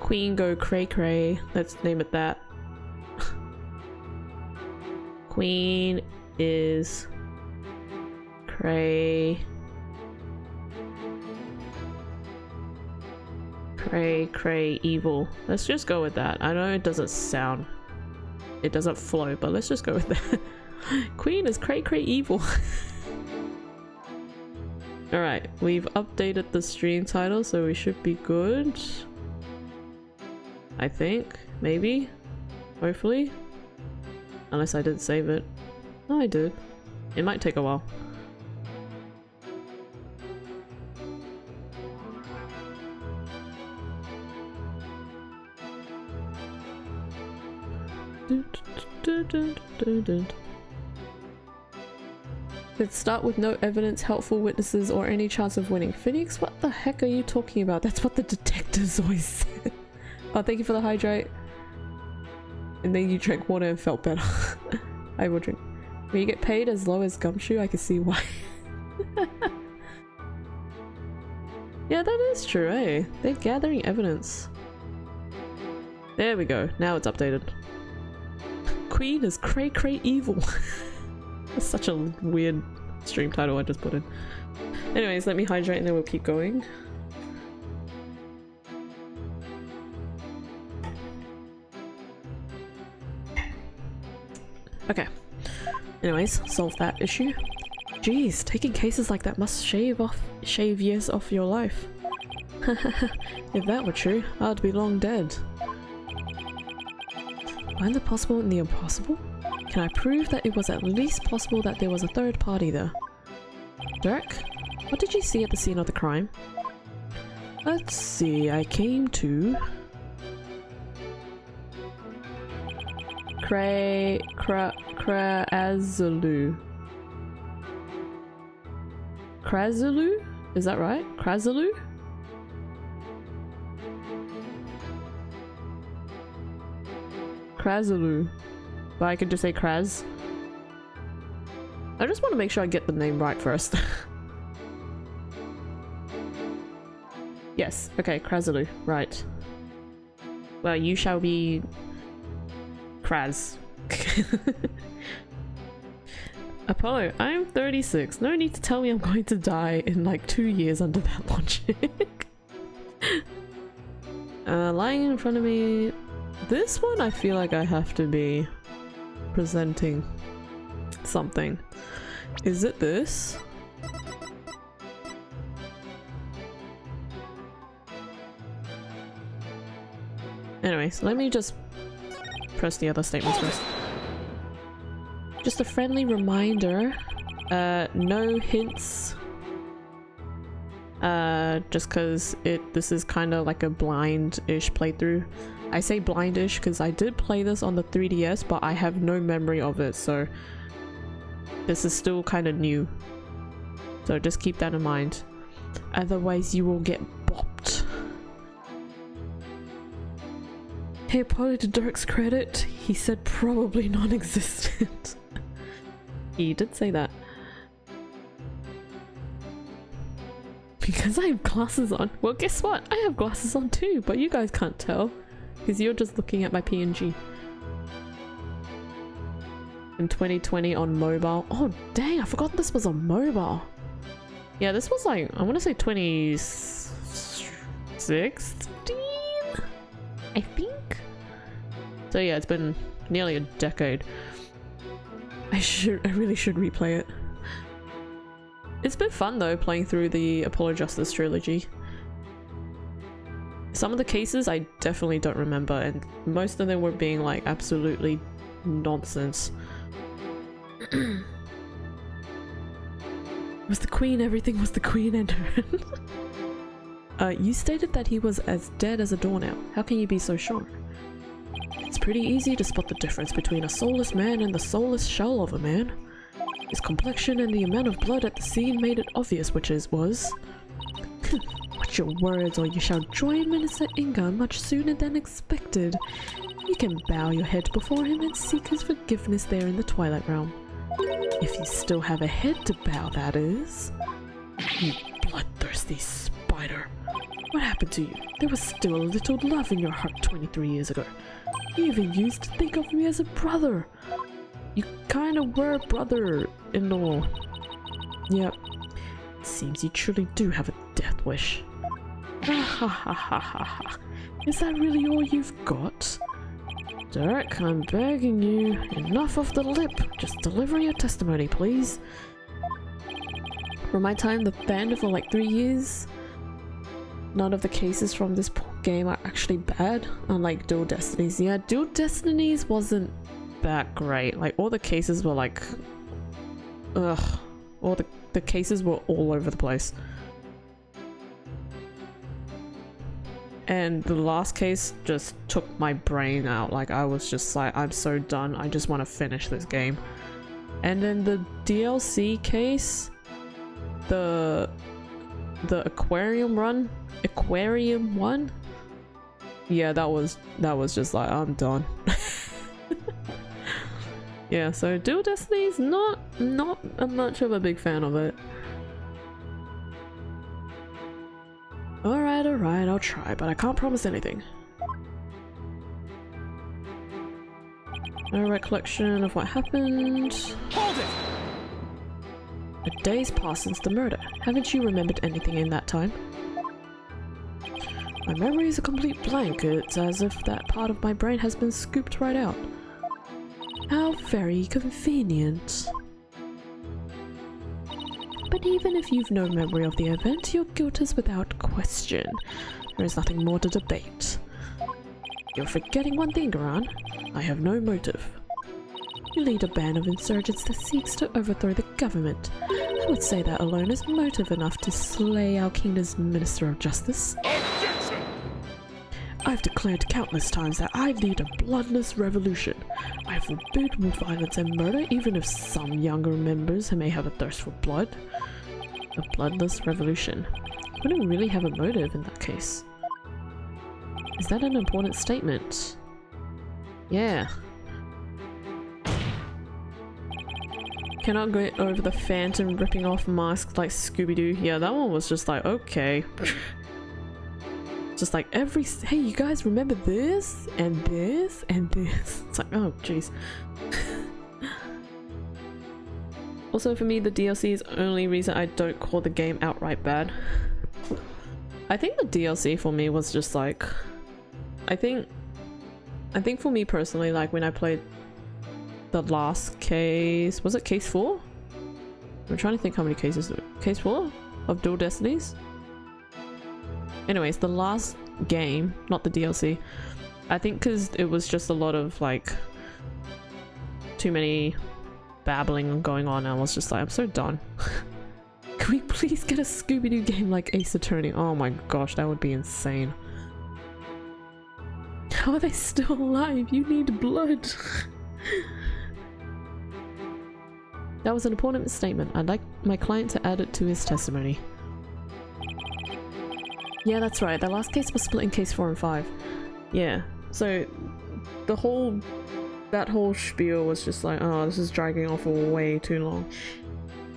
Queen go cray cray. Let's name it that. Queen is cray cray evil. Let's just go with that. I know it doesn't flow, but let's just go with that. Queen is cray cray evil. Alright, we've updated the stream title, so we should be good. I think, maybe, hopefully, unless I didn't save it. No, I did. It might take a while. Let's start with no evidence, helpful witnesses, or any chance of winning. Phoenix, what the heck are you talking about? That's what the detectives always said. Oh, thank you for the hydrate. And then you drank water and felt better. I will drink. When you get paid as low as Gumshoe, I can see why. Yeah, that is true, eh? They're gathering evidence. There we go. Now it's updated. Queen is cray cray evil. That's such a weird stream title I just put in. Anyways, let me hydrate and then we'll keep going. Okay. Anyways, solve that issue. Jeez, taking cases like that must shave years off your life. If that were true, I'd be long dead. Find the possible in the impossible? Can I prove that it was at least possible that there was a third party there? Dirk, what did you see at the scene of the crime? Let's see, I came to... Krazalu. Krazalu? Is that right? Krazalu? Krazalu. But I could just say Kraz. I just want to make sure I get the name right first. Yes, okay, Krazalu, right. Well, you shall be... Kraz. Apollo, I'm 36. No need to tell me I'm going to die in like 2 years under that logic. Lying in front of me... This one I feel like I have to be presenting something. Is it this? Anyways, let me just press the other statements first. Just a friendly reminder, no hints, just cause this is kind of like a blind-ish playthrough. I say blind-ish because I did play this on the 3DS, but I have no memory of it, so this is still kind of new. So just keep that in mind. Otherwise you will get bopped. Hey, Apollo, to Dirk's credit, he said probably non-existent. He did say that. Because I have glasses on. Well, guess what? I have glasses on too, but you guys can't tell. Because you're just looking at my PNG. In 2020 on mobile. Oh dang, I forgot this was on mobile. Yeah, this was like, I want to say 2016, I think. So yeah, it's been nearly a decade. I really should replay it. It's been fun though, playing through the Apollo Justice trilogy. Some of the cases I definitely don't remember, and most of them were being like absolutely nonsense. Was the Queen everything? Was the Queen Enderman? You stated that he was as dead as a doornail. How can you be so sure? It's pretty easy to spot the difference between a soulless man and the soulless shell of a man. His complexion and the amount of blood at the scene made it obvious which his was. Watch your words, or you shall join Minister Inga much sooner than expected. You can bow your head before him and seek his forgiveness there in the Twilight Realm. If you still have a head to bow, that is. You bloodthirsty spider. What happened to you? There was still a little love in your heart 23 years ago. You even used to think of me as a brother. You kinda were a brother-in-law. Yep. It seems you truly do have a death wish. Is that really all you've got? Derek, I'm begging you. Enough of the lip. Just deliver your testimony, please. From my time in the band for like 3 years, none of the cases from this game are actually bad, unlike Dual Destinies. Yeah, Dual Destinies wasn't that great. Like, all the cases were like... ugh. All the cases were all over the place. And the last case just took my brain out. Like, I was just like, I'm so done. I just want to finish this game. And then the DLC case, the aquarium one, yeah, that was just like, I'm done. Yeah, so Dual Destiny's not much of a big fan of it. Alright, I'll try, but I can't promise anything. No recollection of what happened.
Hold it!
A day's passed since the murder. Haven't you remembered anything in that time? My memory is a complete blank. It's as if that part of my brain has been scooped right out. How very convenient. But even if you've no memory of the event, your guilt is without question. There is nothing more to debate. You're forgetting one thing, Garan. I have no motive. You lead a band of insurgents that seeks to overthrow the government. I would say that alone is motive enough to slay our kingdom's Minister of Justice.
Objection!
I've declared countless times that I lead a bloodless revolution. I forbid violence and murder, even if some younger members may have a thirst for blood. A bloodless revolution. I don't really have a motive in that case. Is that an important statement? Yeah. Cannot get over the Phantom ripping off masks like Scooby-Doo. Yeah, that one was just like, okay. Just like hey, you guys remember this and this and this? It's like, oh jeez. Also, for me, the DLC is the only reason I don't call the game outright bad. I think the DLC for me was just like, I think for me personally, like when I played the last case, was it case 4? I'm trying to think how many cases. Case 4 of Dual Destinies? Anyways, the last game, not the DLC, I think because it was just a lot of like too many babbling going on, I was just like, I'm so done. Can we please get a Scooby-Doo game like Ace Attorney? Oh my gosh, that would be insane. How are they still alive? You need blood. That was an important statement. I'd like my client to add it to his testimony. Yeah, that's right. The last case was split in case 4 and 5. Yeah. So that whole spiel was just like, oh, this is dragging on for way too long.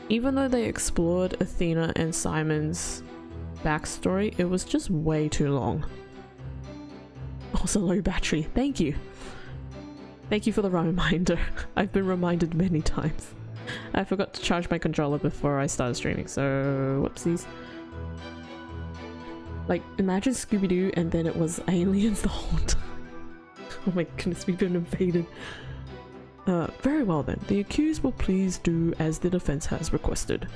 Even though they explored Athena and Simon's backstory, it was just way too long. was a low battery. Thank you. Thank you for the reminder. I've been reminded many times. I forgot to charge my controller before I started streaming, so whoopsies. Like, imagine Scooby-Doo and then it was aliens the whole time. Oh my goodness, we've been invaded. Very well then. The accused will please do as the defense has requested.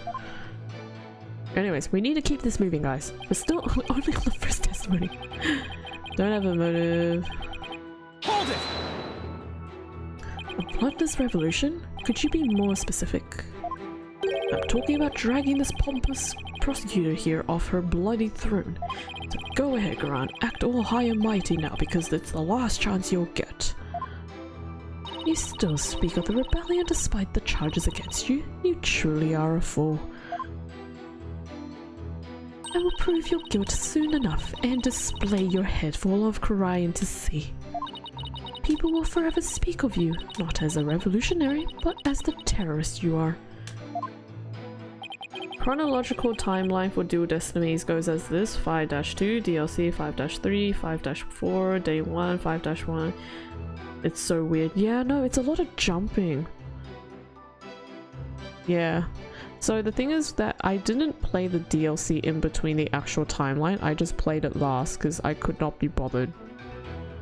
Anyways, we need to keep this moving, guys. We're still only on the first testimony. Don't have a motive.
Hold it!
A bloodless revolution? Could you be more specific? I'm talking about dragging this pompous prosecutor here off her bloody throne. So go ahead, Garan. Act all high and mighty now, because it's the last chance you'll get. You still speak of the rebellion despite the charges against you? You truly are a fool. I will prove your guilt soon enough and display your head for all of Karayan to see. People will forever speak of you, not as a revolutionary, but as the terrorist you are. Chronological timeline for Dual Destinies goes as this: 5-2, DLC 5-3, 5-4, Day 1, 5-1. It's so weird. Yeah, no, it's a lot of jumping. Yeah. So the thing is that I didn't play the DLC in between the actual timeline. I just played it last because I could not be bothered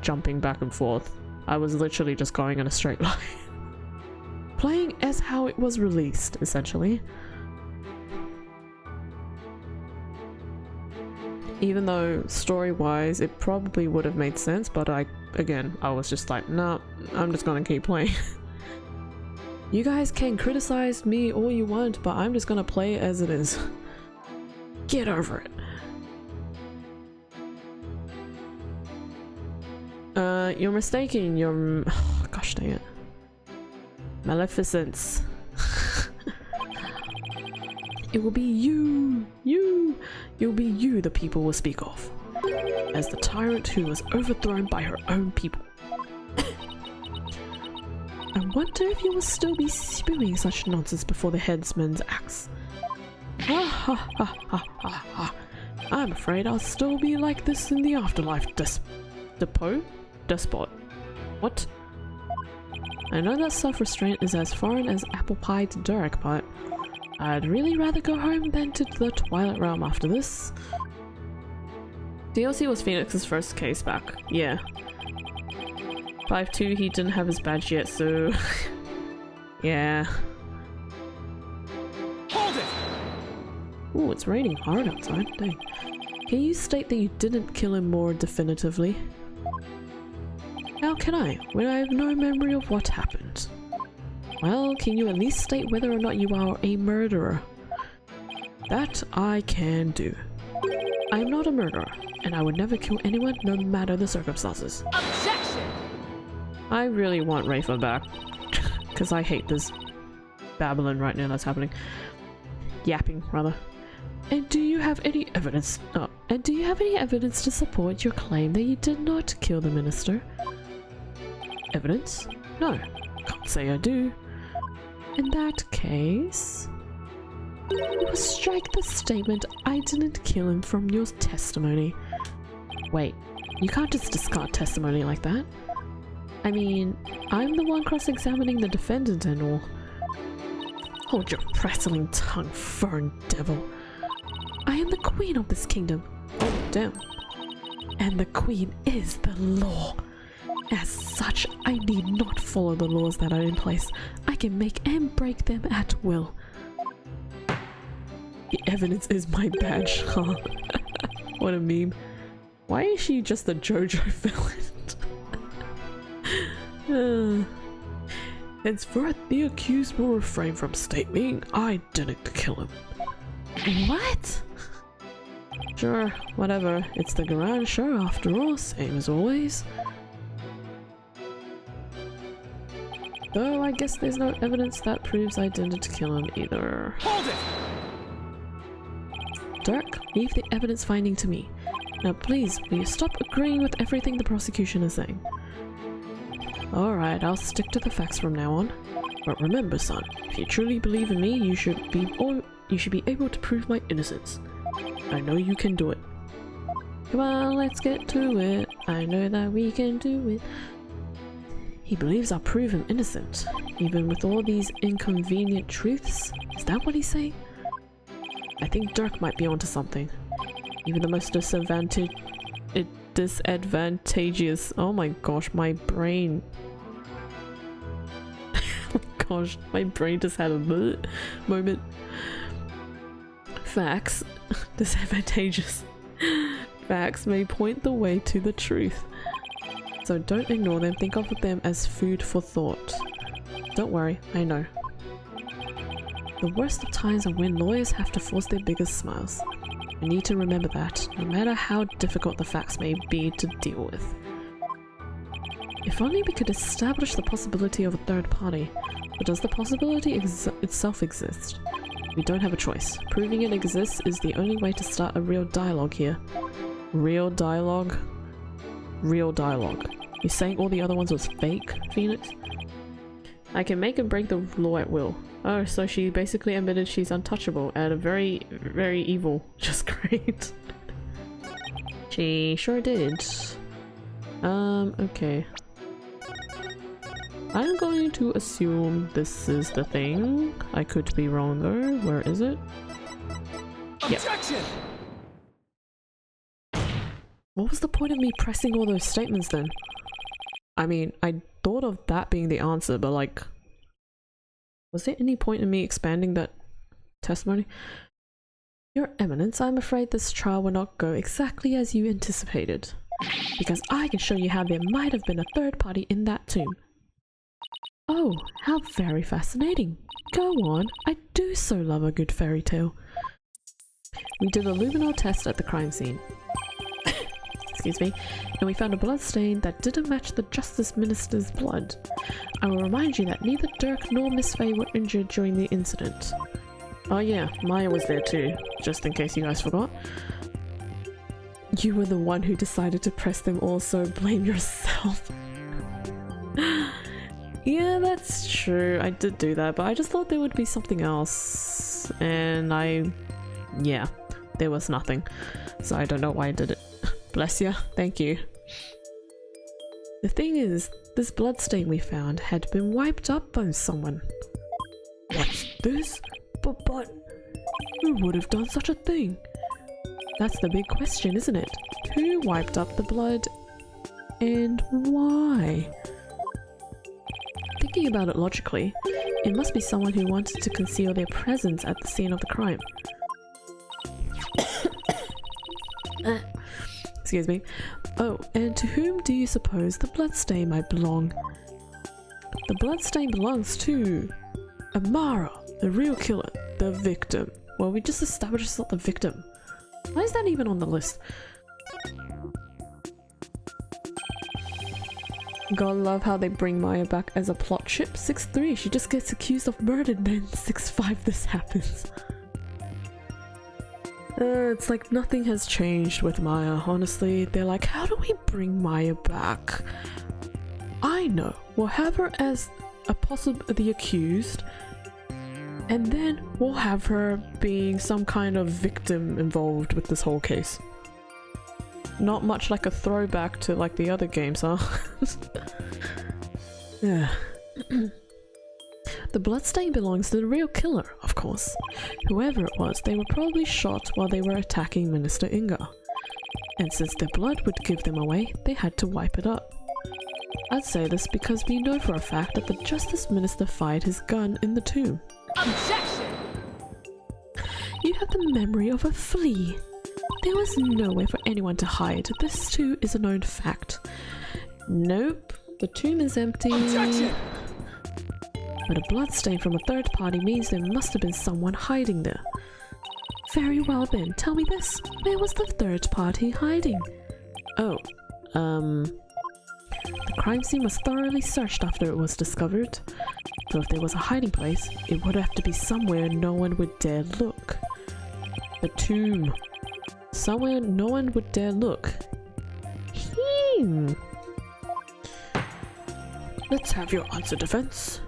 jumping back and forth. I was literally just going in a straight line. Playing as how it was released, essentially. Even though story-wise it probably would have made sense, but I was just like, nah, I'm just gonna keep playing. You guys can criticize me all you want, but I'm just gonna play it as it is. Get over it. You're mistaken. You're... oh, gosh dang it. Maleficence. It will be you! You'll be you the people will speak of. As the tyrant who was overthrown by her own people. I wonder if you will still be spewing such nonsense before the headsman's axe. Ha ha ha ha ha ha. I'm afraid I'll still be like this in the afterlife, Despot? What? I know that self-restraint is as foreign as apple pie to Derek, but I'd really rather go home than to the Twilight Realm after this. DLC was Phoenix's first case back. Yeah. 5-2, he didn't have his badge yet, so... yeah.
Hold it!
Ooh, it's raining hard outside. Dang. Can you state that you didn't kill him more definitively? How can I, when I have no memory of what happened? Well, can you at least state whether or not you are a murderer? That I can do. I am not a murderer, and I would never kill anyone no matter the circumstances.
Objection!
I really want Rafa back, because I hate this babbling right now that's happening. Yapping, rather. And do you have any evidence? Oh, and do you have any evidence to support your claim that you did not kill the minister? Evidence? No, can't say I do. In that case, you will strike the statement I didn't kill him from your testimony. Wait, you can't just discard testimony like that. I mean, I'm the one cross-examining the defendant and all. Hold your prattling tongue, fern devil. I am the queen of this kingdom. Oh, damn. And the queen is the law. As such, I need not follow the laws that are in place. I can make and break them at will. The evidence is my badge, huh? What a meme. Why is she just a JoJo villain? Henceforth, the accused will refrain from stating I didn't kill him. What? Sure, whatever. It's the Grand Show after all, same as always. Though I guess there's no evidence that proves I didn't kill him either.
Hold it!
Dirk, leave the evidence finding to me. Now please, will you stop agreeing with everything the prosecution is saying? Alright, I'll stick to the facts from now on. But remember, son, if you truly believe in me, you should be able to prove my innocence. I know you can do it. Come on, let's get to it. I know that we can do it. He believes I'll prove him innocent, even with all these inconvenient truths. Is that what he's saying? I think Dirk might be onto something. Even the most disadvantageous. Oh my gosh, my brain. Oh gosh, my brain just had a moment. Facts. Disadvantageous. Facts may point the way to the truth. So don't ignore them, think of them as food for thought. Don't worry, I know. The worst of times are when lawyers have to force their biggest smiles. You need to remember that, no matter how difficult the facts may be to deal with. If only we could establish the possibility of a third party. But does the possibility itself exist? We don't have a choice. Proving it exists is the only way to start a real dialogue here. Real dialogue? Real dialogue. You're saying all the other ones was fake, Phoenix? I can make and break the law at will. Oh, so she basically admitted she's untouchable and very, very evil. Just great. She sure did. Okay. I'm going to assume this is the thing. I could be wrong though. Where is it?
Objection!
Yep. What was the point of me pressing all those statements then? I mean, I thought of that being the answer, but like, was there any point in me expanding that testimony? Your Eminence, I'm afraid this trial will not go exactly as you anticipated. Because I can show you how there might have been a third party in that tomb. Oh, how very fascinating. Go on, I do so love a good fairy tale. We did a luminol test at the crime scene. Excuse me, and we found a blood stain that didn't match the Justice Minister's blood. I will remind you that neither Dirk nor Miss Faye were injured during the incident. Oh yeah, Maya was there too, just in case you guys forgot. You were the one who decided to press them all, so blame yourself. Yeah, that's true, I did do that, but I just thought there would be something else. And yeah, there was nothing. So I don't know why I did it. Bless ya, thank you. The thing is, this bloodstain we found had been wiped up by someone. What's this? But who would have done such a thing? That's the big question, isn't it? Who wiped up the blood and why? Thinking about it logically, it must be someone who wanted to conceal their presence at the scene of the crime. Excuse me. Oh, and to whom do you suppose the bloodstain might belong? The bloodstain belongs to Amara, the real killer, the victim. Well, we just established it's not the victim. Why is that even on the list? Gotta love how they bring Maya back as a plot chip. 6-3, she just gets accused of murder, then 6-5 this happens. It's like nothing has changed with Maya, honestly. They're like, how do we bring Maya back? I know, we'll have her as the accused, and then we'll have her being some kind of victim involved with this whole case. Not much like a throwback to like the other games, huh? Yeah. The bloodstain belongs to the real killer, of course. Whoever it was, they were probably shot while they were attacking Minister Inga. And since their blood would give them away, they had to wipe it up. I'd say this because we know for a fact that the Justice Minister fired his gun in the tomb.
Objection!
You have the memory of a flea. There was nowhere for anyone to hide. This too is a known fact. Nope, the tomb is empty.
Objection!
But a bloodstain from a third party means there must have been someone hiding there. Very well then, tell me this. Where was the third party hiding? Oh, the crime scene was thoroughly searched after it was discovered. So if there was a hiding place, it would have to be somewhere no one would dare look. The tomb. Somewhere no one would dare look. Let's have your answer, defense.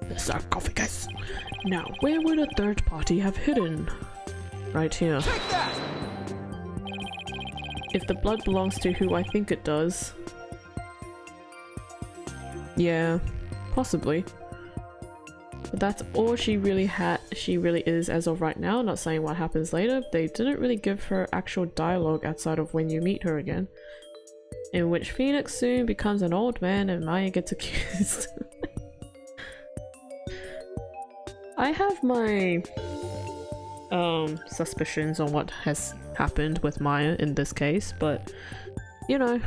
The sarcophagus. Now, where would a third party have hidden? Right here.
Take that!
if the blood belongs to who I think it does. Yeah, possibly. But that's all she really is as of right now, not saying what happens later. They didn't really give her actual dialogue outside of when you meet her again. In which Phoenix soon becomes an old man and Maya gets accused. I have my suspicions on what has happened with Maya in this case, but you know,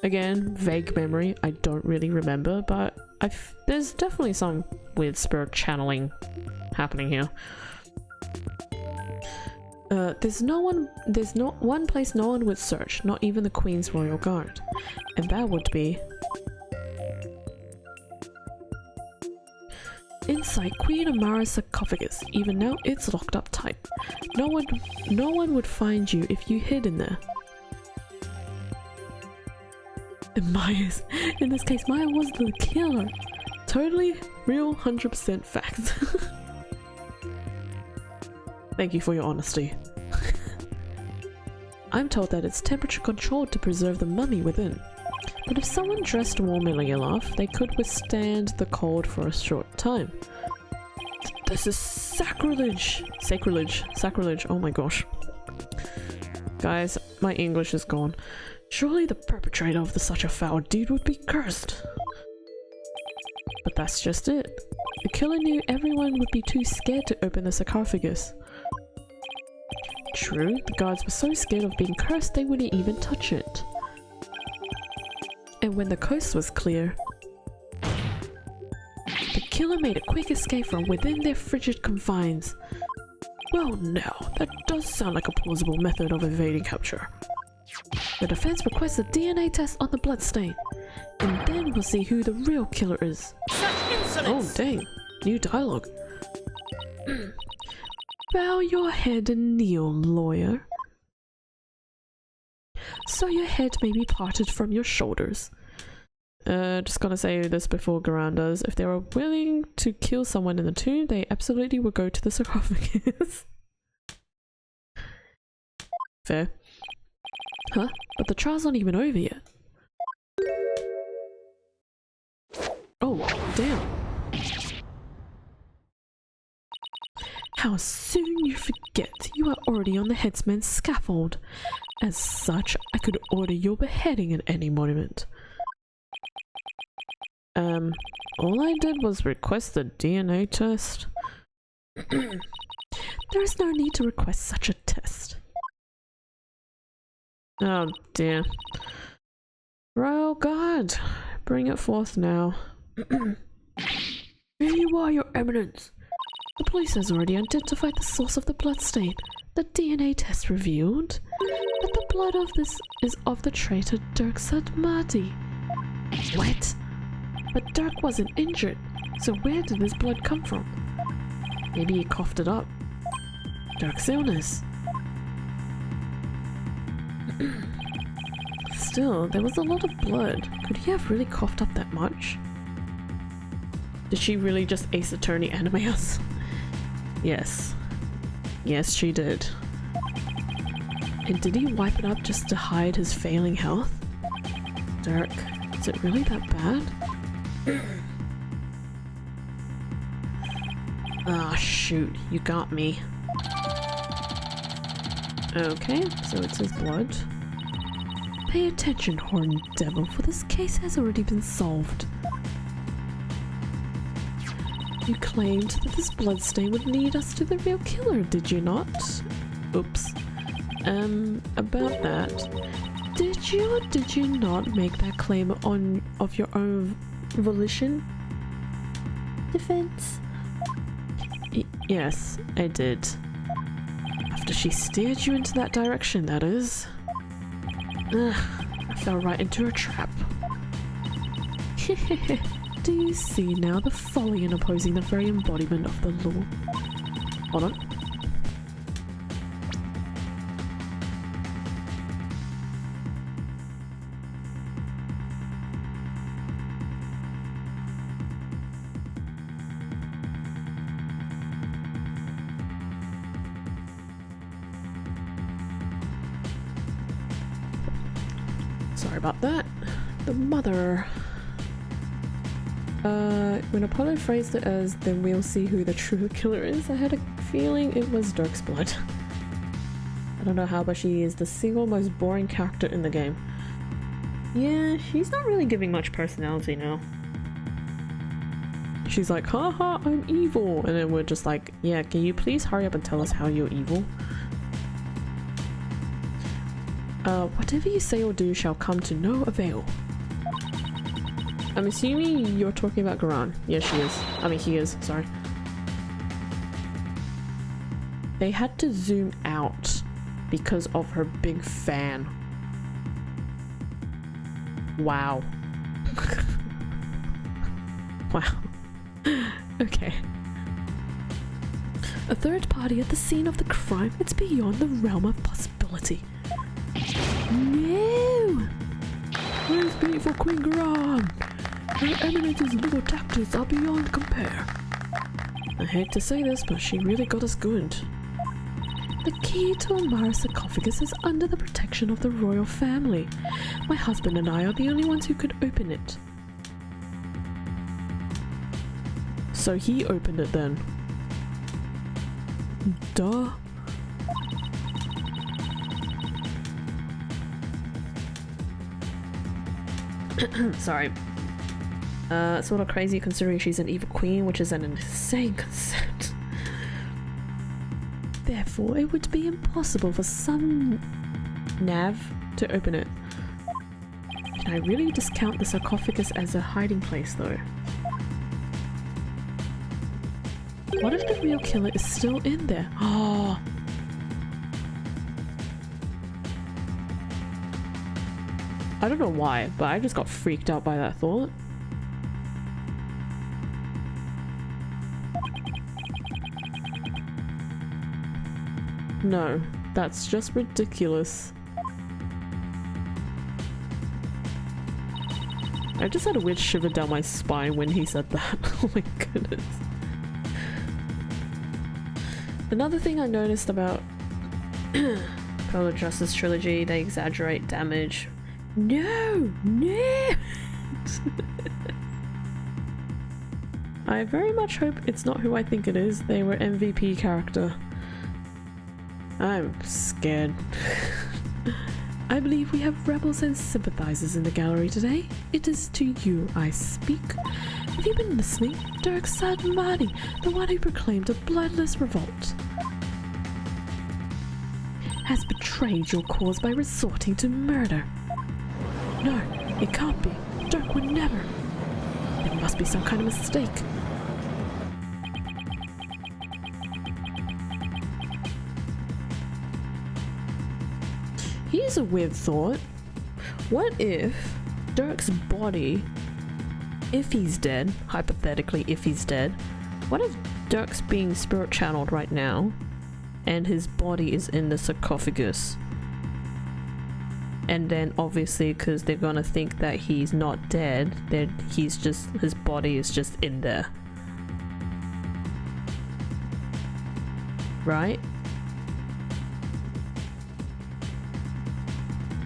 again, vague memory, I don't really remember, but there's definitely some weird spirit channeling happening here. There's not one place no one would search, not even the Queen's Royal Guard. And that would be inside Queen Amara's sarcophagus. Even now, it's locked up tight. No one would find you if you hid in there. And in this case, Maya was the killer. Totally real, 100% fact. Thank you for your honesty. I'm told that it's temperature controlled to preserve the mummy within. But if someone dressed warmly enough, they could withstand the cold for a short time. This is sacrilege! Sacrilege, oh my gosh. Guys, my English is gone. Surely the perpetrator of such a foul deed would be cursed. But that's just it. The killer knew everyone would be too scared to open the sarcophagus. True, the guards were so scared of being cursed they wouldn't even touch it. And when the coast was clear, the killer made a quick escape from within their frigid confines. Well now, that does sound like a plausible method of evading capture. The defense requests a DNA test on the bloodstain, and then we'll see who the real killer is.
Such insolence!
Oh dang, new dialogue. Bow your head and kneel, lawyer. So your head may be parted from your shoulders. Just gonna say this before Garan does. If they were willing to kill someone in the tomb, they absolutely would go to the sarcophagus. Fair. Huh? But the trial's not even over yet. Oh, damn. How soon you forget you are already on the headsman's scaffold. As such, I could order your beheading at any moment. All I did was request a DNA test. There is no need to request such a test. Oh dear. Royal Guard, bring it forth now. Here you are, Your Eminence. The police has already identified the source of the bloodstain. The DNA test revealed that the blood of this is of the traitor Dirk Sadmati. What? But Dirk wasn't injured, so where did this blood come from? Maybe he coughed it up. Dirk's illness. Still, there was a lot of blood. Could he have really coughed up that much? Did she really just Ace Attorney anime us? Yes. Yes, she did. And did he wipe it up just to hide his failing health? Dirk, is it really that bad? Ah, shoot, you got me. Okay, so it's his blood. Pay attention, horned devil, for this case has already been solved. You claimed that this bloodstain would lead us to the real killer, did you not? Oops. About that. Did you or did you not make that claim of your own volition?
Defense.
Yes, I did. After she steered you into that direction, that is. Ugh, I fell right into her trap. Do you see now the folly in opposing the very embodiment of the law? Hold on. Sorry about that. The mother. When Apollo phrased it as, then we'll see who the true killer is, I had a feeling it was Dirk's blood. I don't know how, but she is the single most boring character in the game. Yeah, she's not really giving much personality now. She's like, haha, I'm evil. And then we're just like, yeah, can you please hurry up and tell us how you're evil? Whatever you say or do shall come to no avail. I'm assuming you're talking about Garan. Yes, she is. I mean, he is, sorry. They had to zoom out because of her big fan. Wow. Wow. Okay. A third party at the scene of the crime? It's beyond the realm of possibility. No! Where's beautiful Queen Garan? Her Eminence's little tactics are beyond compare. I hate to say this, but she really got us good. The key to Amara's sarcophagus is under the protection of the royal family. My husband and I are the only ones who could open it. So he opened it then. Duh. Sorry. Sort of crazy considering she's an evil queen, which is an insane concept. Therefore, it would be impossible for some nav to open it. Can I really discount the sarcophagus as a hiding place though? What if the real killer is still in there? Oh. I don't know why, but I just got freaked out by that thought. No, that's just ridiculous. I just had a weird shiver down my spine when he said that. Oh my goodness. Another thing I noticed about Polar Justice Trilogy, they exaggerate damage. No! No! I very much hope it's not who I think it is. They were MVP character. I'm scared. I believe we have rebels and sympathizers in the gallery today. It is to you I speak. Have you been listening? Dirk Sadmani, the one who proclaimed a bloodless revolt, has betrayed your cause by resorting to murder. No, it can't be. Dirk would never. There must be some kind of mistake. Here's a weird thought. What if Dirk's body, if he's dead, hypothetically if he's dead, what if Dirk's being spirit channeled right now and his body is in the sarcophagus? And then obviously because they're gonna think that he's not dead, that he's just, his body is just in there. Right?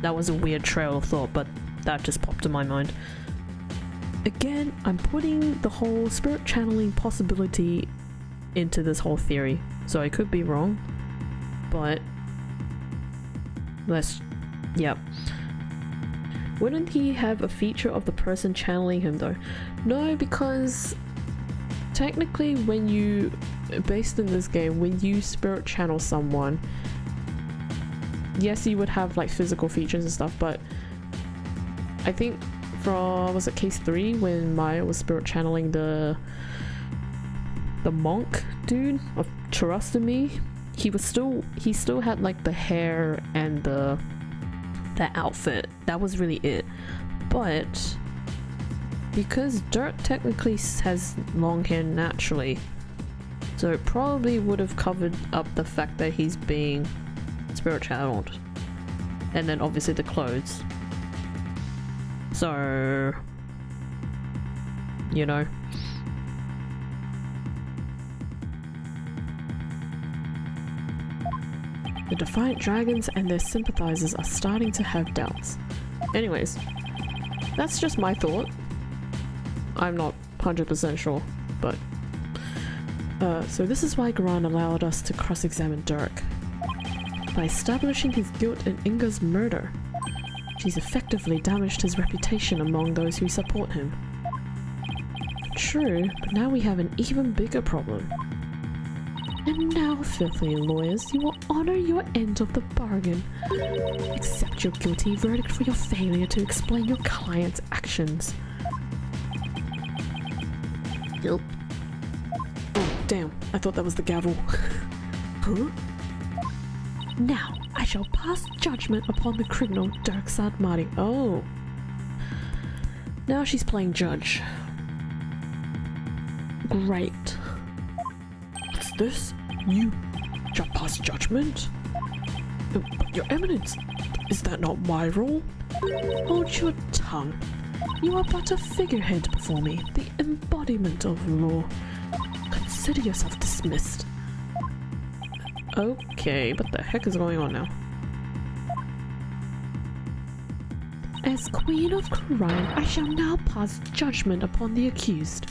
That was a weird trail of thought, but that just popped in my mind. Again, I'm putting the whole spirit channeling possibility into this whole theory, so I could be wrong, but yep. Wouldn't he have a feature of the person channeling him though? No, because technically when you, based in this game, when you spirit channel someone, yes, you would have like physical features and stuff, but I think from, was it case 3 when Maya was spirit channeling the monk dude of Trust in Me, he still had like the hair and the outfit. That was really it. But because Dirk technically has long hair naturally, so it probably would have covered up the fact that he's being spirit channeled, and then obviously the clothes. So, you know. The Defiant Dragons and their sympathizers are starting to have doubts. Anyways, that's just my thought. I'm not 100% sure, but... so this is why Garan allowed us to cross-examine Dirk. By establishing his guilt in Inga's murder, she's effectively damaged his reputation among those who support him. True, but now we have an even bigger problem. And now, filthy lawyers, you will honor your end of the bargain. Accept your guilty verdict for your failure to explain your client's actions.
Yup.
Oh, damn. I thought that was the gavel. Huh?
Now, I shall pass judgment upon the criminal Dirk Sadmari.
Oh. Now she's playing judge. Great. What's this? You shall pass judgment? But your eminence, is that not my role? Hold your tongue. You are but a figurehead before me, the embodiment of law. Consider yourself dismissed. Okay, what the heck is going on now?
As Queen of Crime, I shall now pass judgment upon the accused.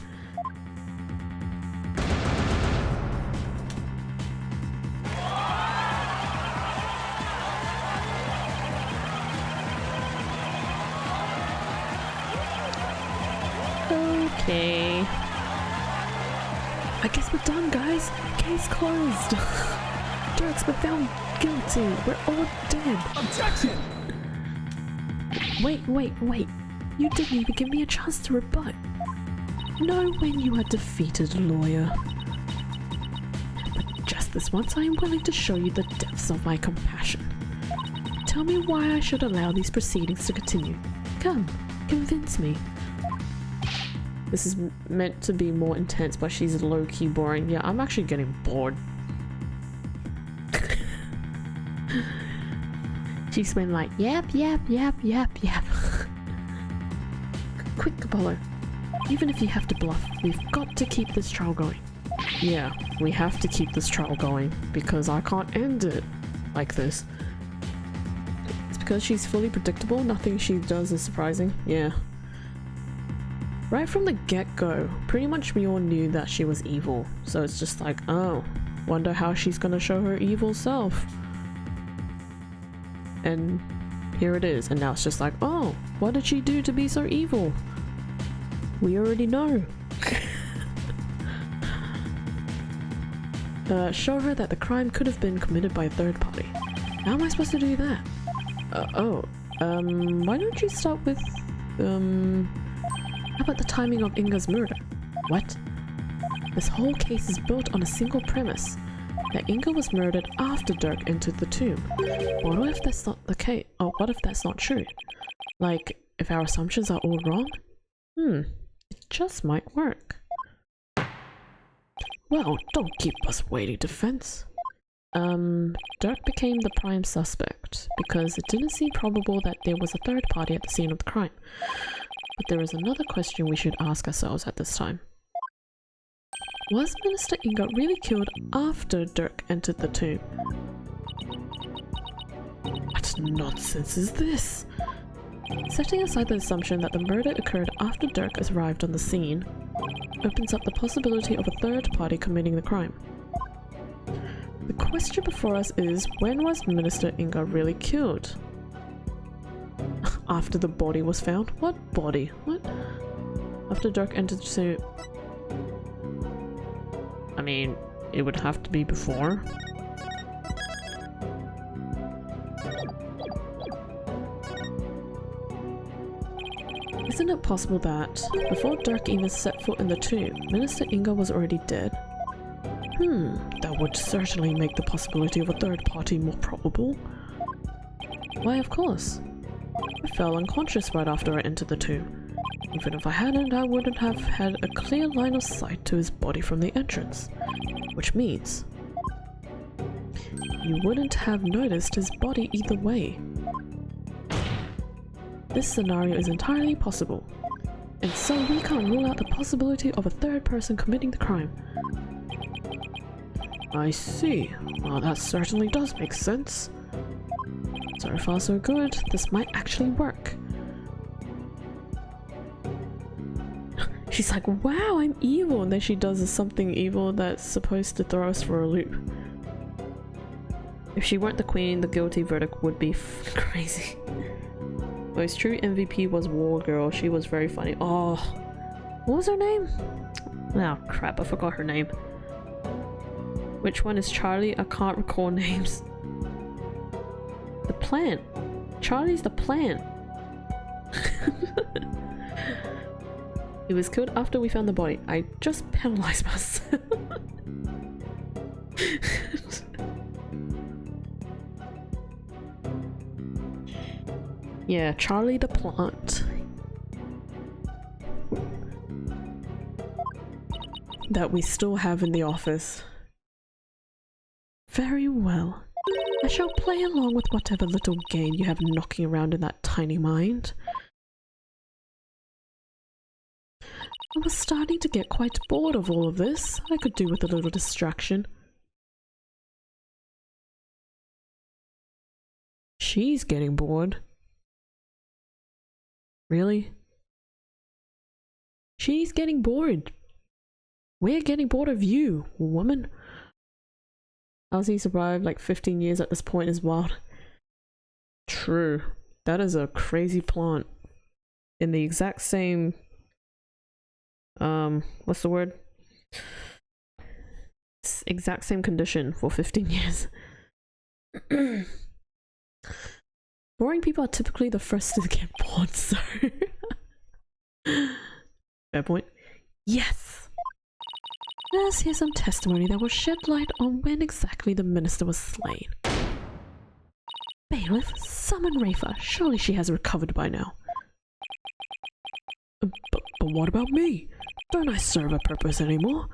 Okay. I guess we're done, guys. Case closed. Dirk's been found guilty. We're all dead.
Objection!
Wait. You didn't even give me a chance to rebut. Know when you are defeated, lawyer. But just this once I am willing to show you the depths of my compassion. Tell me why I should allow these proceedings to continue. Come, convince me. This is meant to be more intense, but she's low-key boring. Yeah, I'm actually getting bored. She's been like, yap. Quick, Apollo. Even if you have to bluff, we've got to keep this trial going. Yeah, we have to keep this trial going, because I can't end it like this. It's because she's fully predictable, nothing she does is surprising. Yeah. Right from the get-go, pretty much we all knew that she was evil, so it's just like, oh, wonder how she's gonna show her evil self. And here it is, and now it's just like, oh, what did she do to be so evil? We already know. Show her that the crime could have been committed by a third party. How am I supposed to do that? Why don't you start with, how about the timing of Inga's murder? What? This whole case is built on a single premise. That Inga was murdered after Dirk entered the tomb. What if that's not the case? Oh, what if that's not true? Like, if our assumptions are all wrong? It just might work. Well, don't keep us waiting, defense. Dirk became the prime suspect because it didn't seem probable that there was a third party at the scene of the crime. But there is another question we should ask ourselves at this time. Was Minister Inga really killed after Dirk entered the tomb? What nonsense is this? Setting aside the assumption that the murder occurred after Dirk arrived on the scene, opens up the possibility of a third party committing the crime. The question before us is, when was Minister Inga really killed? After the body was found? What body? What? After Dirk entered the tomb? I mean, it would have to be before. Isn't it possible that, before Dirk even set foot in the tomb, Minister Inga was already dead? That would certainly make the possibility of a third party more probable. Why, of course. I fell unconscious right after I entered the tomb. Even if I hadn't, I wouldn't have had a clear line of sight to his body from the entrance. Which means you wouldn't have noticed his body either way. This scenario is entirely possible, and so we can't rule out the possibility of a third person committing the crime. I see. Well, that certainly does make sense. So far so good. This might actually work. She's like, wow, I'm evil, and then she does something evil that's supposed to throw us for a loop. If she weren't the queen, the guilty verdict would be crazy. Most true MVP was War Girl. She was very funny. Oh, what was her name? Oh crap, I forgot her name. Which one is Charlie? I can't recall names. The plant. Charlie's the plant. He was killed after we found the body. I just penalized myself. Yeah, Charlie the plant. That we still have in the office. Very well. I shall play along with whatever little game you have knocking around in that tiny mind. I was starting to get quite bored of all of this. I could do with a little distraction. She's getting bored. Really? She's getting bored. We're getting bored of you, woman. How's he survived like 15 years at this point is wild. True. That is a crazy plant. In the exact same... what's the word? Exact same condition for 15 years. Boring people are typically the first to get bored, so... Fair point. Yes! Let's hear some testimony that will shed light on when exactly the minister was slain. Bailiff, summon Rafa. Surely she has recovered by now. But what about me? Don't I serve a purpose anymore?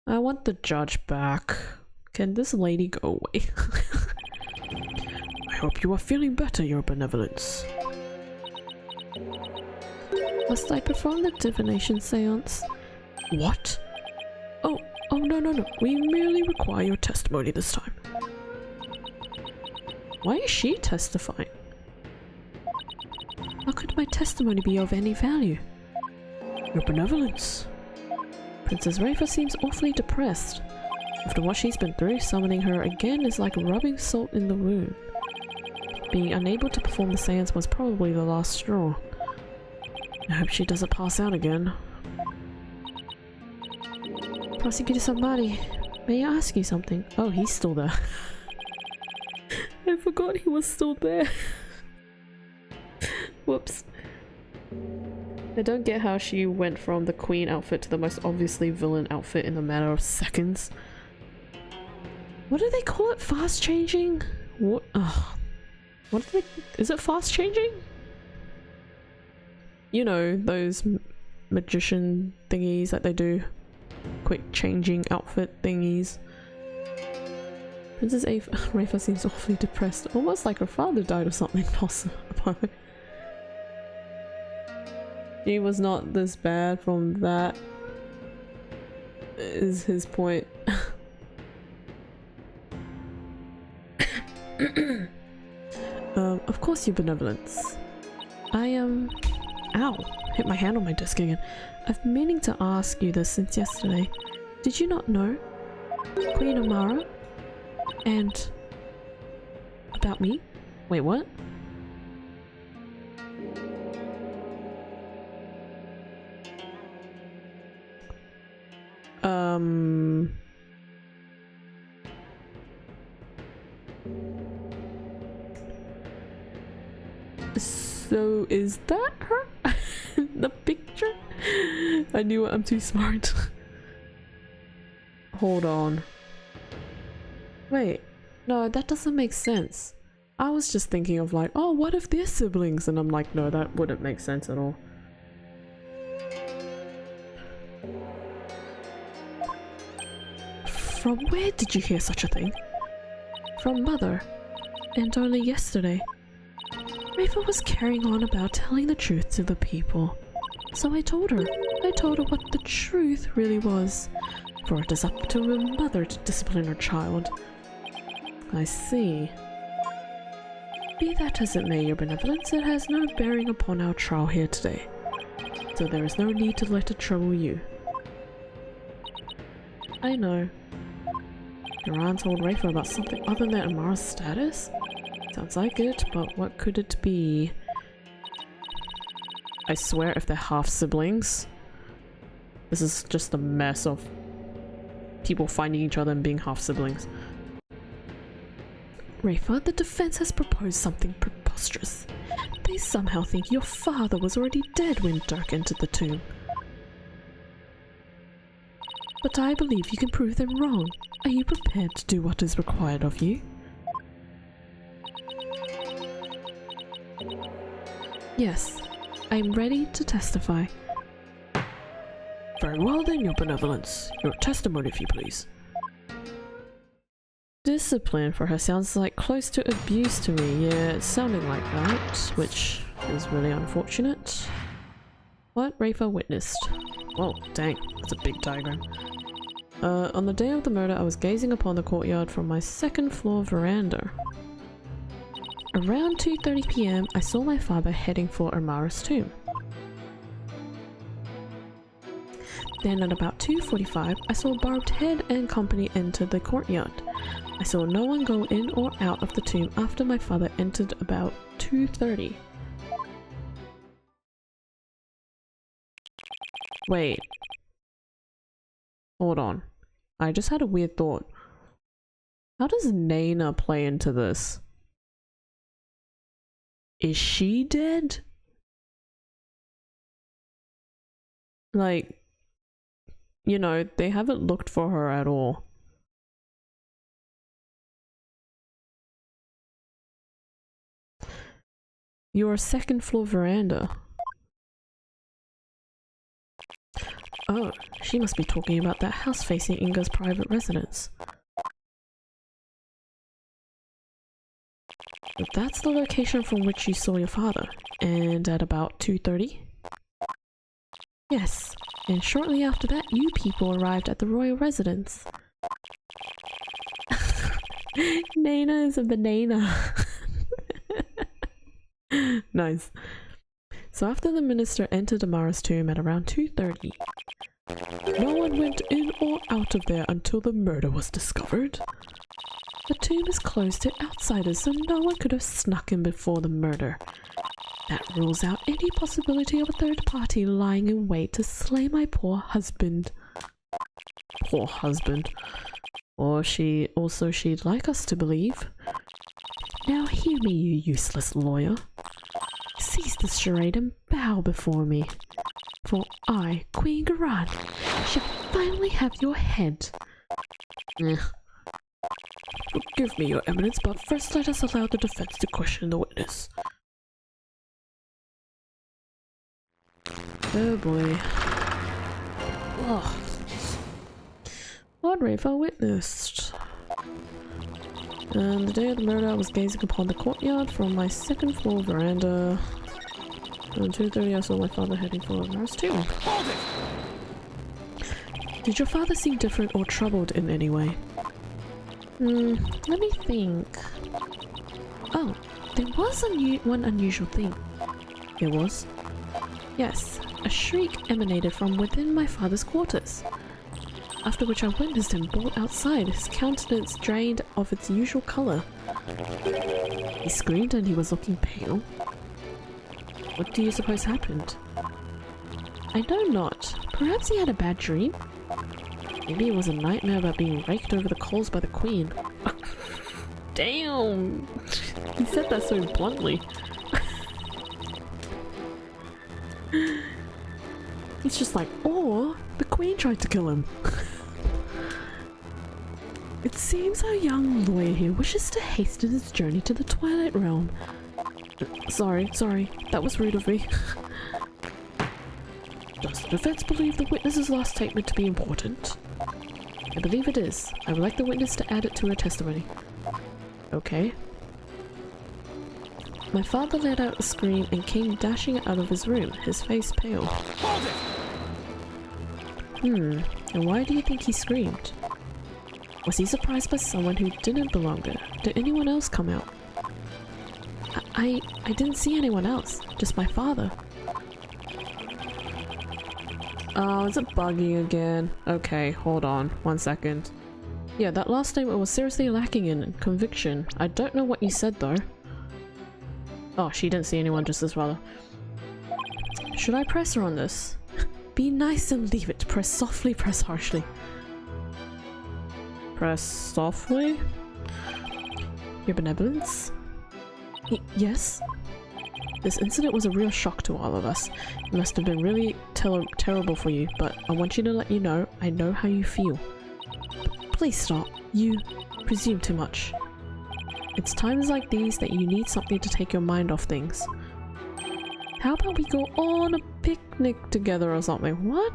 I want the judge back. Can this lady go away? I hope you are feeling better, your benevolence. Must I perform the divination seance? What? Oh no. We merely require your testimony this time. Why is she testifying? How could my testimony be of any value? Your benevolence. Princess Rafa seems awfully depressed. After what she's been through, summoning her again is like rubbing salt in the wound. Being unable to perform the seance was probably the last straw. I hope she doesn't pass out again. Prosecutor Samari, may I ask you something? Oh, he's still there. I forgot he was still there. Whoops. I don't get how she went from the queen outfit to the most obviously villain outfit in a matter of seconds. What do they call it? Fast changing? What? What do they... Is it fast changing? You know, those magician thingies that they do. Quick changing outfit thingies. Princess Rafa seems awfully depressed. Almost like her father died or something possible. She was not this bad from that. Is his point. Of course, your benevolence. I am... Ow! Hit my hand on my desk again. I've been meaning to ask you this since yesterday. Did you not know? Queen Amara? And... about me? Wait, what? So is that her? The picture? I knew it, I'm too smart. Hold on. Wait, no, that doesn't make sense. I was just thinking of like, oh, what if they're siblings? And I'm like, no, that wouldn't make sense at all. From where did you hear such a thing? From Mother. And only yesterday. Rafa was carrying on about telling the truth to the people. So I told her. I told her what the truth really was. For it is up to a mother to discipline her child. I see. Be that as it may, your benevolence, it has no bearing upon our trial here today. so there is no need to let it trouble you. I know. Duran told Rafa about something other than Amara's status? Sounds like it, but what could it be? I swear if they're half-siblings, this is just a mess of people finding each other and being half-siblings. Rafa, the defense has proposed something preposterous. They somehow think your father was already dead when Dirk entered the tomb. But I believe you can prove them wrong. Are you prepared to do what is required of you? Yes, I am ready to testify.
Very well then, your benevolence. Your testimony, if you please.
Discipline for her sounds like close to abuse to me. Yeah, it's sounding like that, which is really unfortunate. What Rafa witnessed. Whoa, dang, that's a big diagram. On the day of the murder, I was gazing upon the courtyard from my second floor veranda. Around 2:30 PM, I saw my father heading for Amara's tomb. Then at about 2:45, I saw Barbed Head and company enter the courtyard. I saw no one go in or out of the tomb after my father entered about 2:30. Wait. Hold on. I just had a weird thought. How does Naina play into this? Is she dead? Like, you know, they haven't looked for her at all. Your second floor veranda. Oh, she must be talking about that house facing Inga's private residence. But that's the location from which you saw your father, and at about 2:30? Yes, and shortly after that you people arrived at the royal residence. Naina is a banana. Nice. So after the minister entered Amara's tomb at around 2:30, no one went in or out of there until the murder was discovered. The tomb is closed to outsiders, so no one could have snuck in before the murder. That rules out any possibility of a third party lying in wait to slay my poor husband. Poor husband. Or she'd like us to believe. Now hear me, you useless lawyer. Cease this charade and bow before me. For I, Queen Garan, shall finally have your head.
Forgive me, your eminence, but first let us allow the defense to question the witness.
Oh boy. Ugh. What Rafa witnessed. And the day of the murder, I was gazing upon the courtyard from my second floor veranda. Around 2:30, I saw my father heading for Amara's tomb. Did your father seem different or troubled in any way? Let me think. Oh, there was one unusual thing. There was? Yes, a shriek emanated from within my father's quarters. After which I witnessed him bolt outside, his countenance drained of its usual colour. He screamed and he was looking pale. What do you suppose happened? I know not. Perhaps he had a bad dream? Maybe it was a nightmare about being raked over the coals by the queen. Damn! He said that so bluntly. He's just like, or the queen tried to kill him. It seems our young lawyer here wishes to hasten his journey to the Twilight Realm. Sorry, that was rude of me.
Does the defense believe the witness's last statement to be important?
I believe it is. I would like the witness to add it to her testimony. Okay. My father let out a scream and came dashing out of his room, his face pale. And why do you think he screamed? Was he surprised by someone who didn't belong there? Did anyone else come out? I didn't see anyone else, just my father. Oh, is it buggy again? Okay, hold on. 1 second. Yeah, that last statement was seriously lacking in conviction. I don't know what you said though. Oh, she didn't see anyone just as rather. Should I press her on this? Be nice and leave it. Press softly, press harshly. Press softly? Your benevolence? Yes? This incident was a real shock to all of us. It must have been really terrible for you, but I want you to let you know I know how you feel. Please stop. You presume too much. It's times like these that you need something to take your mind off things. How about we go on a picnic together or something? What?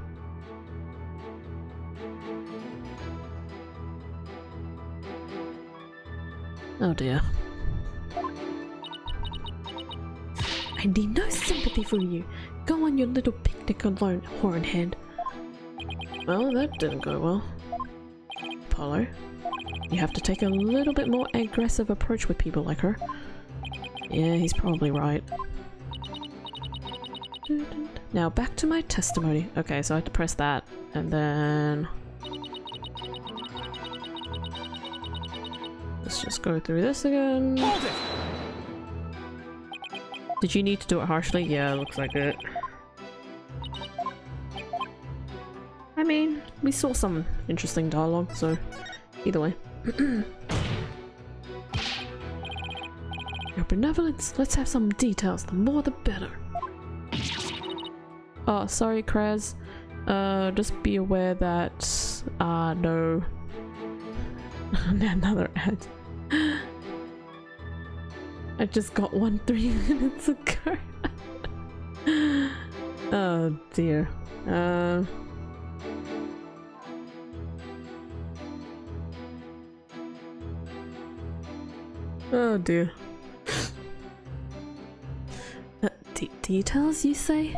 Oh dear. I need no sympathy from you. Go on your little picnic alone, hornhead. Well, that didn't go well. Apollo, you have to take a little bit more aggressive approach with people like her. Yeah, he's probably right. Now back to my testimony. Okay, so I have to press that, and then... let's just go through this again.
Hold it!
Did you need to do it harshly? Yeah, looks like it. I mean, we saw some interesting dialogue, so either way. Your benevolence, let's have some details, the more the better. Oh, sorry, Kraz. Just be aware that, no. Another ad. I just got one 3 minutes ago. Oh dear. Oh dear. Details, you say?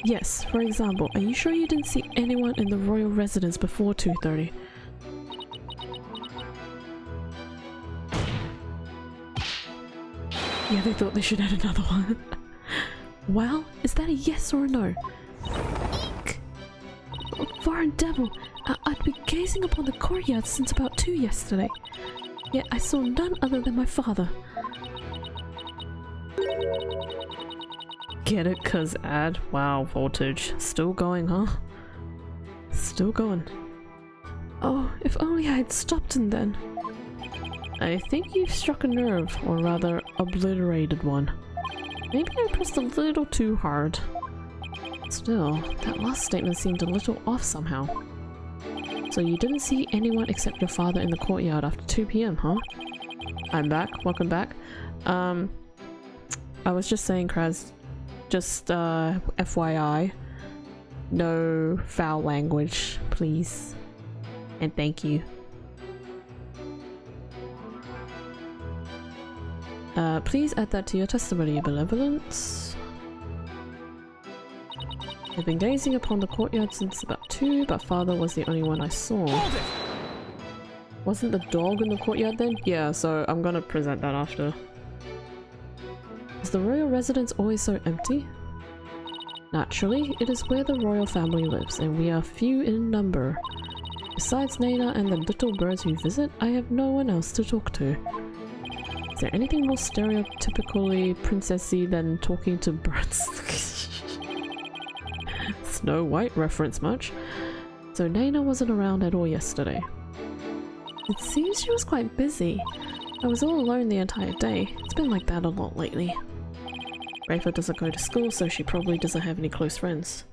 Yes, for example, are you sure you didn't see anyone in the royal residence before 2:30? Yeah, they thought they should add another one. Well, is that a yes or a no? Eek! Foreign devil, I'd been gazing upon the courtyard since about 2 yesterday. Yet I saw none other than my father. Get it, cuz ad? Wow, voltage. Still going, huh? Still going. Oh, if only I had stopped him then. I think you've struck a nerve, or rather, obliterated one. Maybe I pressed a little too hard. Still, that last statement seemed a little off somehow. So you didn't see anyone except your father in the courtyard after 2 PM, huh? I'm back. Welcome back. I was just saying, Kraz, just FYI, no foul language, please. And thank you. Please add that to your testimony, your benevolence. I've been gazing upon the courtyard since about 2, but father was the only one I saw. Wasn't the dog in the courtyard then? Yeah, so I'm gonna present that after. Is the royal residence always so empty? Naturally, it is where the royal family lives, and we are few in number. Besides Nana and the little birds who visit, I have no one else to talk to. Is there anything more stereotypically princessy than talking to birds? Snow White reference much. So Nana wasn't around at all yesterday. It seems she was quite busy. I was all alone the entire day. It's been like that a lot lately. Rafa doesn't go to school, so she probably doesn't have any close friends.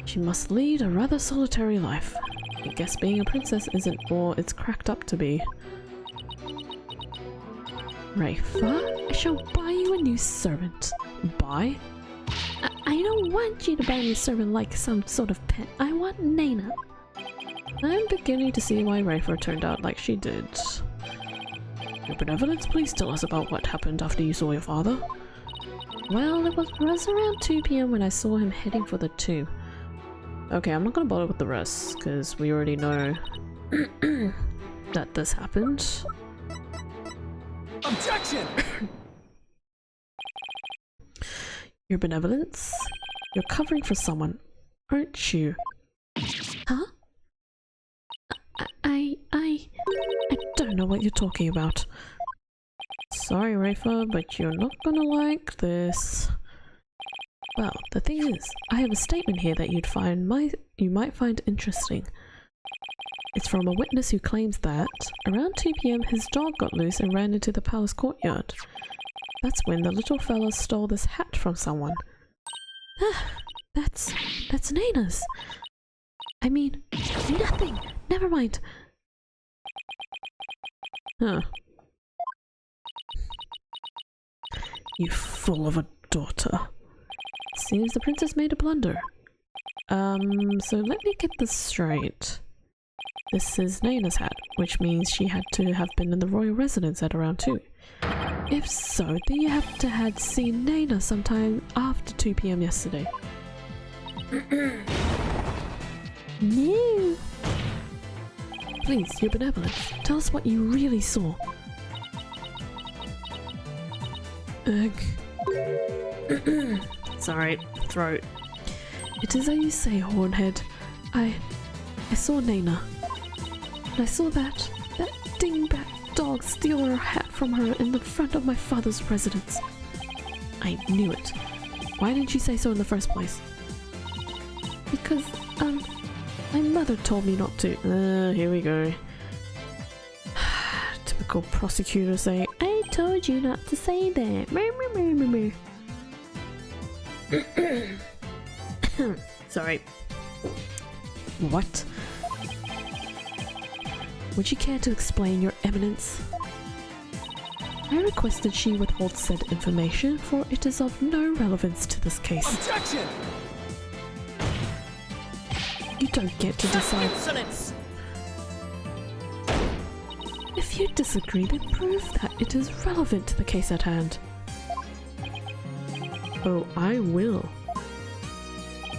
She must lead a rather solitary life. I guess being a princess isn't all it's cracked up to be. Rafa, I shall buy you a new servant. Buy? I don't want you to buy me a servant like some sort of pet. I want Nana. I'm beginning to see why Rafa turned out like she did. Your benevolence, please tell us about what happened after you saw your father. Well, it was around 2 PM when I saw him heading for the tomb. Okay, I'm not gonna bother with the rest, because we already know that this happened.
Objection!
Your benevolence? You're covering for someone, aren't you?
Huh? I
don't know what you're talking about. Sorry, Rafa, but you're not gonna like this. Well, the thing is, I have a statement here that you might find interesting. It's from a witness who claims that around 2 p.m. his dog got loose and ran into the palace courtyard. That's when the little fella stole this hat from someone. That's Nana's. I mean, nothing. Never mind. Huh. You fool of a daughter. Seems the princess made a blunder. So let me get this straight. This is Nana's hat, which means she had to have been in the royal residence at around 2. If so, then you have to have seen Nana sometime after 2 p.m. yesterday.
No.
Please, your benevolence, tell us what you really saw. Ugh. Sorry, throat. It is as you say, Hornhead. I saw Nana. And I saw that dingbat dog steal her hat from her in the front of my father's residence. I knew it. Why didn't you say so in the first place? Because, my mother told me not to. Here we go. Typical prosecutor saying,
I told you not to say that.
Sorry. What? Would you care to explain, Your Eminence? I requested she withhold said information, for it is of no relevance to this case.
Objection!
You don't get to decide.
Insolence!
If you disagree, then prove that it is relevant to the case at hand. Oh, I will.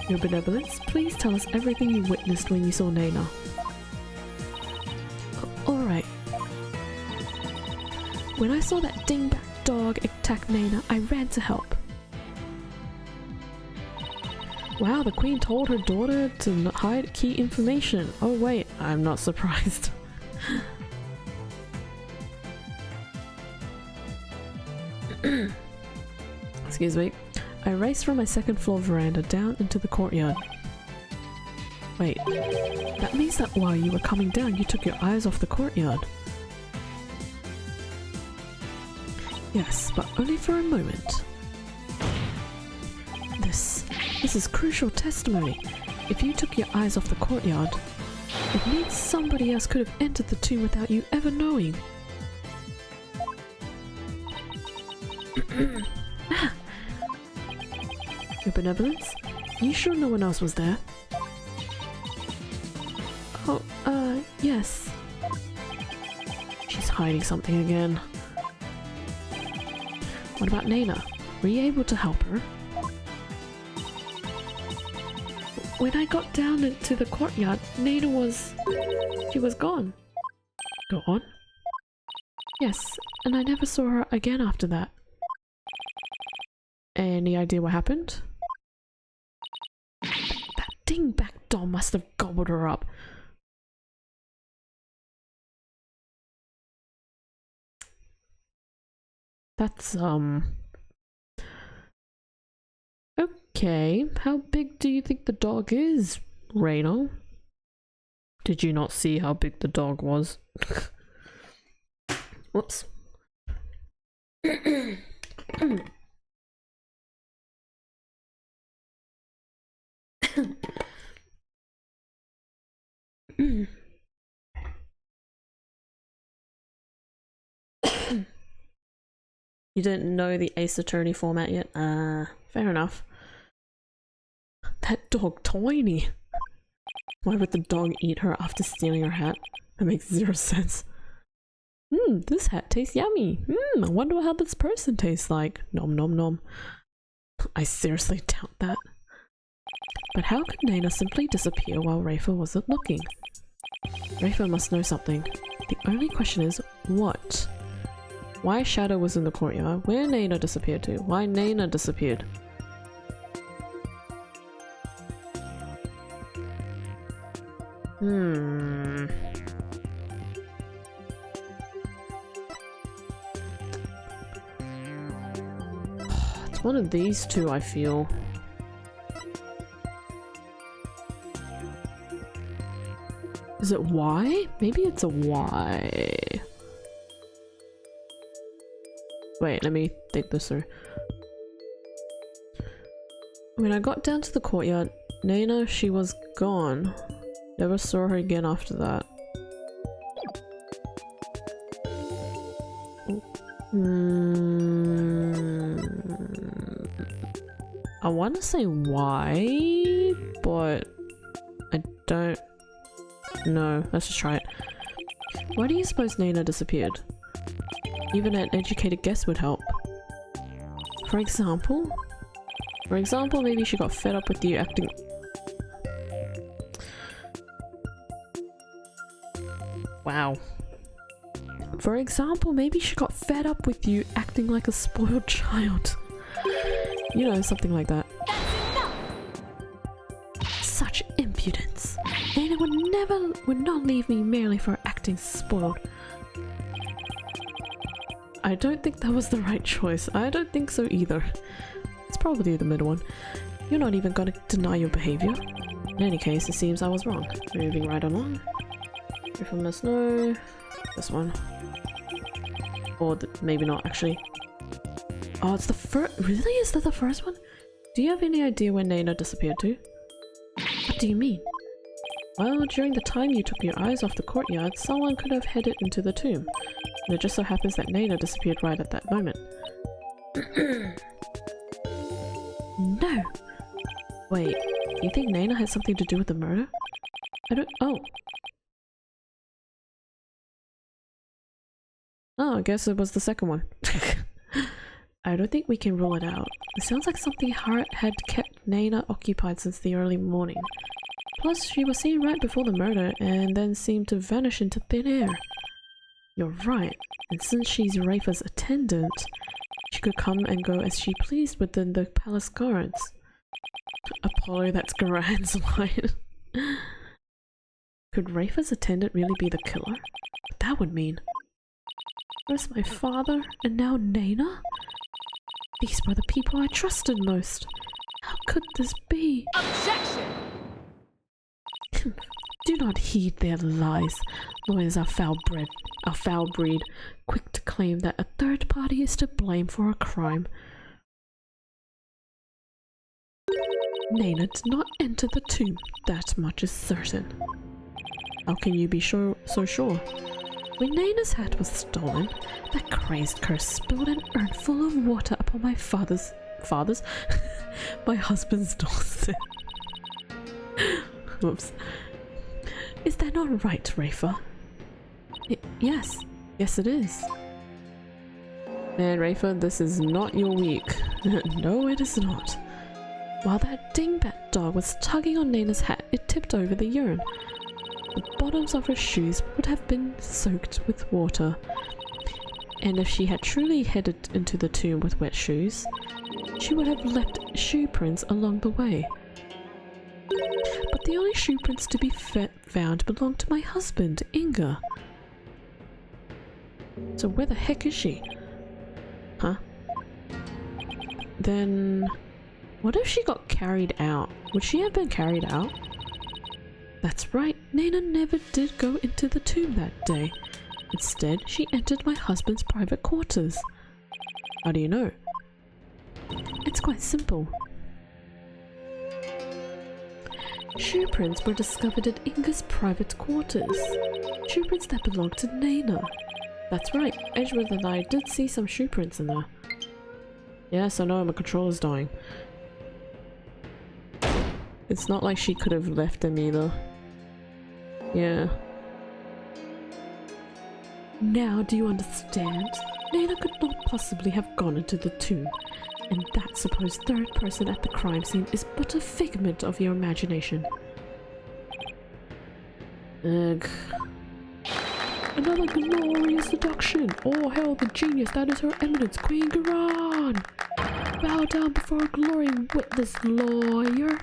Your Benevolence, please tell us everything you witnessed when you saw Nana. Alright. When I saw that dingbat dog attack Nana, I ran to help. Wow, the Queen told her daughter to hide key information. Oh wait, I'm not surprised. Excuse me. I raced from my second floor veranda down into the courtyard. Wait, that means that while you were coming down, you took your eyes off the courtyard. Yes, but only for a moment. This is crucial testimony. If you took your eyes off the courtyard, it means somebody else could have entered the tomb without you ever knowing. Your Benevolence? Are you sure no one else was there? Oh, yes. She's hiding something again. What about Nana? Were you able to help her? When I got down into the courtyard, Nana was gone. Gone? Yes, and I never saw her again after that. Any idea what happened? That dingbat doll must have gobbled her up. That's, okay, how big do you think the dog is, Reno? Did you not see how big the dog was? Whoops. You didn't know the Ace Attorney format yet? Fair enough. That dog tiny. Why would the dog eat her after stealing her hat? That makes zero sense. This hat tastes yummy. I wonder how this person tastes like. Nom nom nom. I seriously doubt that. But how could Nana simply disappear while Rafa wasn't looking? Rafa must know something. The only question is, what? Why Shadow was in the courtyard? Where Nana disappeared to? Why Nana disappeared? It's one of these two, I feel. Is it Y? Maybe it's a Y. Wait, let me think this through. When I got down to the courtyard, Nana, she was gone. Never saw her again after that. I want to say why, but I don't know. Let's just try it. Why do you suppose Nana disappeared? Even an educated guess would help. For example, maybe she got fed up with you acting. Wow. For example, maybe she got fed up with you acting like a spoiled child. You know, something like that. Such impudence. Nana would not leave me merely for acting spoiled. I don't think that was the right choice. I don't think so either. It's probably the middle one. You're not even gonna deny your behavior. In any case, it seems I was wrong. Moving right along. If I must know, this one. Or maybe not, actually. Oh, it's the first. Really? Is that the first one? Do you have any idea when Nana disappeared to? What do you mean? Well, during the time you took your eyes off the courtyard, someone could have headed into the tomb. And it just so happens that Nana disappeared right at that moment. No! Wait, you think Nana had something to do with the murder? Oh, I guess it was the second one. I don't think we can rule it out. It sounds like something had kept Nana occupied since the early morning. Plus, she was seen right before the murder and then seemed to vanish into thin air. You're right, and since she's Rafa's attendant, she could come and go as she pleased within the palace guards. Apollo, that's Garan's line. Could Rafa's attendant really be the killer? That would mean... First my father, and now Nana? These were the people I trusted most. How could this be?
Objection!
Do not heed their lies. Lawyers are foul breed, quick to claim that a third party is to blame for a crime. Nana did not enter the tomb, that much is certain. How can you be so sure? When Nana's hat was stolen, that crazed curse spilled an urn full of water upon my my husband's doorstep. Whoops. Is that not right, Rafa? Yes. Yes, it is. Man, Rafa, this is not your week. No, it is not. While that dingbat dog was tugging on Nana's hat, it tipped over the urn. The bottoms of her shoes would have been soaked with water. And if she had truly headed into the tomb with wet shoes, she would have left shoe prints along the way. But the only shoe prints to be found belonged to my husband, Inga. So where the heck is she? Huh? Then... what if she got carried out? Would she have been carried out? That's right, Nana never did go into the tomb that day. Instead, she entered my husband's private quarters. How do you know? It's quite simple. Shoe prints were discovered at Inga's private quarters. Shoe prints that belonged to Nana. That's right, Edgeworth and I did see some shoe prints in there. Yes, I know, my controller's dying. It's not like she could have left them either. Yeah. Now do you understand? Nana could not possibly have gone into the tomb, and that supposed third person at the crime scene is but a figment of your imagination. Ugh. Another glorious deduction! Oh hail the genius that is Her Eminence Queen Garan! Bow down before a glowing witness, lawyer!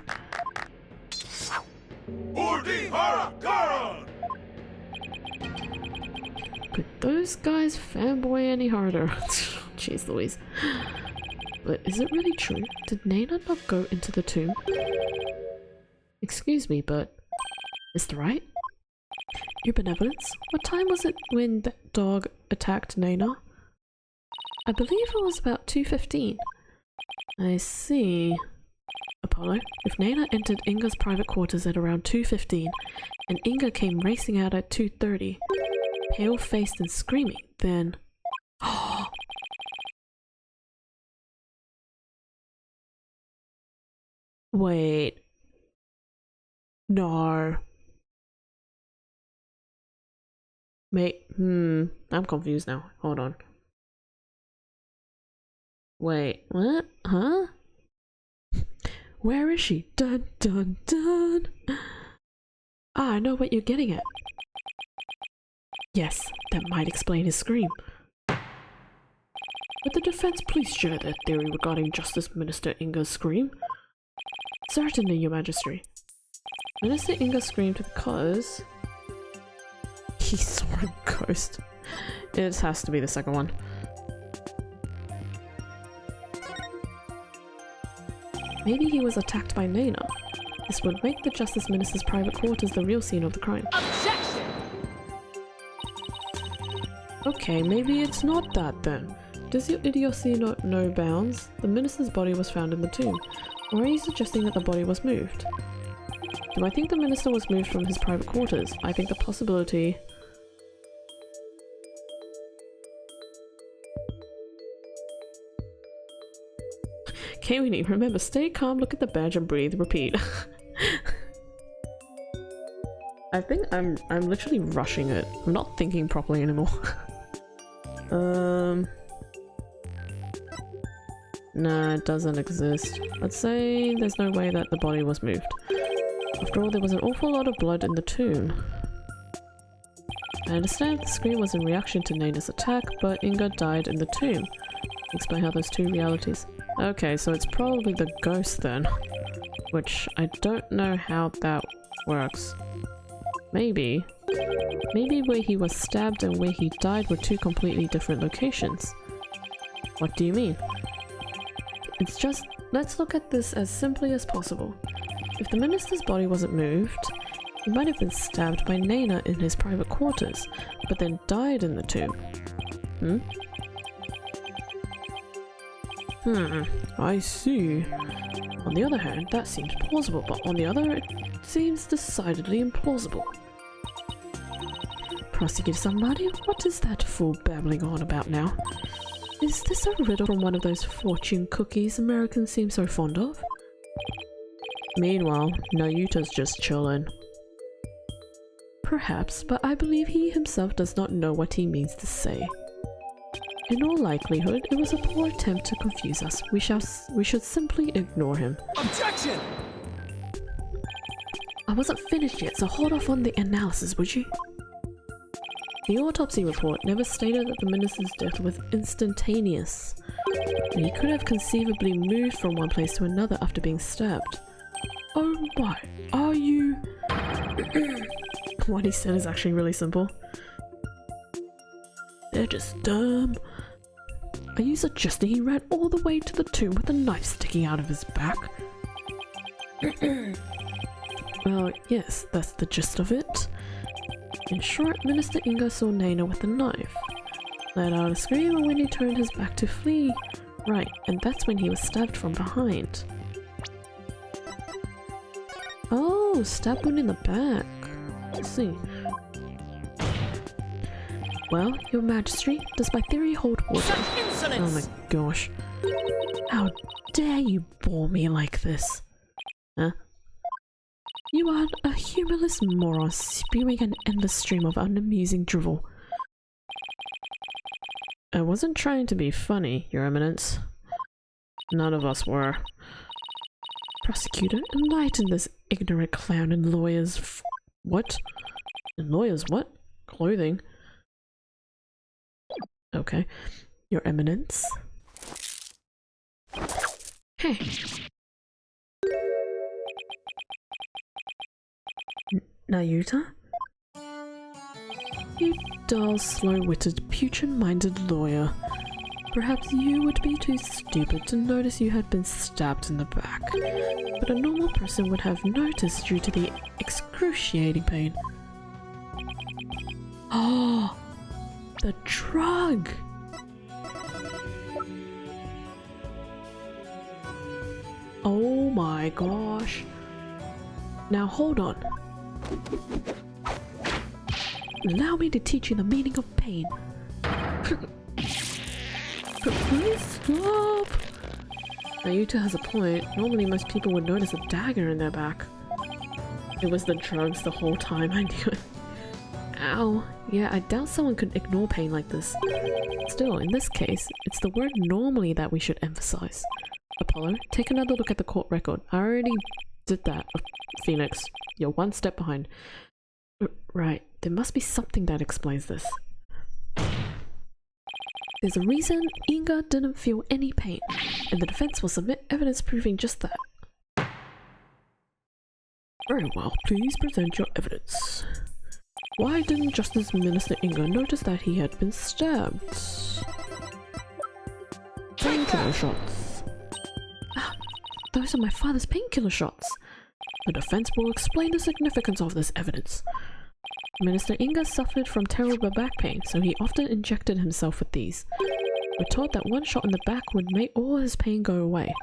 Could those guys fanboy any harder? Jeez Louise. But is it really true? Did Nana not go into the tomb? Excuse me, but Mr. Wright? Your benevolence? What time was it when that dog attacked Nana? I believe it was about 2:15. I see. Apollo, if Nana entered Inga's private quarters at around 2:15 and Inga came racing out at 2:30, pale-faced and screaming, then... Wait. No. Mate, I'm confused now. Hold on. Wait, what? Huh? Where is she? Dun dun dun! Ah, I know what you're getting at. Yes, that might explain his scream. Would the defense please share their theory regarding Justice Minister Inga's scream? Certainly, Your Majesty. Minister Inga screamed because... he saw a ghost. It has to be the second one. Maybe he was attacked by Nana. This would make the Justice Minister's private quarters the real scene of the crime.
Objection!
Okay, maybe it's not that then. Does your idiocy not know bounds? The minister's body was found in the tomb. Or are you suggesting that the body was moved? Do I think the minister was moved from his private quarters? I think the possibility... Kaylee, remember, stay calm, look at the badge and breathe, repeat. I think I'm literally rushing it. I'm not thinking properly anymore. Nah, it doesn't exist. Let's say there's no way that the body was moved. After all, there was an awful lot of blood in the tomb. I understand the scream was in reaction to Nana's attack, but Inga died in the tomb. Explain how those two realities... Okay, so it's probably the ghost then. Which, I don't know how that works. Maybe where he was stabbed and where he died were two completely different locations. What do you mean? It's just, let's look at this as simply as possible. If the minister's body wasn't moved, he might have been stabbed by Nana in his private quarters, but then died in the tomb. I see. On the other hand, that seems plausible, but on the other, it seems decidedly implausible. Prosecute somebody? What is that fool babbling on about now? Is this a riddle from one of those fortune cookies Americans seem so fond of? Meanwhile, Nayuta's just chillin'. Perhaps, but I believe he himself does not know what he means to say. In all likelihood, it was a poor attempt to confuse us. We should simply ignore him.
Objection!
I wasn't finished yet, so hold off on the analysis, would you? The autopsy report never stated that the minister's death was instantaneous, and he could have conceivably moved from one place to another after being stabbed. Oh my, are you... What he said is actually really simple. They're just dumb. Are you suggesting he ran all the way to the tomb with a knife sticking out of his back? Well, yes, that's the gist of it. In short, Minister Inga saw Nana with a knife, let out a scream, and when he turned his back to flee, right, and that's when he was stabbed from behind. Oh, stab wound in the back. Let's see. Well, Your Majesty, does my theory hold water? Oh my gosh. How dare you bore me like this? Huh? You are a humorless moron spewing an endless stream of unamusing drivel. I wasn't trying to be funny, Your Eminence. None of us were. Prosecutor, enlighten this ignorant clown in lawyers' what? In lawyers' what? Clothing? Okay. Your Eminence. Hey. Nayuta? You dull, slow-witted, putrid-minded lawyer. Perhaps you would be too stupid to notice you had been stabbed in the back, but a normal person would have noticed due to the excruciating pain. Oh, the drug! Oh my gosh. Now hold on. Allow me to teach you the meaning of pain. Please stop! Nayuta has a point. Normally most people would notice a dagger in their back. It was the drugs the whole time, I knew it. Ow. Yeah, I doubt someone could ignore pain like this. Still, in this case, it's the word normally that we should emphasize. Apollo, take another look at the court record. I already did that. Phoenix, you're one step behind. Right, there must be something that explains this. There's a reason Inga didn't feel any pain, and the defense will submit evidence proving just that. Very well, please present your evidence. Why didn't Justice Minister Inga notice that he had been stabbed? Painkiller shots. Ah, those are my father's painkiller shots. The defense will explain the significance of this evidence. Minister Inga suffered from terrible back pain, so he often injected himself with these. We're told that one shot in the back would make all his pain go away.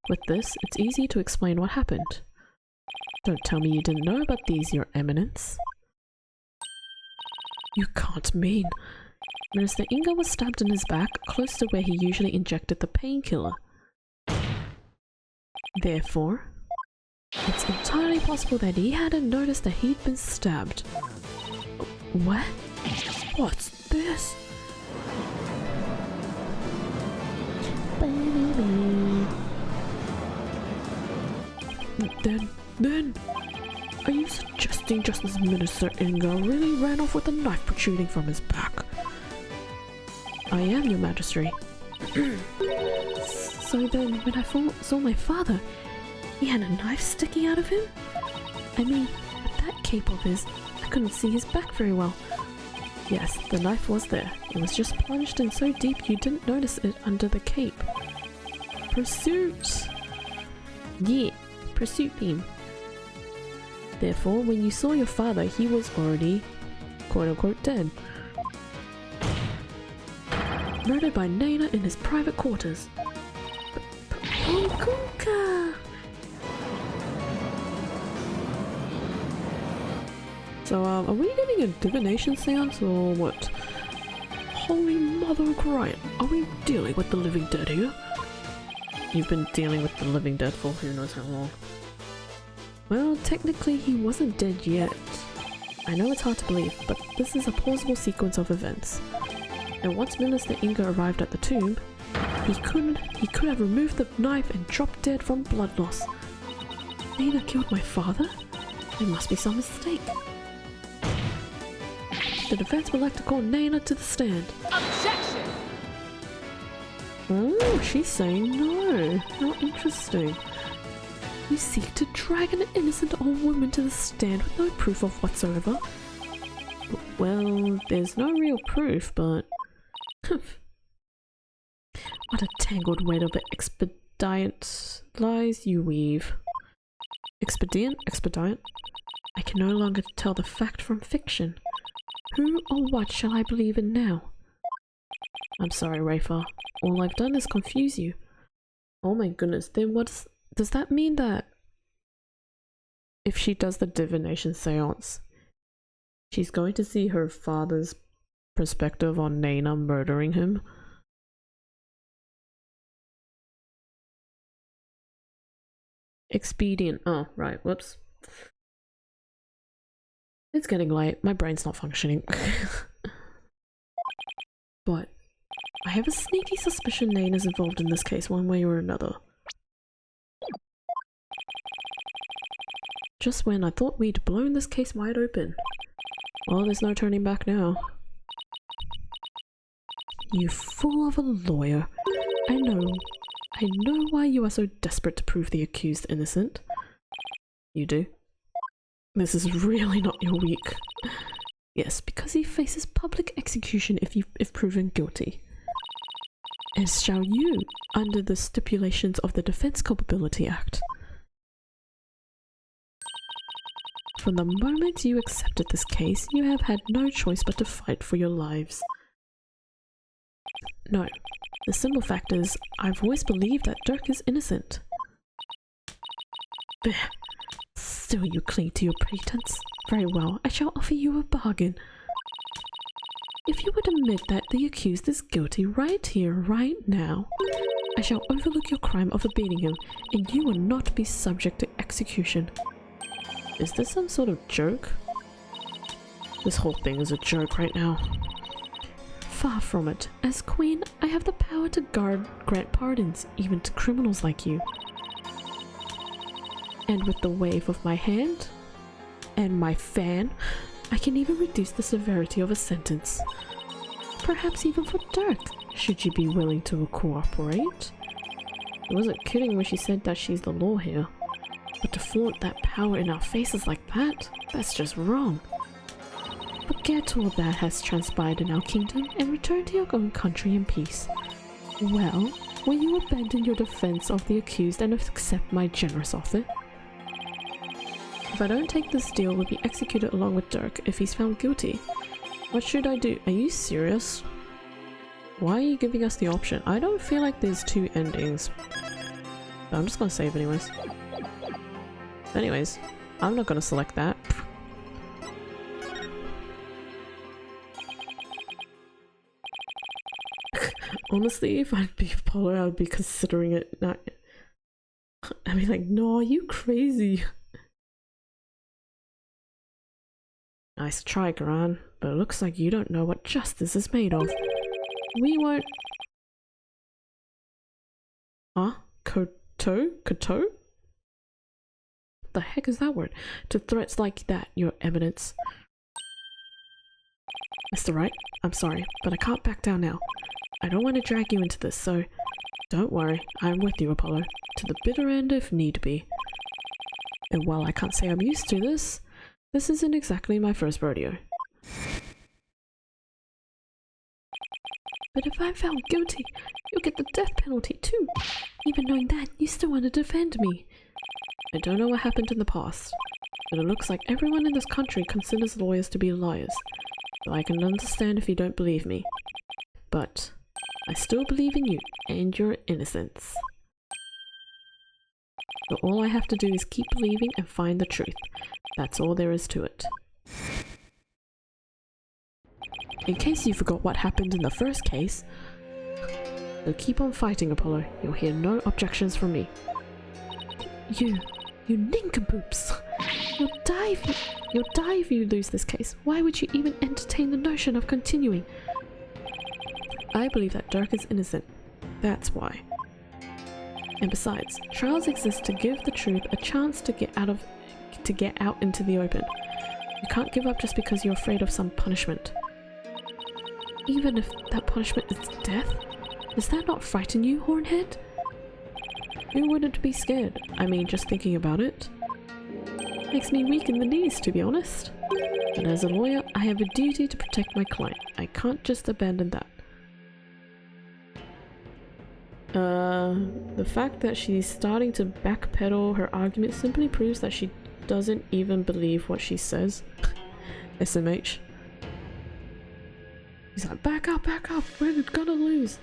With this, it's easy to explain what happened. Don't tell me you didn't know about these, Your Eminence. You can't mean. Minister Inga was stabbed in his back, close to where he usually injected the painkiller. Therefore, it's entirely possible that he hadn't noticed that he'd been stabbed. What? What's this? Then, are you suggesting Justice Minister Inga really ran off with a knife protruding from his back? I am, Your Majesty. So then, when I saw my father, he had a knife sticking out of him? I mean, with that cape of his, I couldn't see his back very well. Yes, the knife was there. It was just plunged in so deep you didn't notice it under the cape. Pursuit! Yeah, pursuit beam. Therefore, when you saw your father, he was already, quote-unquote, dead. Murdered by Naina in his private quarters. Honkunka! So, are we getting a divination seance or what? Holy mother of Wright, are we dealing with the living dead here? You've been dealing with the living dead for who knows how long. Well, technically he wasn't dead yet. I know it's hard to believe, but this is a plausible sequence of events. And once Minister Inga arrived at the tomb, he could have removed the knife and dropped dead from blood loss. Naina killed my father? There must be some mistake. The defense would like to call Naina to the stand.
Objection!
Oh, she's saying no. How interesting. You seek to drag an innocent old woman to the stand with no proof of whatsoever? Well, there's no real proof, but... What a tangled web of expedient lies you weave. Expedient? Expedient? I can no longer tell the fact from fiction. Who or what shall I believe in now? I'm sorry, Rafa. All I've done is confuse you. Oh my goodness, then does that mean that if she does the divination seance, she's going to see her father's perspective on Naina murdering him? Expedient. Oh, right. Whoops. It's getting late. My brain's not functioning. But I have a sneaky suspicion Naina's involved in this case one way or another. Just when I thought we'd blown this case wide open. Well, there's no turning back now. You fool of a lawyer. I know why you are so desperate to prove the accused innocent. You do? This is really not your week. Yes, because he faces public execution if proven guilty. As shall you, under the stipulations of the Defense Culpability Act. From the moment you accepted this case, you have had no choice but to fight for your lives. No, the simple fact is, I've always believed that Dirk is innocent. Blech. Still you cling to your pretense. Very well, I shall offer you a bargain. If you would admit that the accused is guilty right here, right now, I shall overlook your crime of beating him, and you will not be subject to execution. Is this some sort of joke? This whole thing is a joke right now. Far from it. As queen, I have the power to grant pardons, even to criminals like you. And with the wave of my hand and my fan, I can even reduce the severity of a sentence. Perhaps even for Dirk, should you be willing to cooperate. I wasn't kidding when she said that she's the law here. But to flaunt that power in our faces like that, that's just wrong. Forget all that has transpired in our kingdom and return to your own country in peace. Well, will you abandon your defense of the accused and accept my generous offer? If I don't take this deal, we'll be executed along with Dirk if he's found guilty. What should I do? Are you serious? Why are you giving us the option? I don't feel like there's two endings. But I'm just gonna save anyways. Anyways, I'm not gonna select that. Honestly, if I'd be Apollo, I'd be considering it. Not, I'd be like, no, are you crazy? Nice try, Garan, but it looks like you don't know what justice is made of. We won't... Huh? Koto? Koto? What the heck is that word? To threats like that, Your Eminence. Mr. Wright, I'm sorry, but I can't back down now. I don't want to drag you into this, so don't worry, I'm with you, Apollo, to the bitter end if need be. And while I can't say I'm used to this, this isn't exactly my first rodeo. But if I'm found guilty, you'll get the death penalty too. Even knowing that, you still want to defend me. I don't know what happened in the past, but it looks like everyone in this country considers lawyers to be liars. So I can understand if you don't believe me. But I still believe in you and your innocence. So all I have to do is keep believing and find the truth. That's all there is to it. In case you forgot what happened in the first case, so keep on fighting, Apollo. You'll hear no objections from me. You nincompoops! You'll die if you lose this case. Why would you even entertain the notion of continuing? I believe that Dirk is innocent. That's why. And besides, trials exist to give the truth a chance to get out into the open. You can't give up just because you're afraid of some punishment. Even if that punishment is death? Does that not frighten you, Hornhead? Who wouldn't be scared? I mean, just thinking about it. Makes me weak in the knees, to be honest. But as a lawyer, I have a duty to protect my client. I can't just abandon that. The fact that she's starting to backpedal her argument simply proves that she doesn't even believe what she says. SMH. He's like, back up, we're gonna lose.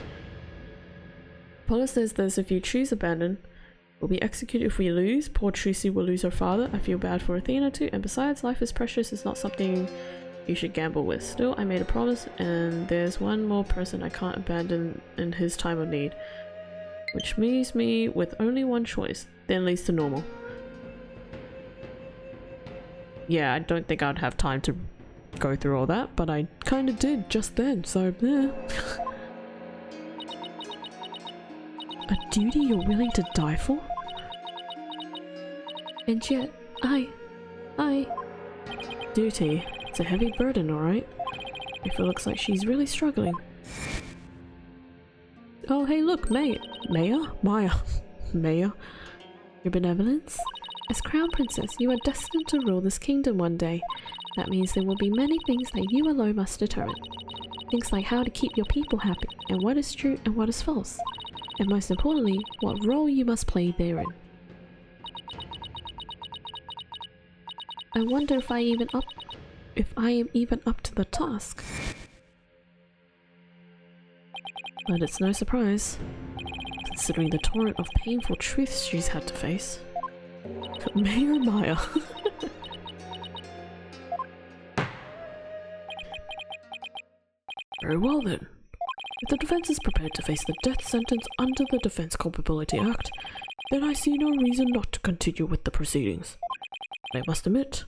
Apollo says this: if you choose abandon, we'll be executed if we lose. Poor Tracy will lose her father. I feel bad for Athena too, and besides, life is precious. It's not something you should gamble with. Still, I made a promise, and there's one more person I can't abandon in his time of need. Which leaves me with only one choice, then leads to normal. Yeah, I don't think I'd have time to go through all that, but I kind of did just then, so yeah. A duty you're willing to die for? And yet, I... Duty. It's a heavy burden, alright? If it looks like she's really struggling. Oh hey look, Maya. Your benevolence? As Crown Princess, you are destined to rule this kingdom one day. That means there will be many things that you alone must determine. Things like how to keep your people happy, and what is true and what is false. And most importantly, what role you must play therein. I wonder if I am even up to the task. But it's no surprise, considering the torrent of painful truths she's had to face. Mayor Maya.
Very well then. If the defense is prepared to face the death sentence under the Defense Culpability Act, then I see no reason not to continue with the proceedings. I must admit,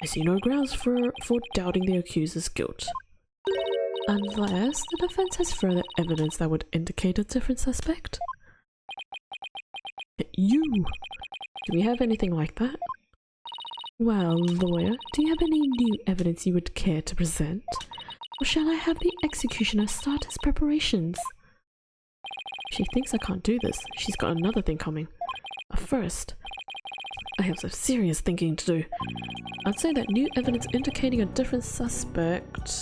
I see no grounds for doubting the accuser's guilt.
Unless the defense has further evidence that would indicate a different suspect.
You!
Do we have anything like that? Well, lawyer, do you have any new evidence you would care to present? Or shall I have the executioner start his preparations? If she thinks I can't do this, she's got another thing coming. But first, I have some serious thinking to do. I'd say that new evidence indicating a different suspect...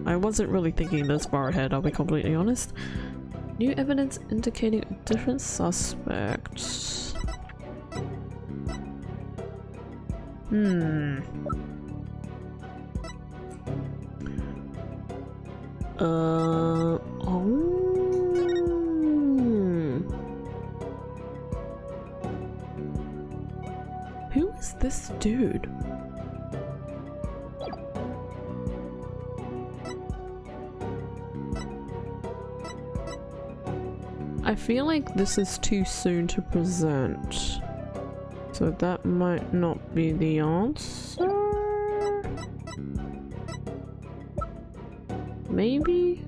I wasn't really thinking this far ahead, I'll be completely honest. New evidence indicating a different suspect... Who is this dude? I feel like this is too soon to present. So that might not be the answer? Maybe?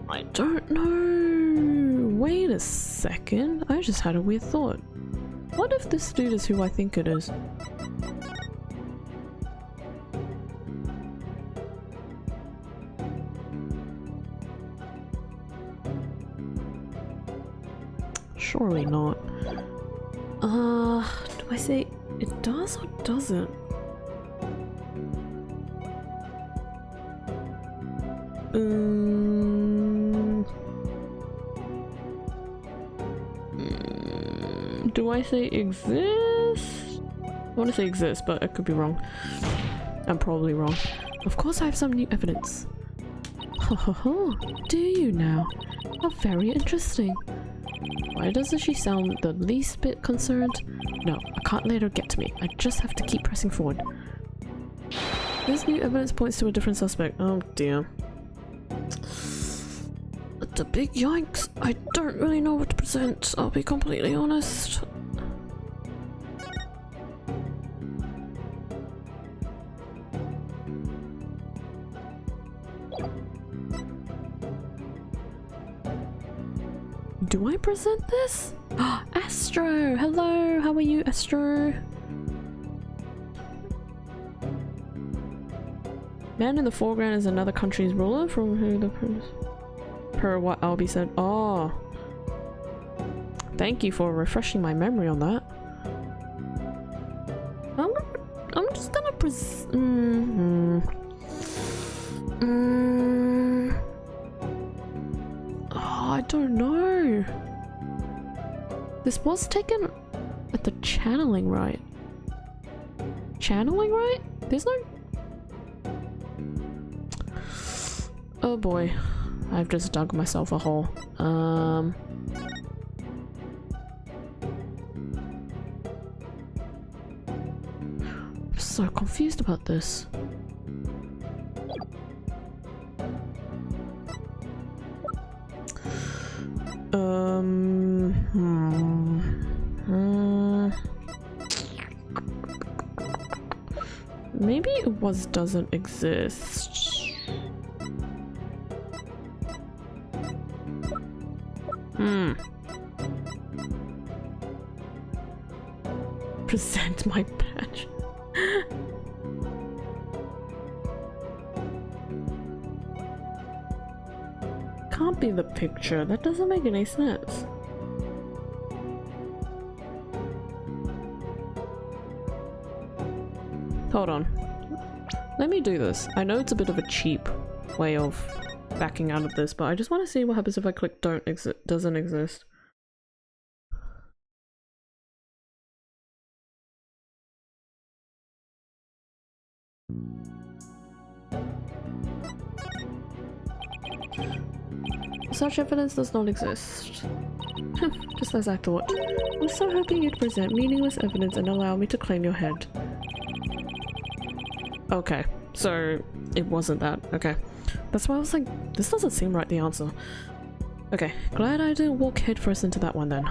I don't know. Wait a second. I just had a weird thought. What if this dude is who I think it is? Surely not. Do I say it does or doesn't? Do I say exists? I want to say exists, but I could be wrong. I'm probably wrong. Of course I have some new evidence. Ho ho ho, do you now? How very interesting. Why doesn't she sound the least bit concerned? No, I can't let her get to me. I just have to keep pressing forward. This new evidence points to a different suspect. Oh dear. It's a big yikes. I don't really know what to present, I'll be completely honest. Do I present this? Astro! Hello! How are you, Astro? Man in the foreground is another country's ruler from who the prince... Per what Albie said. Oh. Thank you for refreshing my memory on that. I'm just gonna Oh, I don't know. This was taken at the channeling, right? Channeling, right? There's no... Oh boy. I've just dug myself a hole. I'm so confused about this. Maybe it doesn't exist. Present my badge. Can't be the picture. That doesn't make any sense. Hold on. Let me do this. I know it's a bit of a cheap way of backing out of this, but I just want to see what happens if I click doesn't exist. Such evidence does not exist. Just as I thought. I was so hoping you'd present meaningless evidence and allow me to claim your head. Okay, so it wasn't that. Okay. That's why I was like, this doesn't seem right, the answer. Okay, glad I didn't walk headfirst into that one then.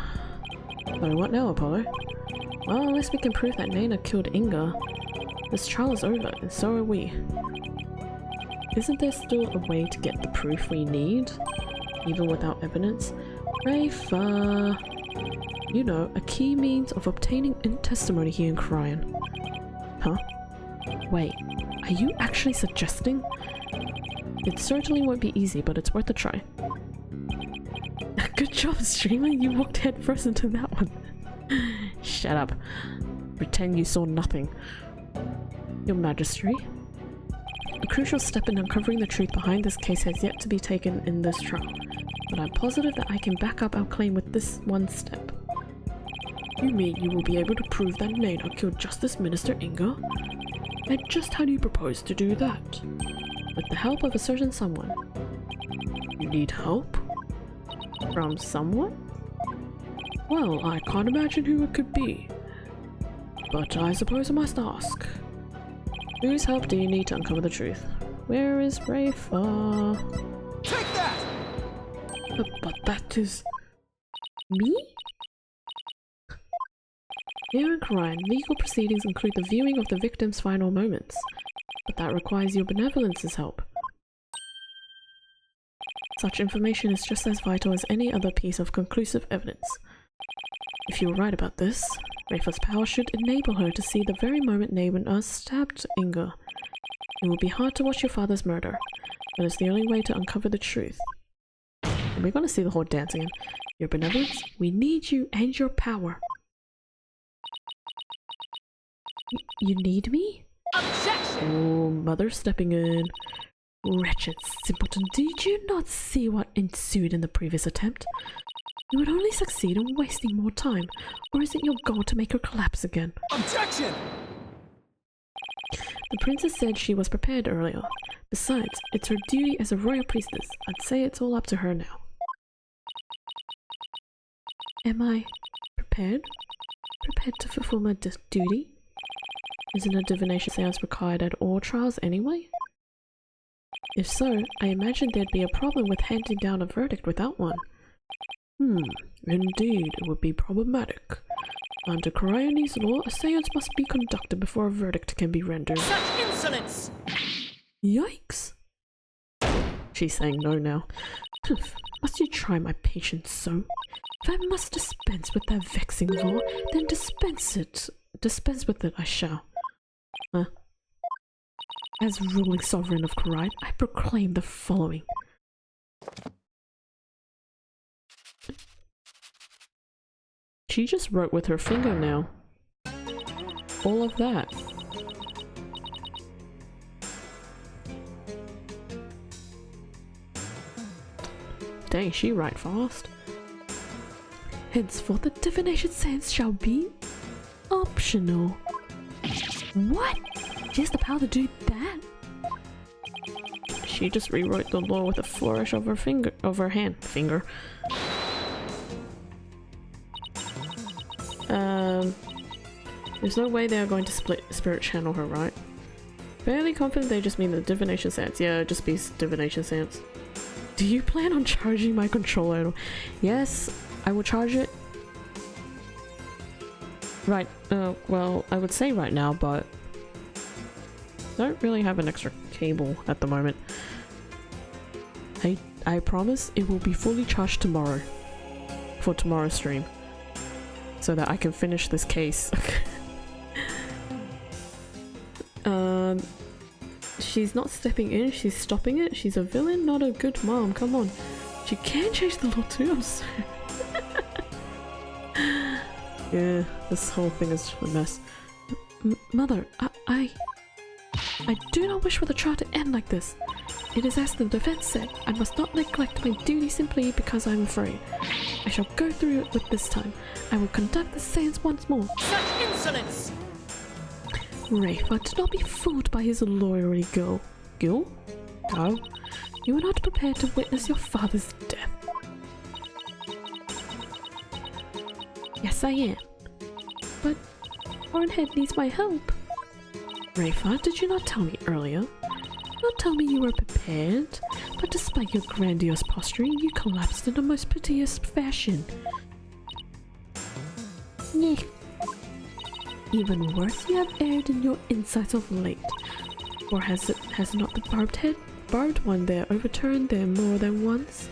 So what now, Apollo? Well, unless we can prove that Nana killed Inga, this trial is over, and so are we. Isn't there still a way to get the proof we need? Even without evidence? Rafa! You know, a key means of obtaining testimony here in Cryon. Huh? Wait, are you actually suggesting? It certainly won't be easy, but it's worth a try. Good job, streamer, you walked headfirst into that one. Shut up. Pretend you saw nothing. Your Majesty. A crucial step in uncovering the truth behind this case has yet to be taken in this trial, but I'm positive that I can back up our claim with this one step. You mean you will be able to prove that Nana killed Justice Minister Inga? And just how do you propose to do that? With the help of a certain someone. You need help? From someone? Well, I can't imagine who it could be. But I suppose I must ask. Whose help do you need to uncover the truth? Where is Rafa?
Take that!
But that is... me? Here in Cryon, legal proceedings include the viewing of the victim's final moments. But that requires your benevolence's help. Such information is just as vital as any other piece of conclusive evidence. If you're right about this, Rafa's power should enable her to see the very moment Nana stabbed Inga. It will be hard to watch your father's murder, but it's the only way to uncover the truth. And we're gonna see the whole dance again. Your benevolence, we need you and your power. You need me?
Objection!
Oh, mother stepping in. Wretched simpleton, did you not see what ensued in the previous attempt? You would only succeed in wasting more time, or is it your goal to make her collapse again?
Objection!
The princess said she was prepared earlier. Besides, it's her duty as a royal priestess. I'd say it's all up to her now. Am I prepared? Prepared to fulfill my duty? Isn't a divination seance required at all trials anyway? If so, I imagine there'd be a problem with handing down a verdict without one. Indeed, it would be problematic. Under Cryonese law, a seance must be conducted before a verdict can be rendered.
Such insolence!
Yikes! She's saying no now. Must you try my patience so? If I must dispense with that vexing law, then dispense with it I shall. As ruling sovereign of Wright, I proclaim the following. She just wrote with her finger now. All of that. Dang, she write fast. Henceforth, the divination seance shall be optional. What? She has the power to do that? She just rewrote the law with a flourish of her finger, finger. There's no way they are going to spirit channel her, right? Fairly confident they just mean the divination seance. Yeah, just be divination seance. Do you plan on charging my controller? Yes, I will charge it. Right, well, I would say right now, but don't really have an extra cable at the moment. I promise it will be fully charged tomorrow. for tomorrow's stream so that I can finish this case. She's not stepping in, she's stopping it. She's a villain, not a good mom. Come on. She can change the law too, I'm sorry. Yeah, this whole thing is a mess. Mother, I do not wish for the trial to end like this. It is as the defense said, I must not neglect my duty simply because I am afraid. I shall go through it with this time. I will conduct the seance once more.
Such insolence!
Rafa, do not be fooled by his loyalty, girl. Girl? Girl? You are not prepared to witness your father's death. Yes, I am. But Hornhead needs my help. Rafa, did you not tell me earlier? Not tell me you were prepared, but despite your grandiose posturing, you collapsed in a most piteous fashion.
Yeah.
Even worse, you have erred in your insights of late. Or has not the barbed one there overturned them more than once?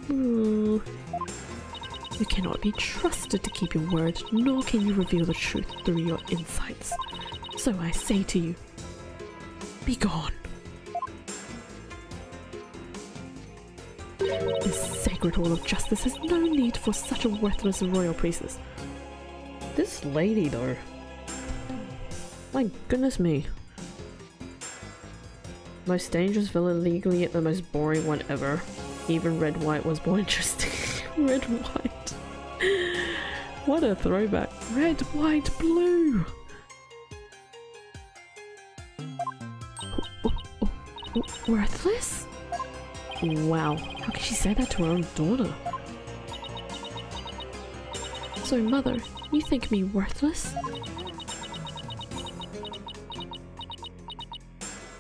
You cannot be trusted to keep your word, nor can you reveal the truth through your insights. So I say to you, be gone. This sacred hall of justice has no need for such a worthless royal priestess. This lady, though. My goodness me. Most dangerous villain legally, yet the most boring one ever. Even Red White was more interesting. Red White. What a throwback. Red, white, blue. Worthless? Wow, how can she say that to her own daughter? So, Mother, you think me worthless?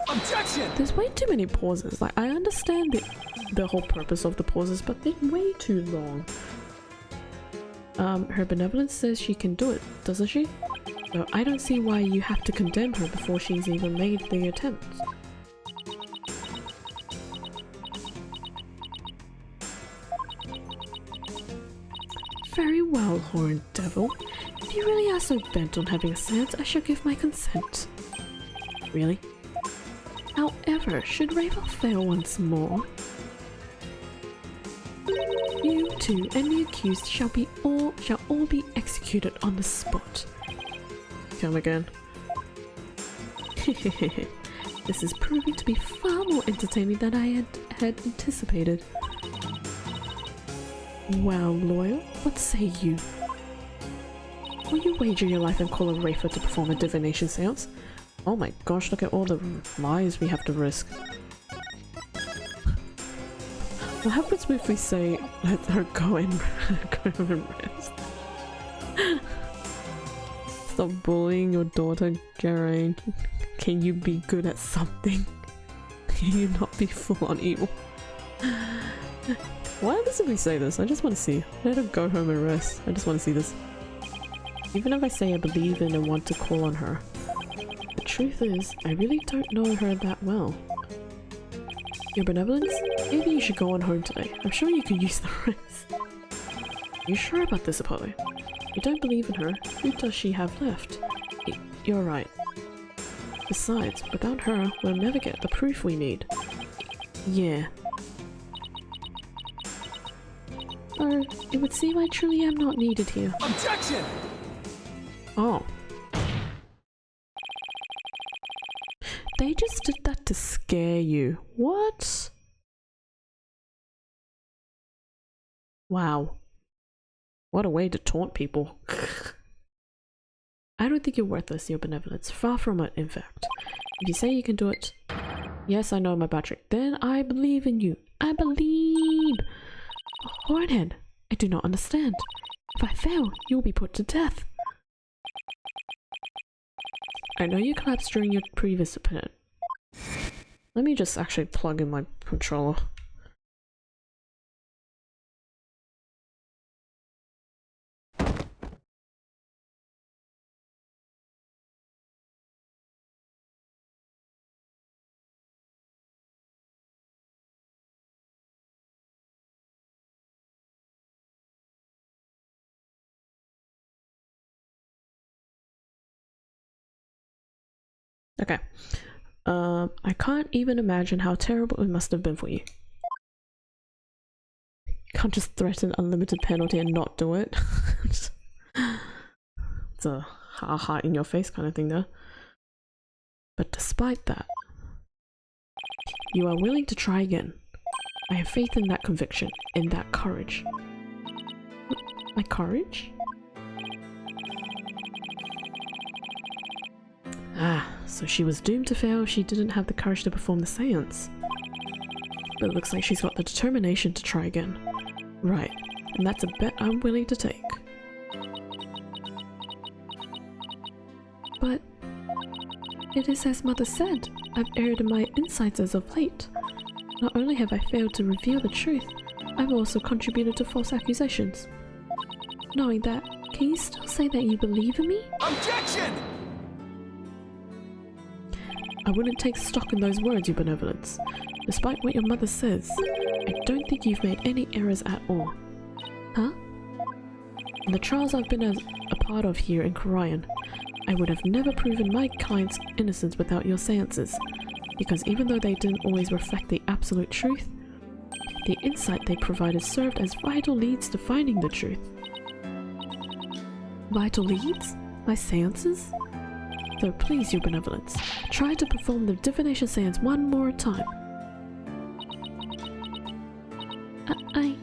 Objection!
There's way too many pauses. Like, I understand the whole purpose of the pauses, but they're way too long. Her benevolence says she can do it, doesn't she? So I don't see why you have to condemn her before she's even made the attempt. Very well, horned devil. If you really are so bent on having a seance, I shall give my consent. Really? However, should Ravel fail once more, you two and the accused shall all be executed on the spot. Come again. This is proving to be far more entertaining than I had anticipated. Well, Loyal, what say you? Will you wager your life and call a Rafer to perform a divination seance? Oh my gosh, look at all the lies we have to risk. What happens if we say, let her go and rest? Stop bullying your daughter, Geraint. Can you be good at something? Can you not be full on evil? What happens if we say this? I just want to see. Let her go home and rest. I just want to see this. Even if I say I believe in and want to call on her, the truth is, I really don't know her that well. Your benevolence? Maybe you should go on home today. I'm sure you could use the rest. You sure about this, Apollo? You don't believe in her? Who does she have left? You're right. Besides, without her, we'll never get the proof we need. Yeah. Or, it would seem I truly am not needed here.
Objection!
Oh. They just did that to scare you. What? Wow. What a way to taunt people. I don't think you're worthless, your benevolence. Far from it, in fact. If you say you can do it, yes, I know my battery. Then I believe in you. I believe. Hornhead, I do not understand. If I fail, you will be put to death. I know you collapsed during your previous opponent. Let me just actually plug in my controller. Okay. I can't even imagine how terrible it must have been for you. You can't just threaten unlimited penalty and not do it. It's a heart in your face kind of thing though. But despite that, you are willing to try again. I have faith in that conviction, in that courage. My courage? Ah, so she was doomed to fail if she didn't have the courage to perform the seance. But it looks like she's got the determination to try again. Right, and that's a bet I'm willing to take. But it is as Mother said, I've erred in my insights as of late. Not only have I failed to reveal the truth, I've also contributed to false accusations. Knowing that, can you still say that you believe in me?
Objection!
I wouldn't take stock in those words, Your Benevolence. Despite what your mother says, I don't think you've made any errors at all. Huh? In the trials I've been a part of here in Korayan, I would have never proven my client's innocence without your seances, because even though they didn't always reflect the absolute truth, the insight they provided served as vital leads to finding the truth. Vital leads? My seances? So please, Your Benevolence, try to perform the divination seance one more time.
I...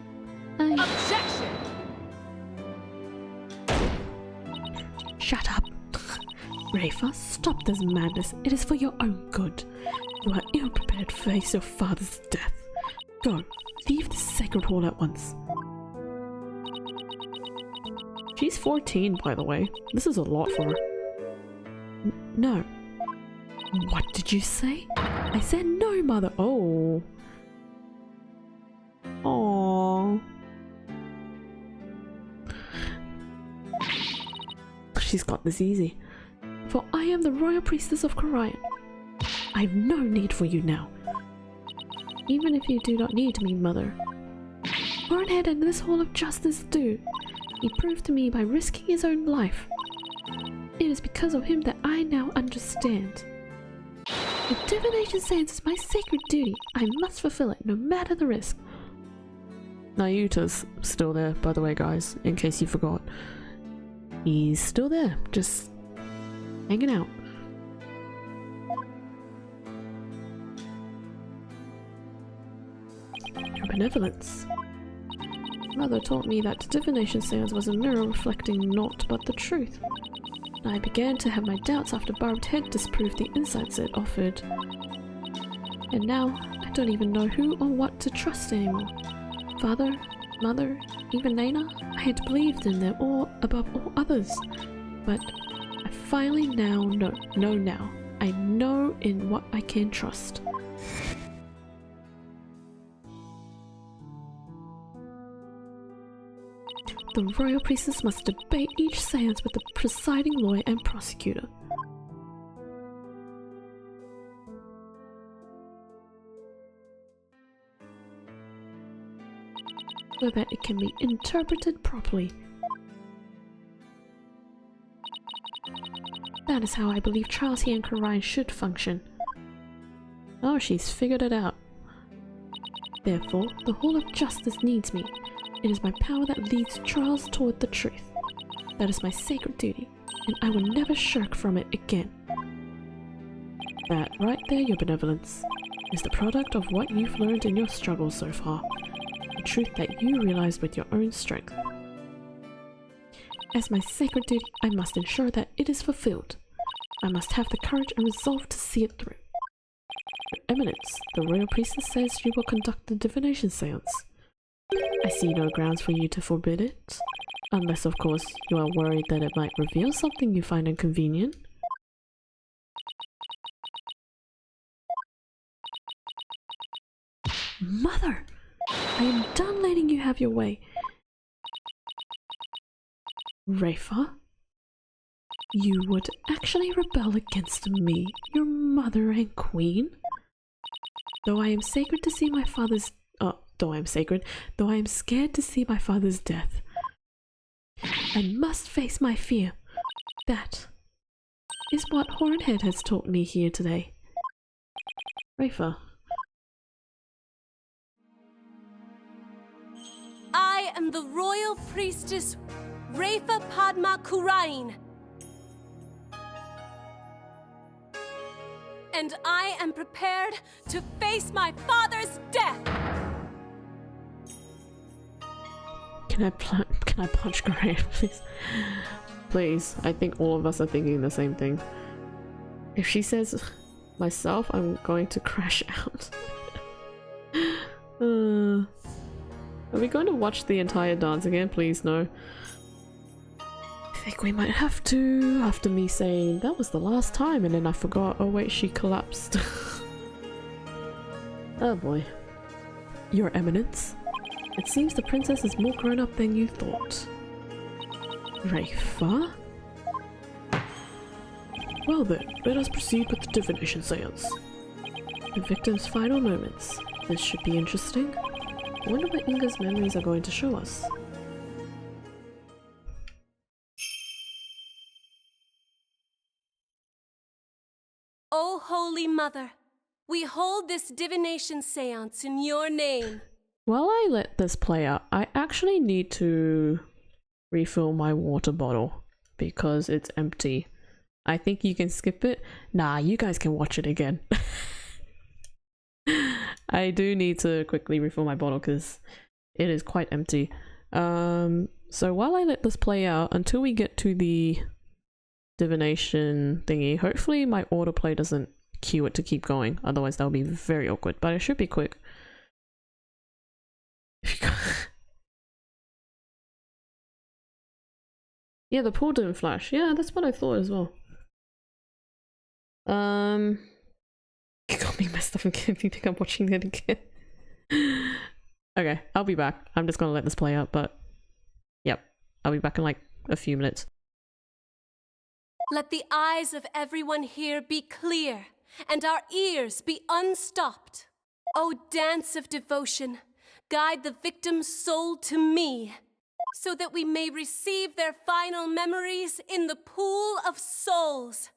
Objection!
Shut up! Rafa, stop this madness. It is for your own good. You are ill-prepared to face your father's death. Go, leave the sacred hall at once. She's 14, by the way. This is a lot for her. No. What did you say? I said no, Mother. Oh. Aww. She's got this easy. For I am the royal priestess of Korayan. I have no need for you now. Even if you do not need me, Mother. Hornhead and this Hall of Justice do. He proved to me by risking his own life. It is because of him that I now understand. The divination seance is my sacred duty. I must fulfill it, no matter the risk. Nayuta's still there, by the way, guys, in case you forgot. He's still there, just hanging out. Your Benevolence. Mother taught me that the divination seance was a mirror reflecting naught but the truth. I began to have my doubts after Barbed Head disproved the insights it offered. And now, I don't even know who or what to trust anymore. Father, Mother, even Nana, I had believed in them all above all others. But I finally now know now. I know in what I can trust. The royal priestess must debate each seance with the presiding lawyer and prosecutor. So that it can be interpreted properly. That is how I believe trials here in Korayan should function. Oh, she's figured it out. Therefore, the Hall of Justice needs me. It is my power that leads trials toward the truth. That is my sacred duty, and I will never shirk from it again. That right there, Your Benevolence, is the product of what you've learned in your struggles so far. The truth that you realized with your own strength. As my sacred duty, I must ensure that it is fulfilled. I must have the courage and resolve to see it through. Your Eminence, the royal priestess says you will conduct the divination seance. I see no grounds for you to forbid it, unless of course you are worried that it might reveal something you find inconvenient. Mother! I am done letting you have your way. Rafa? You would actually rebel against me, your mother and queen? Though I am sacred to see my father's though I am scared to see my father's death. I must face my fear. That
is what Hornhead has taught me here today. Rafa.
I am the royal priestess Rafa Padma Kurain. And I am prepared to face my father's death.
Can I punch Gray, please? Please, I think all of us are thinking the same thing. If she says myself, I'm going to crash out. Are we going to watch the entire dance again? Please, no. I think we might have to, after me saying that was the last time and then I forgot. Oh wait, she collapsed. Oh boy. Your Eminence, it seems the princess is more grown up than you thought. Rafa? Well then, let us proceed with the divination seance. The victim's final moments. This should be interesting. I wonder what Inga's memories are going to show us.
O Holy Mother, we hold this divination seance in your name.
While I let this play out, I actually need to refill my water bottle because it's empty. I think you can skip it. Nah, you guys can watch it again. I do need to quickly refill my bottle because it is quite empty. So while I let this play out, until we get to the divination thingy, hopefully my autoplay doesn't cue it to keep going, otherwise that would be very awkward, but it should be quick. Yeah, the pool didn't flash. Yeah, that's what I thought as well. It got me messed up again. Do you think I'm watching it again? Okay, I'll be back. I'm just gonna let this play out, but yep, I'll be back in like a few minutes.
Let the eyes of everyone here be clear, and our ears be unstopped. O dance of devotion, guide the victim's soul to me, so that we may receive their final memories in the pool of souls.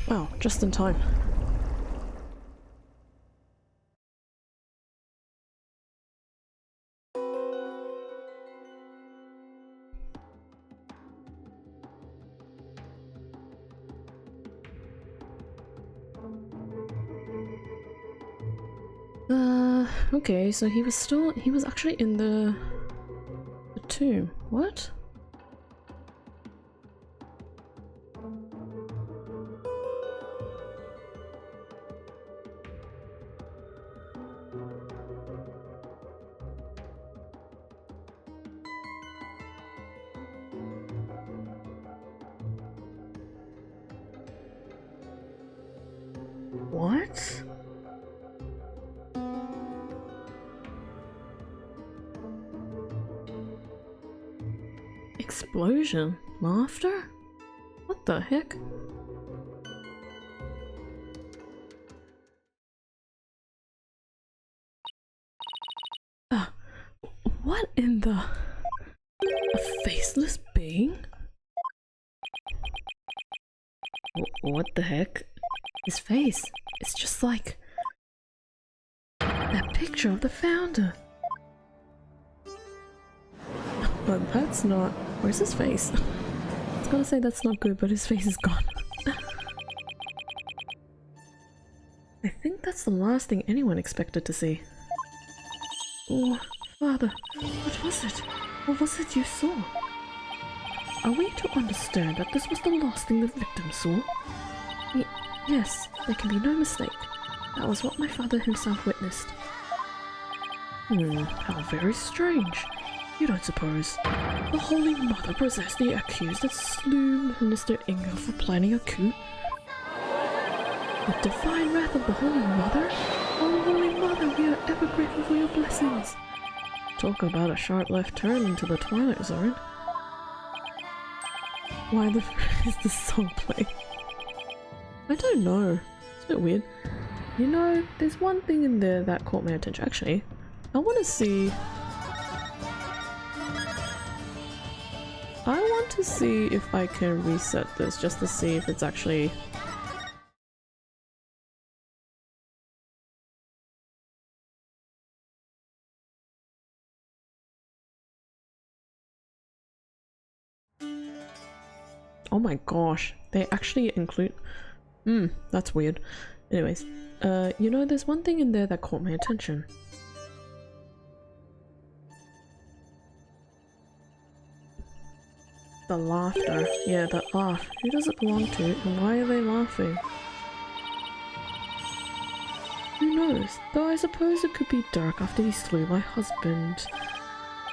Wow, just in time. Okay, so he was actually in the tomb. What? What? Explosion? Laughter? What the heck? What in the... A faceless being? What the heck? His face, it's just like... that picture of the founder. But that's not... Where's his face? I was gonna say that's not good, but his face is gone. I think that's the last thing anyone expected to see. Oh, Father, what was it? What was it you saw? Are we to understand that this was the last thing the victim saw? Yes, there can be no mistake. That was what my father himself witnessed. How very strange. You don't suppose the Holy Mother possessed the accused that slew Minister Inga for planning a coup? The divine wrath of the Holy Mother? Oh, Holy Mother, we are ever grateful for your blessings. Talk about a sharp left turn into the Twilight Zone. Why the frick is this song playing? I don't know. It's a bit weird. You know, there's one thing in there that caught my attention. Actually, I want to see... I want to see if I can reset this, just to see if it's actually... Oh my gosh, they actually include... that's weird. Anyways, you know, there's one thing in there that caught my attention. The laughter. Yeah, that laugh. Who does it belong to, and why are they laughing? Who knows? Though I suppose it could be Dirk after he slew my husband.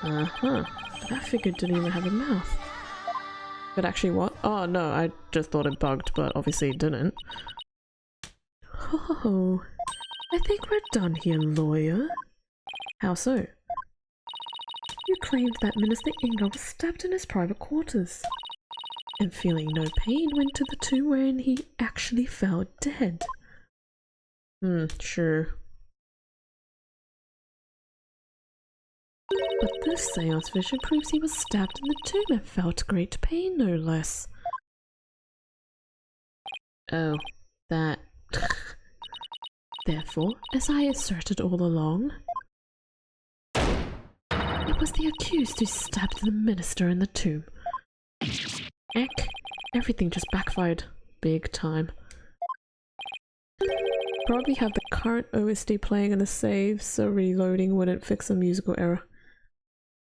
That figure didn't even have a mouth. But actually what? Oh no, I just thought it bugged, but obviously it didn't. Oh, I think we're done here, lawyer. How so? You claimed that Minister Inga was stabbed in his private quarters, and feeling no pain went to the tomb wherein he actually fell dead. Sure. But this seance vision proves he was stabbed in the tomb and felt great pain, no less. Oh, that... Therefore, as I asserted all along, it was the accused who stabbed the minister in the tomb. Eck, everything just backfired big time. Probably have the current OSD playing in the save, so reloading wouldn't fix a musical error.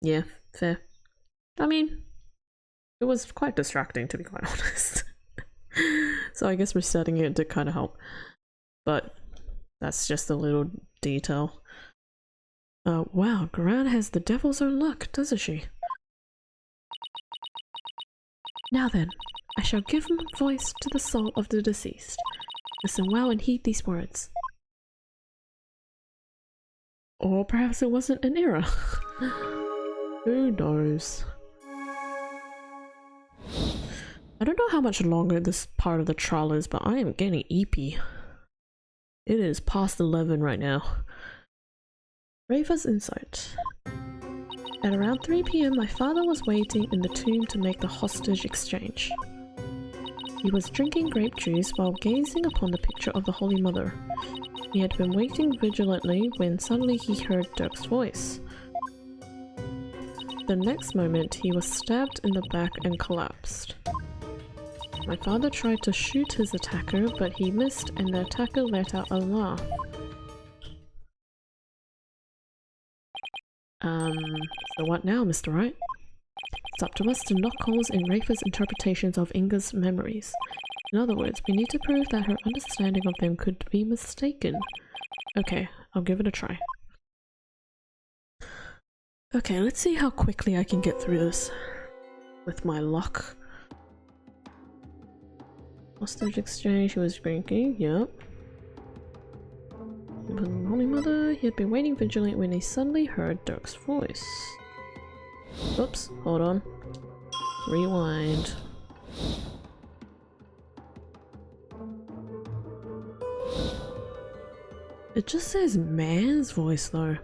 Yeah, fair. I mean, it was quite distracting, to be quite honest. So I guess resetting it did kind of help. But that's just a little detail. Wow, Gran has the devil's own luck, doesn't she? Now then, I shall give voice to the soul of the deceased. Listen well and heed these words. Or perhaps it wasn't an error. Who knows? I don't know how much longer this part of the trial is, but I am getting eepy. It is past 11 right now. Rafa's insight. At around 3 PM, my father was waiting in the tomb to make the hostage exchange. He was drinking grape juice while gazing upon the picture of the Holy Mother. He had been waiting vigilantly when suddenly he heard Dirk's voice. The next moment, he was stabbed in the back and collapsed. My father tried to shoot his attacker, but he missed and the attacker let out a laugh. So what now, Mr. Wright? It's up to us to knock holes in Rafa's interpretations of Inga's memories. In other words, we need to prove that her understanding of them could be mistaken. Okay, I'll give it a try. Okay, let's see how quickly I can get through this with my luck. Hostage exchange, he was drinking, yep.
But Holy Mother, he had been waiting vigilantly when he suddenly heard Dirk's voice. Oops, hold on. Rewind. It just says man's voice though.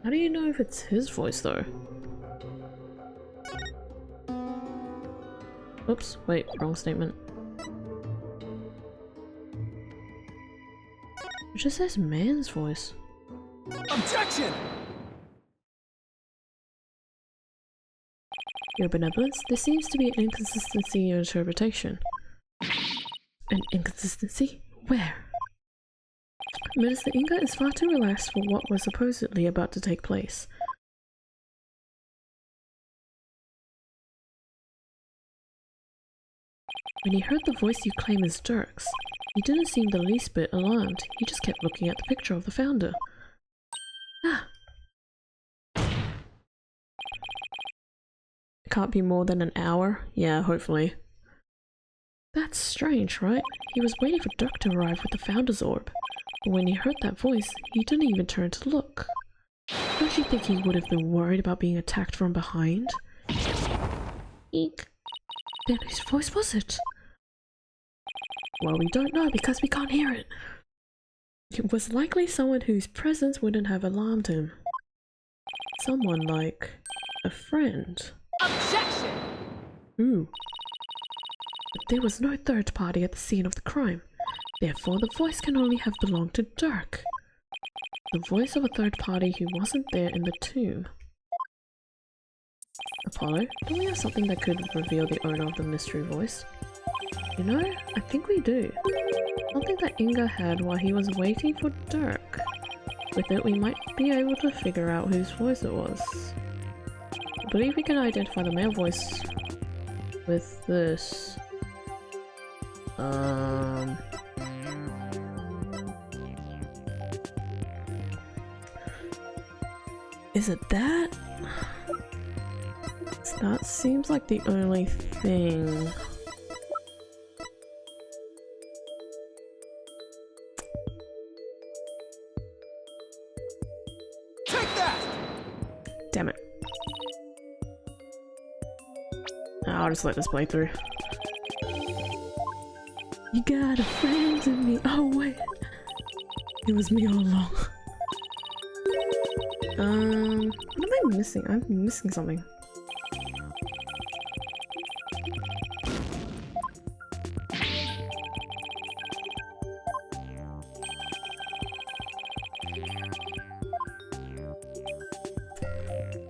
How do you know if it's his voice though? Oops, wait, wrong statement. It just says man's voice.
Objection!
Your Benevolence, there seems to be an inconsistency in your interpretation. An inconsistency? Where? Minister Inga is far too relaxed for what was supposedly about to take place. When he heard the voice you claim is Dirk's, he didn't seem the least bit alarmed. He just kept looking at the picture of the founder. Ah! Can't be more than an hour? Yeah, hopefully. That's strange, right? He was waiting for Dirk to arrive with the Founder's Orb. But when he heard that voice, he didn't even turn to look. Don't you think he would have been worried about being attacked from behind? Eek. Then whose voice was it? Well, we don't know because we can't hear it. It was likely someone whose presence wouldn't have alarmed him. Someone like a friend.
Objection!
Ooh. But there was no third party at the scene of the crime. Therefore, the voice can only have belonged to Dirk. The voice of a third party who wasn't there in the tomb. Apollo, don't we have something that could reveal the owner of the mystery voice? You know, I think we do. Something that Inga had while he was waiting for Dirk. With it, we might be able to figure out whose voice it was. I believe we can identify the male voice with this. Is it that? That seems like the only thing.
Take that!
Damn it. I'll just let this play through. You got a friend in me. Oh wait. It was me all along. What am I missing? I'm missing something.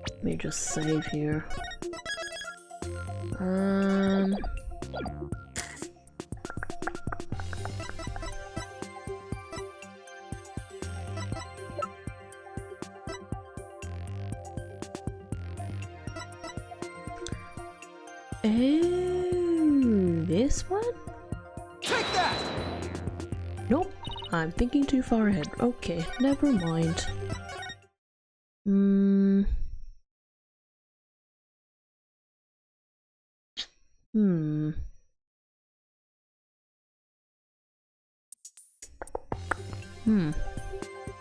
Let me just save here. Oh, this one?
Take that!
Nope, I'm thinking too far ahead. Okay, never mind.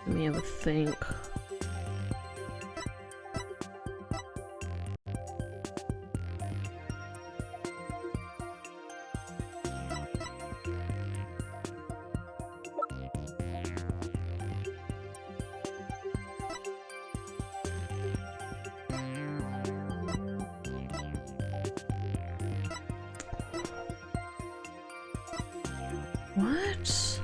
Let me have a think. What?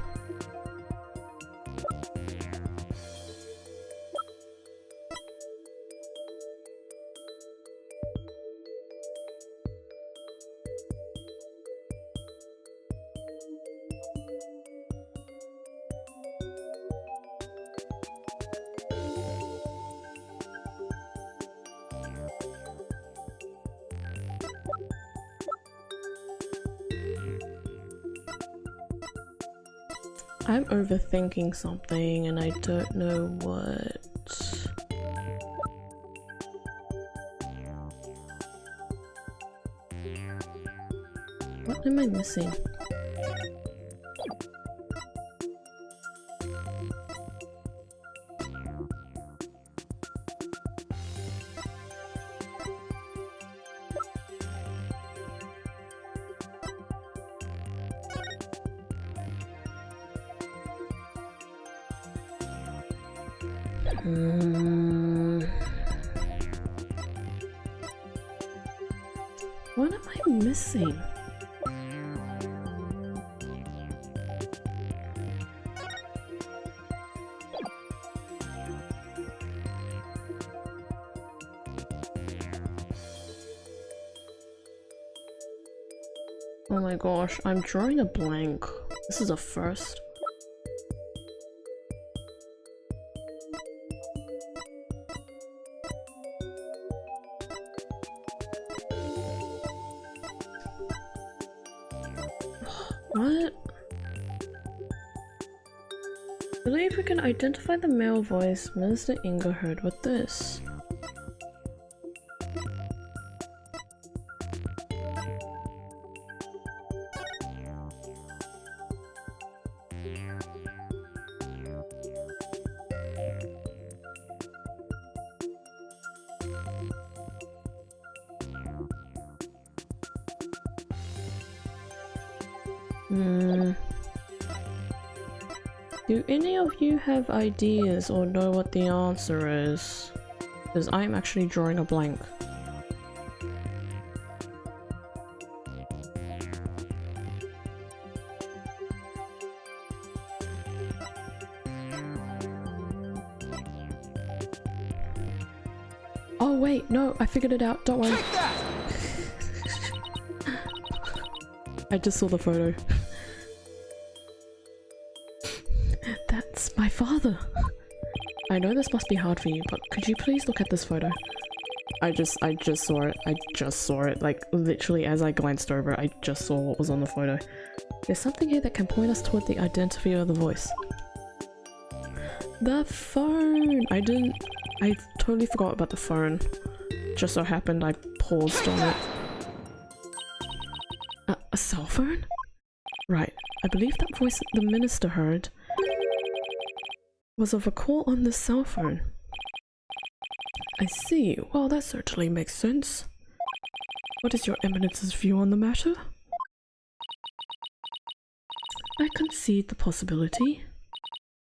I'm overthinking something and I don't know what.
What am I missing? What am I missing? Oh my gosh, I'm drawing a blank. This is a first. What? I believe we can identify the male voice Minister Inga heard with this. Do any of you have ideas or know what the answer is? Because I'm actually drawing a blank. Oh wait, no, I figured it out, don't worry.
Take that!
I just saw the photo. That's my father. I know this must be hard for you, but could you please look at this photo? I just saw it. I just saw it. Like, literally as I glanced over it, I just saw what was on the photo. There's something here that can point us toward the identity of the voice. The phone! I totally forgot about the phone. Just so happened I paused on it. A cell phone? Right. I believe that voice the minister heard was of a call on the cell phone. I see. Well, that certainly makes sense. What is your eminence's view on the matter? I concede the possibility.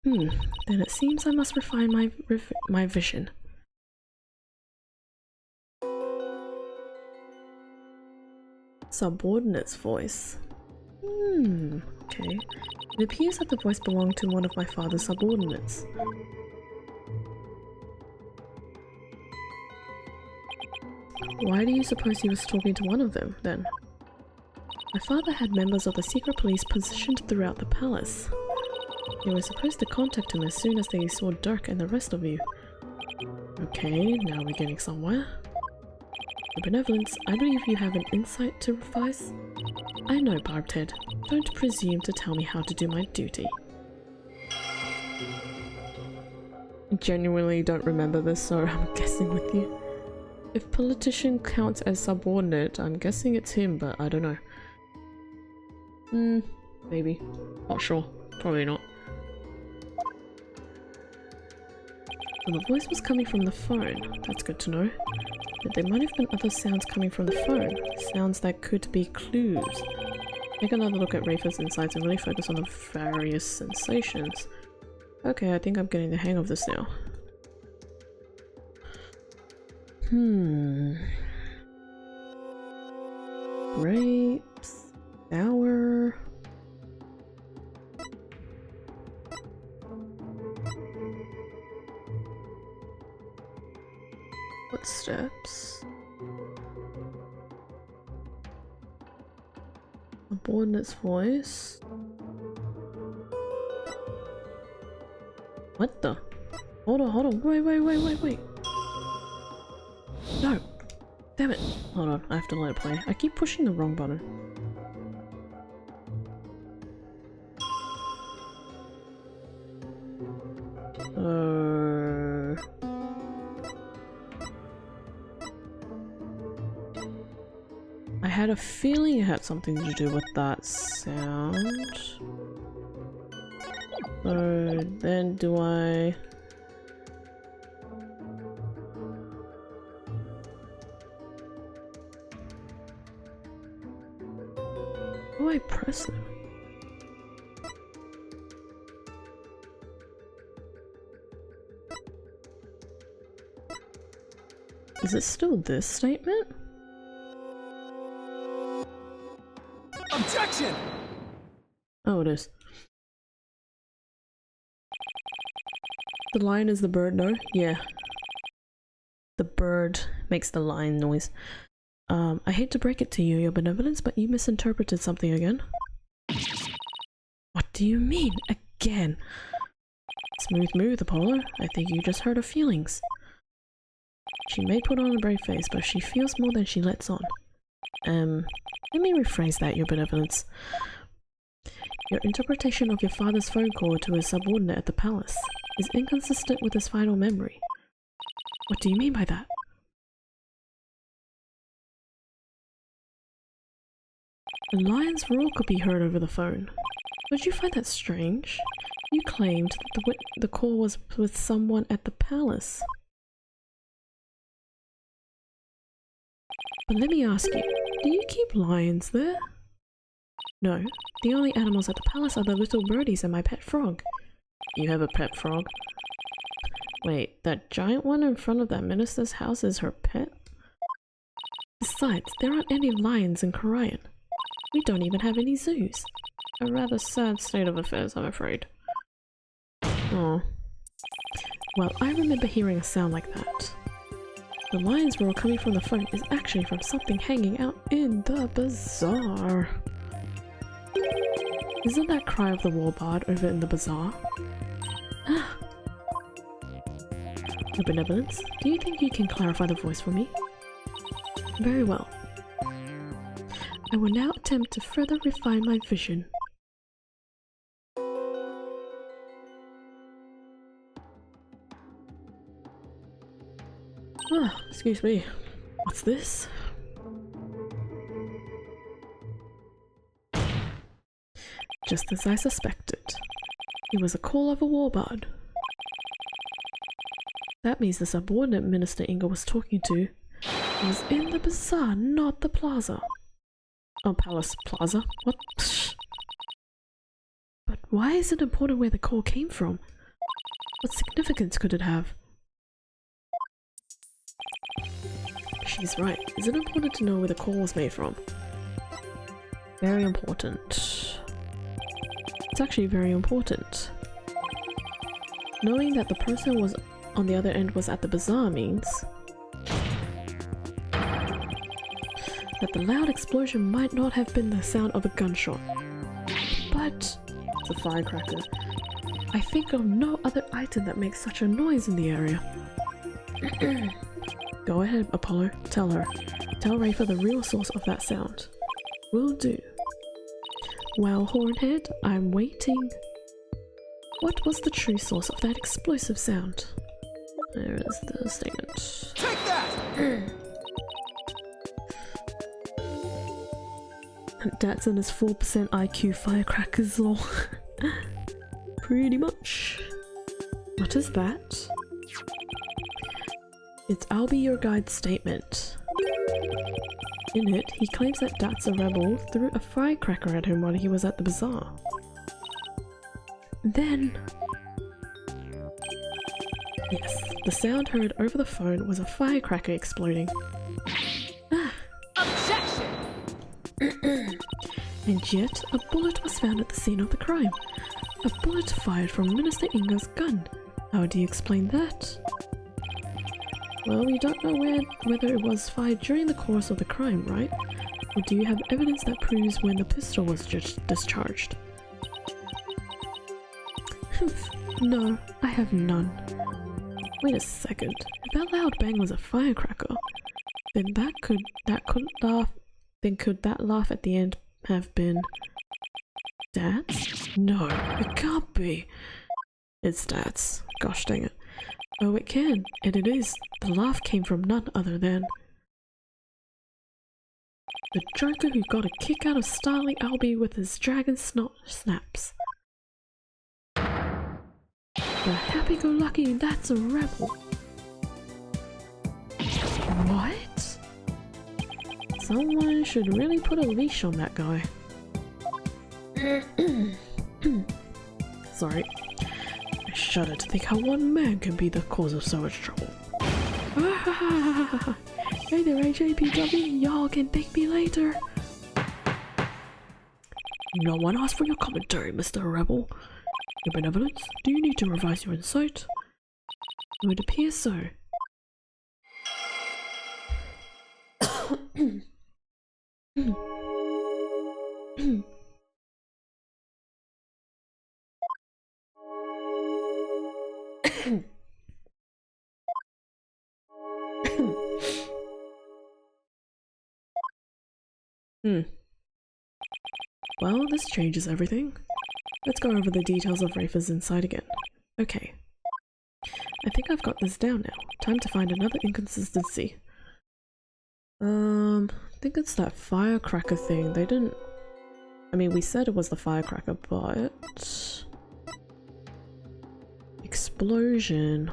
Then it seems I must refine my vision. Subordinate's voice. Okay. It appears that the voice belonged to one of my father's subordinates. Why do you suppose he was talking to one of them, then? My father had members of the secret police positioned throughout the palace. They were supposed to contact him as soon as they saw Dirk and the rest of you. Okay, now we're getting somewhere. Your benevolence, I believe you have an insight to revise? I know, Barbed Head. Don't presume to tell me how to do my duty. I genuinely don't remember this, so I'm guessing with you. If politician counts as subordinate, I'm guessing it's him, but I don't know. Maybe. Not sure. Probably not. Well, the voice was coming from the phone. That's good to know. But there might have been other sounds coming from the phone. Sounds that could be clues. Take another look at Rafa's insights and really focus on the various sensations. Okay, I think I'm getting the hang of this now. Grapes. Sour. Footsteps. Subordinate's voice. What the? Hold on, wait. No! Damn it! Hold on, I have to let it play. I keep pushing the wrong button. I
had a feeling it had something to do with that sound. So then do I... How do I press them? Is it still this statement?
Objection!
Oh, it is. The lion is the bird, no? Yeah. The bird makes the lion noise. I hate to break it to you, Your Benevolence, but you misinterpreted something again. What do you mean, again? Smooth move, Apollo. I think you just hurt her feelings. She may put on a brave face, but she feels more than she lets on. Let me rephrase that, Your Benevolence. Your interpretation of your father's phone call to his subordinate at the palace is inconsistent with his final memory. What do you mean by that? The lion's roar could be heard over the phone. Don't you find that strange? You claimed that the call was with someone at the palace. But let me ask you, do you keep lions there? No, the only animals at the palace are the little birdies and my pet frog. You have a pet frog? Wait, that giant one in front of that minister's house is her pet? Besides, there aren't any lions in Korean. We don't even have any zoos. A rather sad state of affairs, I'm afraid. Oh. Well, I remember hearing a sound like that. The lion's roar coming from the phone is actually from something hanging out in the bazaar. Isn't that cry of the warbird over in the bazaar? Your Benevolence, do you think you can clarify the voice for me? Very well. I will now attempt to further refine my vision. Ah, excuse me. What's this? Just as I suspected. It was a call of a warbird. That means the subordinate Minister Inga was talking to was in the bazaar, not the plaza. Oh, Palace Plaza? What? Psh. But why is it important where the call came from? What significance could it have? She's right. Is it important to know where the call was made from? Very important. It's actually very important. Knowing that the person was on the other end was at the bazaar means that the loud explosion might not have been the sound of a gunshot, but it's a firecracker. I think of no other item that makes such a noise in the area. Go ahead, Apollo. Tell her. Tell Rafa the real source of that sound. Will do. Well, Hornhead, I'm waiting. What was the true source of that explosive sound? There is the statement.
Take that!
Datsun is 4% IQ firecrackers lol. Pretty much. What is that? It's I'll be your guide statement. In it, he claims that Dat's a rebel threw a firecracker at him while he was at the bazaar. Then... yes, the sound heard over the phone was a firecracker exploding.
Objection!
And yet, a bullet was found at the scene of the crime. A bullet fired from Minister Inga's gun. How do you explain that? Well, we don't know whether it was fired during the course of the crime, right? Or do you have evidence that proves when the pistol was discharged? No, I have none. Wait a second. If that loud bang was a firecracker, then could that laugh at the end have been Dad's? No, it can't be. It's Dad's. Gosh dang it. Oh, it can, and it is. The laugh came from none other than... The Joker who got a kick out of styling Albie with his dragon snaps. The happy-go-lucky that's a rebel. What? Someone should really put a leash on that guy. Sorry. I shudder to think how one man can be the cause of so much trouble. Hey there, AJPW, y'all can thank me later. No one asked for your commentary, Mr. Rebel. Your benevolence, do you need to revise your insight? It would appear so. Well, this changes everything. Let's go over the details of Rafer's inside again. Okay. I think I've got this down now. Time to find another inconsistency. I think it's that firecracker thing. They didn't... I mean, we said it was the firecracker, but... Explosion.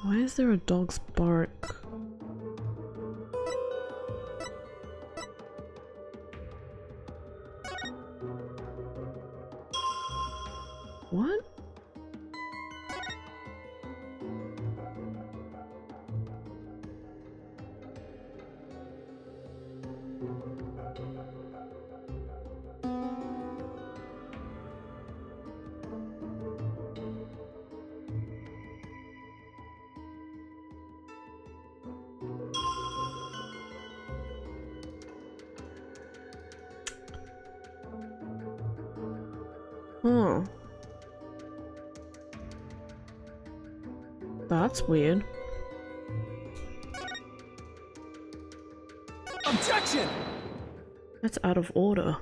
Why is there a dog's bark? What? Huh. That's weird.
Objection!
That's out of order.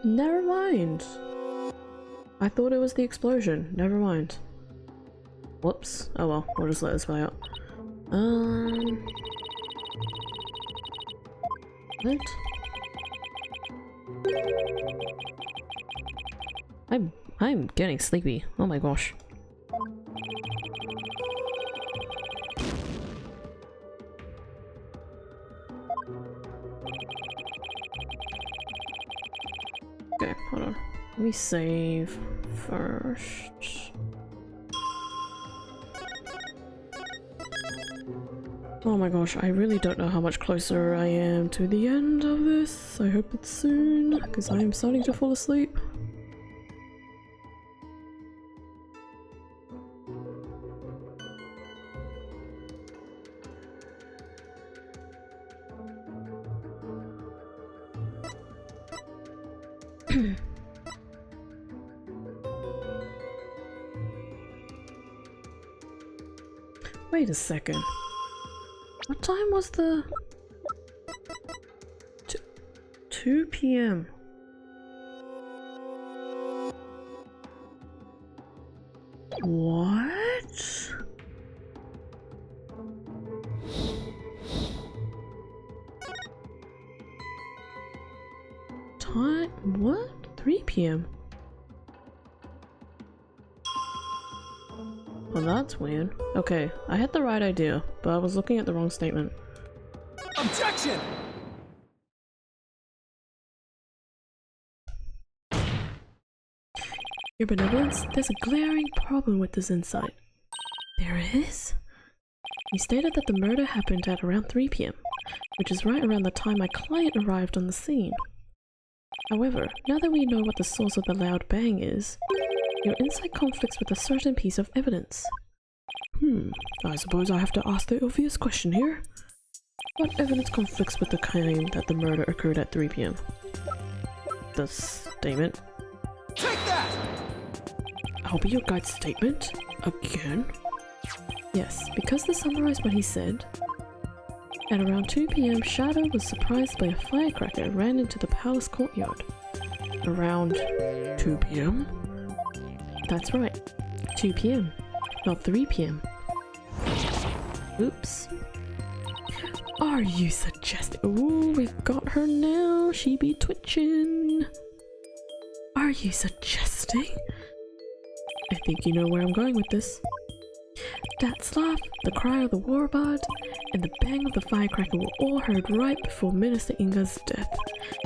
Never mind. I thought it was the explosion. Never mind. Whoops. Oh well, we'll just let this play out. What? I'm getting sleepy. Oh my gosh. Okay, hold on. Let me save first. Oh my gosh, I really don't know how much closer I am to the end of this. I hope it's soon, because I am starting to fall asleep. Wait a second. What time was the... 2 p.m. What? Time? What? 3 p.m. Well, that's weird. Okay, I had the right idea, but I was looking at the wrong statement.
Objection!
Your benevolence, there's a glaring problem with this insight. There is? You stated that the murder happened at around 3 p.m., which is right around the time my client arrived on the scene. However, now that we know what the source of the loud bang is, your insight conflicts with a certain piece of evidence. I suppose I have to ask the obvious question here. What evidence conflicts with the claim that the murder occurred at 3 p.m.? The statement?
Take that!
I'll be your guide's statement? Again? Yes, because to summarize what he said, At around 2 p.m., Shadow was surprised by a firecracker and ran into the palace courtyard. Around 2 p.m.? That's right, 2 p.m., not 3 p.m. Oops. Are you suggesting— ooh, we got her now, she be twitching. Are you suggesting? I think you know where I'm going with this. That laugh, the cry of the warbird, and the bang of the firecracker were all heard right before Minister Inga's death.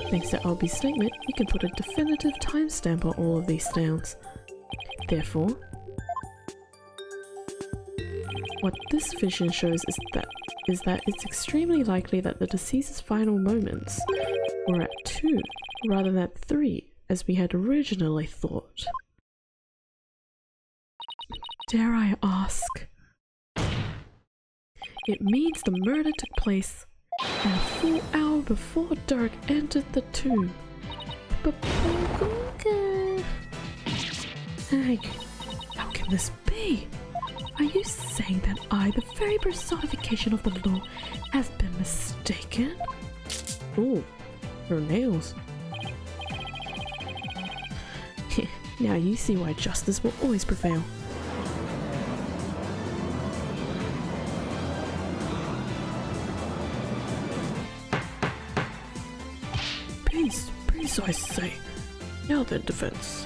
Thanks to Albie's statement, we can put a definitive timestamp on all of these sounds. Therefore, what this vision shows is that it's extremely likely that the deceased's final moments were at 2 rather than at 3, as we had originally thought. Dare I ask? It means the murder took place a full hour before Dirk entered the tomb. Hey, how can this be? Are you saying that I, the very personification of the law, have been mistaken? Oh, her nails. Now you see why justice will always prevail. Peace, I say. Now then, defense.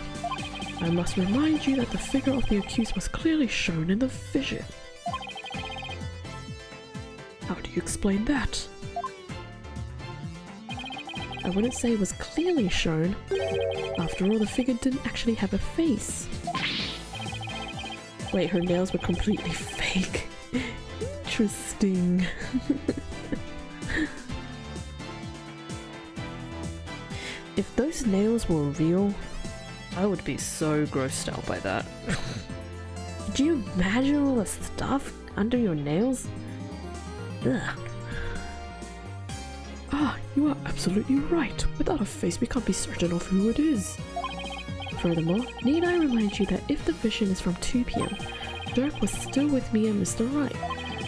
I must remind you that the figure of the accused was clearly shown in the vision. How do you explain that? I wouldn't say it was clearly shown. After all, the figure didn't actually have a face. Wait, her nails were completely fake. Interesting. If those nails were real, I would be so grossed out by that. Could you imagine all the stuff under your nails? Ugh. Ah, you are absolutely right. Without a face, we can't be certain of who it is. Furthermore, need I remind you that if the vision is from 2 p.m., Dirk was still with me and Mr. Wright,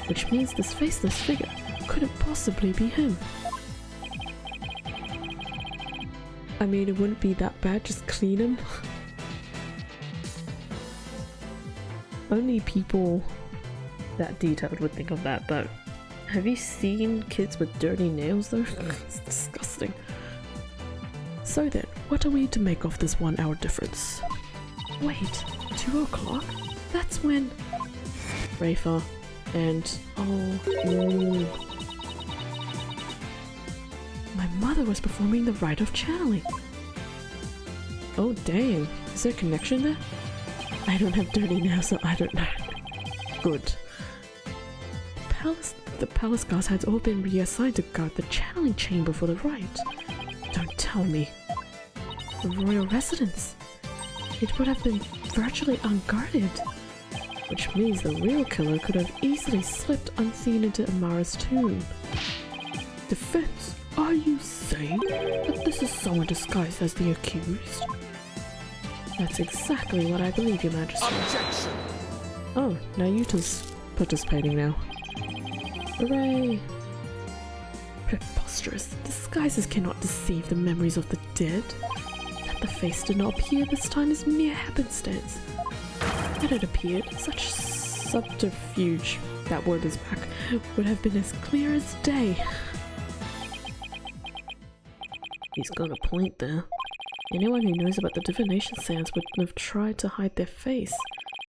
which means this faceless figure couldn't possibly be him. I mean, it wouldn't be that bad, just clean him. Only people that detailed would think of that, but have you seen kids with dirty nails though? It's disgusting. So then, what are we to make of this 1 hour difference? Wait, 2 o'clock? That's when Rafa and my mother was performing the rite of channeling. Oh dang, is there a connection there? I don't have dirty nails, so I don't know. Good. The palace guards had all been reassigned to guard the channeling chamber for the rite. Don't tell me. The royal residence. It would have been virtually unguarded. Which means the real killer could have easily slipped unseen into Amara's tomb. Defense, are you saying that this is someone disguised as the accused? That's exactly what I believe, Your Majesty.
Objection!
Oh, now Yuta's participating now. Hooray! Preposterous. Disguises cannot deceive the memories of the dead. That the face did not appear this time is mere happenstance. Had it appeared, such subterfuge, that word is back, would have been as clear as day. He's got a point there. Anyone who knows about the divination seance would have tried to hide their face.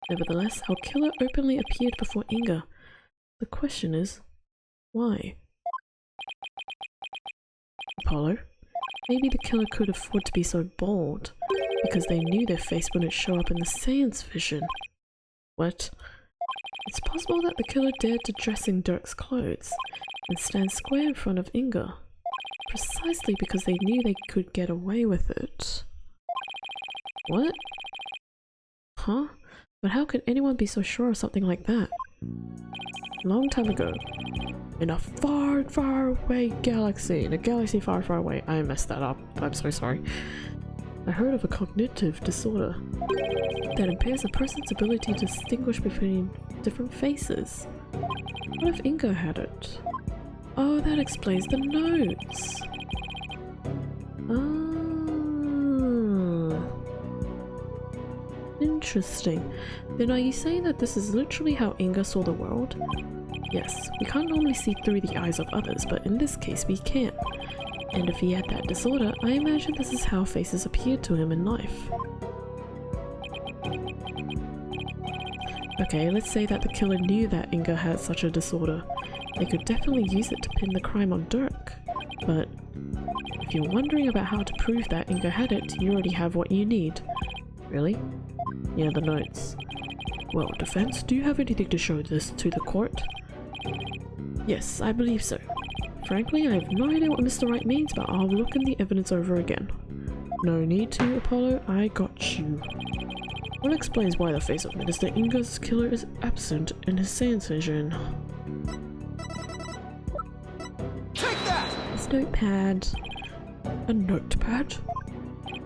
Nevertheless, our killer openly appeared before Inga. The question is, why? Apollo? Maybe the killer could afford to be so bold, because they knew their face wouldn't show up in the seance vision. What? It's possible that the killer dared to dress in Dirk's clothes and stand square in front of Inga, precisely because they knew they could get away with it. What? Huh? But how could anyone be so sure of something like that? Long time ago, in a far, far away galaxy, in a galaxy far, far away, I messed that up, I'm so sorry. I heard of a cognitive disorder that impairs a person's ability to distinguish between different faces. What if Inga had it?
Oh, that explains the notes. Interesting. Then are you saying that this is literally how Inga saw the world? Yes, we can't normally see through the eyes of others, but in this case we can. And if he had that disorder, I imagine this is how faces appeared to him in life. Okay, let's say that the killer knew that Inga had such a disorder. They could definitely use it to pin the crime on Dirk. But if you're wondering about how to prove that Inga had it, you already have what you need. Really? Yeah, the notes. Well, defense, do you have anything to show this to the court? Yes, I believe so. Frankly, I have no idea what Mr. Wright means, but I'll look in the evidence over again. No need to, Apollo, I got you. What explains why the face of Minister Inga's killer is absent in his seance vision?
Take that!
His notepad. A notepad?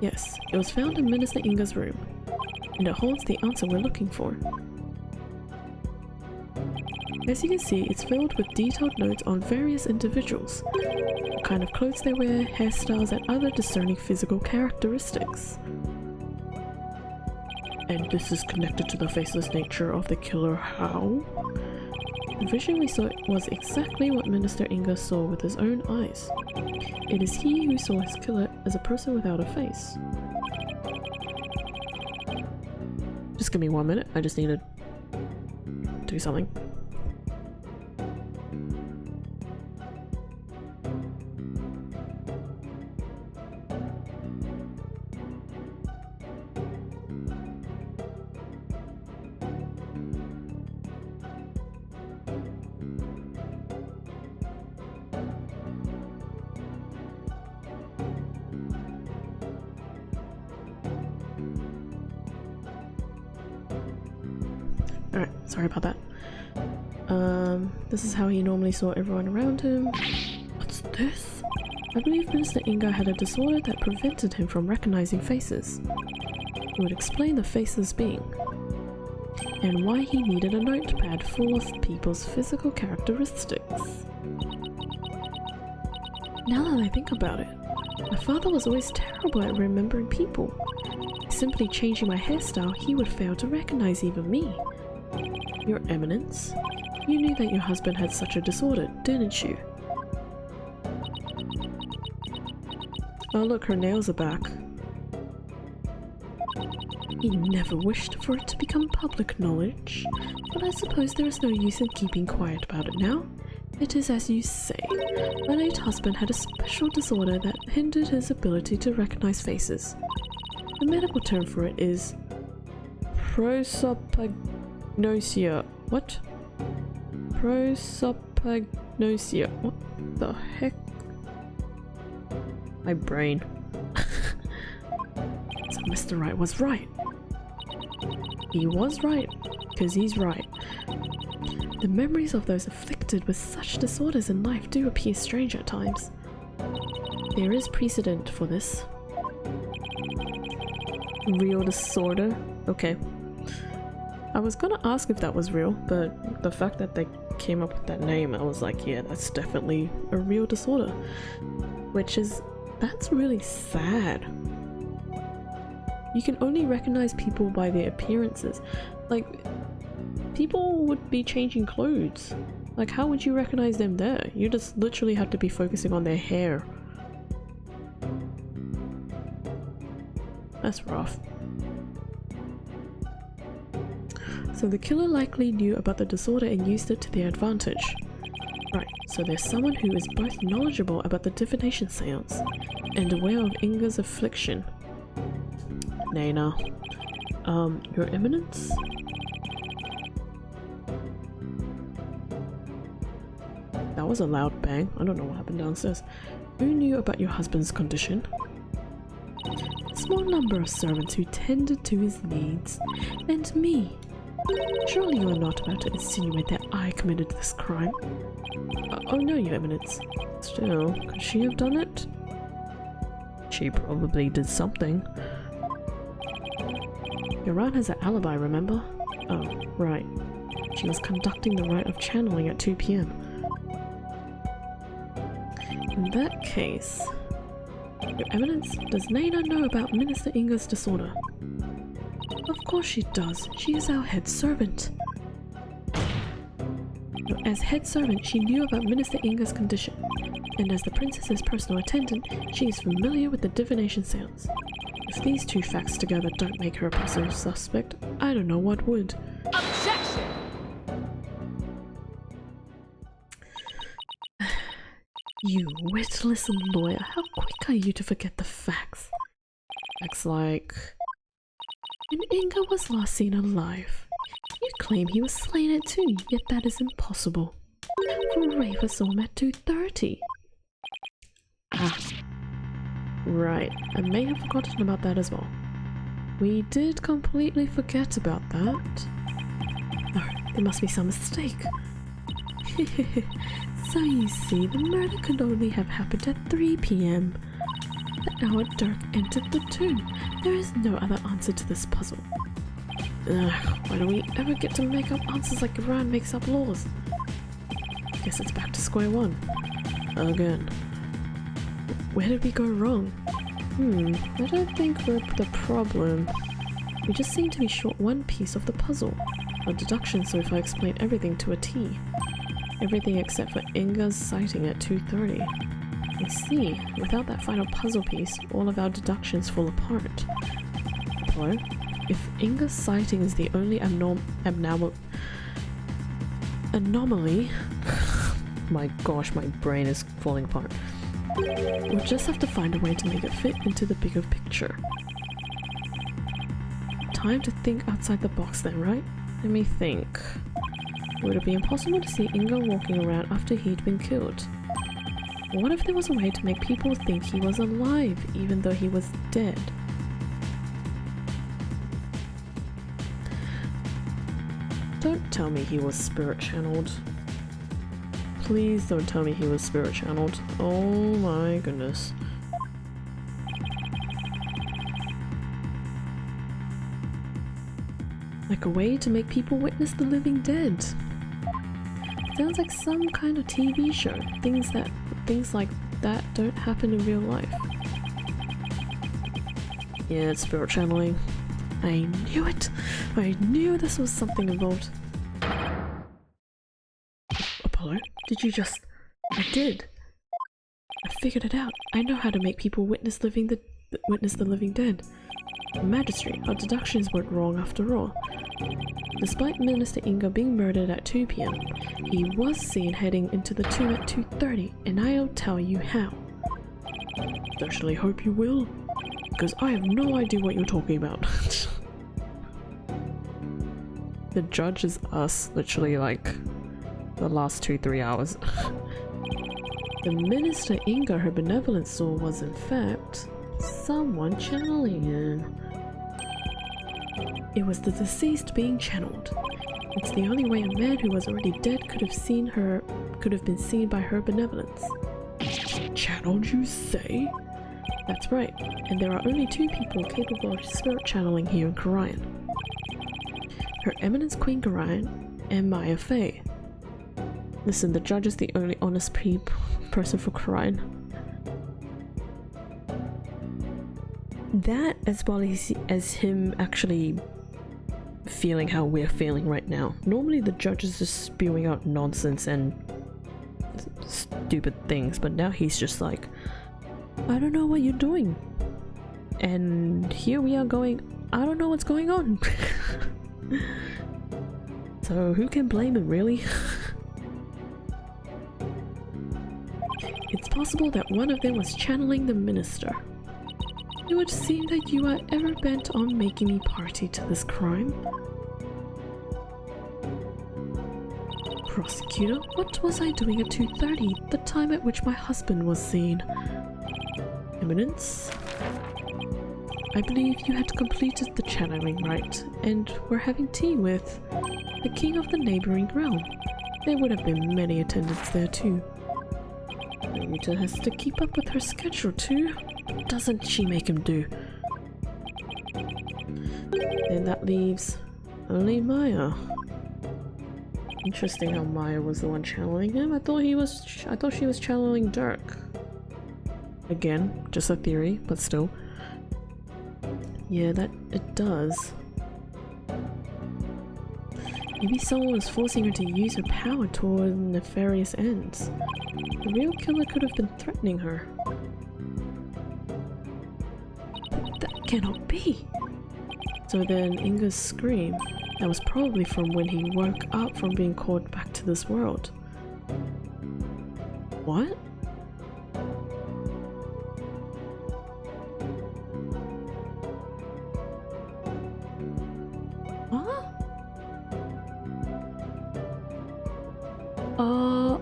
Yes, it was found in Minister Inga's room, and it holds the answer we're looking for. As you can see, it's filled with detailed notes on various individuals, what kind of clothes they wear, hairstyles, and other discerning physical characteristics. And this is connected to the faceless nature of the killer. How? The vision we saw was exactly what Minister Inga saw with his own eyes. It is he who saw his killer as a person without a face. Just give me 1 minute, I just need to do something. Alright, sorry about that. This is how he normally saw everyone around him. What's this? I believe Minister Inga had a disorder that prevented him from recognizing faces. It would explain the faceless being, and why he needed a notepad full of people's physical characteristics. Now that I think about it, my father was always terrible at remembering people. Simply changing my hairstyle, he would fail to recognize even me. Your Eminence, you knew that your husband had such a disorder, didn't you? Oh look, her nails are back. He never wished for it to become public knowledge, but I suppose there is no use in keeping quiet about it now. It is as you say. My late husband had a special disorder that hindered his ability to recognize faces. The medical term for it is prosopagnosia. What? Prosopagnosia. What the heck? My brain. So Mr. Wright was right. He was right, because he's right. The memories of those afflicted with such disorders in life do appear strange at times. There is precedent for this. Real disorder? Okay. I was gonna ask if that was real, but the fact that they came up with that name, I was like, yeah, that's definitely a real disorder. That's really sad. You can only recognize people by their appearances. Like, people would be changing clothes. Like, how would you recognize them there? You just literally have to be focusing on their hair. That's rough. So the killer likely knew about the disorder and used it to their advantage. Right, so there's someone who is both knowledgeable about the divination seance and aware of Inga's affliction. Nana. Your Eminence? That was a loud bang. I don't know what happened downstairs. Who knew about your husband's condition? A small number of servants who tended to his needs. And me. Surely you are not about to insinuate that I committed this crime? Oh no, Your Eminence. Still, could she have done it? She probably did something. Your aunt has an alibi, remember? Oh, right. She was conducting the rite of channeling at 2 PM.
In that case, Your Eminence, does Nana know about Minister Inga's disorder? Of course she does. She is our head servant. As head servant, she knew about Minister Inga's condition, and as the princess's personal attendant, she is familiar with the divination seance. If these two facts together don't make her a possible suspect, I don't know what would.
Objection!
You witless lawyer, how quick are you to forget the facts? Facts like... When Inga was last seen alive, you claim he was slain at 2, yet that is impossible. For Raver saw him at 2:30. Ah. Right, I may have forgotten about that as well. We did completely forget about that. Oh, there must be some mistake. So you see, the murder could only have happened at 3 PM. The hour Dirk entered the tomb. There is no other answer to this puzzle. Ugh, why do we ever get to make up answers like Iran makes up laws? Guess it's back to square one. Again. Where did we go wrong? I don't think we're the problem. We just seem to be short one piece of the puzzle. Our deductions so far explain everything to a T. Everything except for Inga's sighting at 2:30. I see. Without that final puzzle piece, all of our deductions fall apart. Hello? If Inga's sighting is the only anomaly... My gosh, my brain is falling apart. We'll just have to find a way to make it fit into the bigger picture. Time to think outside the box then, right? Let me think. Would it be impossible to see Inga walking around after he'd been killed? What if there was a way to make people think he was alive even though he was dead? Don't tell me he was spirit channeled. Please don't tell me he was spirit channeled. Oh my goodness. Like a way to make people witness the living dead. Sounds like some kind of TV show. Things like that don't happen in real life. Yeah, it's spirit channeling. I knew it! I knew this was something involved. Apollo, did you just... I did! I figured it out. I know how to make people witness the living dead. Magistrate, our deductions weren't wrong after all. Despite Minister Inga being murdered at 2 PM, he was seen heading into the tomb at 2:30, and I'll tell you how. Certainly hope you will, because I have no idea what you're talking about. The judge is us, literally like the last 2-3 hours. The Minister Inga her benevolence saw was in fact someone channeling him. It was the deceased being channeled. It's the only way a man who was already dead could have been seen by her benevolence. Channeled, you say? That's right, and there are only 2 people capable of spirit channeling here in Karayan. Her Eminence Queen Karayan and Maya Fey. Listen, the judge is the only honest person for Karayan. That, as well as him actually feeling how we're feeling right now. Normally the judge is just spewing out nonsense and stupid things, but now he's just like, I don't know what you're doing. And here we are going, I don't know what's going on. So who can blame him, really? It's possible that one of them was channeling the minister. It would seem that you are ever bent on making me party to this crime. Prosecutor, what was I doing at 2:30, the time at which my husband was seen? Eminence? I believe you had completed the channeling rite, and were having tea with the king of the neighboring realm. There would have been many attendants there too. Rita has to keep up with her schedule too. Doesn't she make him do? Then that leaves only Maya. Interesting how Maya was the one channeling him. I thought she was channeling Dirk. Again, just a theory, but still. Yeah, that it does. Maybe someone was forcing her to use her power toward nefarious ends. The real killer could have been threatening her. That cannot be! So then Inga's scream, that was probably from when he woke up from being called back to this world. What?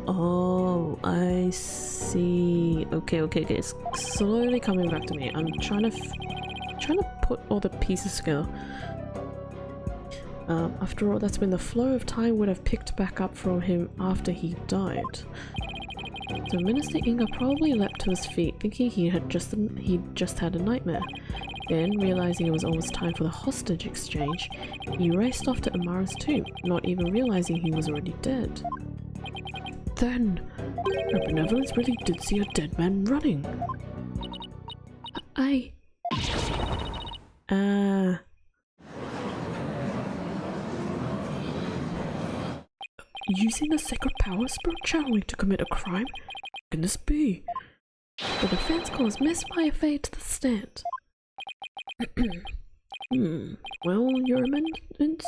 Oh, I see. Okay, it's slowly coming back to me. I'm trying to put all the pieces together. After all, that's when the flow of time would have picked back up from him after he died. So Minister Inga probably leapt to his feet, thinking he'd just had a nightmare. Then, realizing it was almost time for the hostage exchange, he raced off to Amara's tomb, not even realizing he was already dead. Then, her benevolence really did see a dead man running. Using the sacred power of spirit channeling to commit a crime? How can this be? The defense calls Miss Maya Fey to the stand. Well, Your Eminence,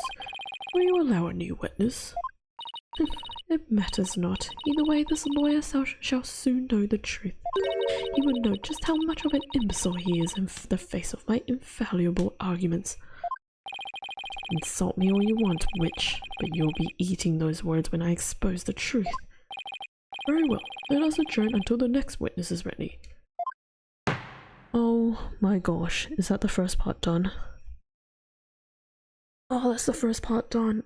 will you allow a new witness? It matters not. Either way, this lawyer shall soon know the truth. He would know just how much of an imbecile he is in the face of my infallible arguments. Insult me all you want, witch, but you'll be eating those words when I expose the truth. Very well, let us adjourn until the next witness is ready. Oh my gosh, is that the first part done? Oh, that's the first part done.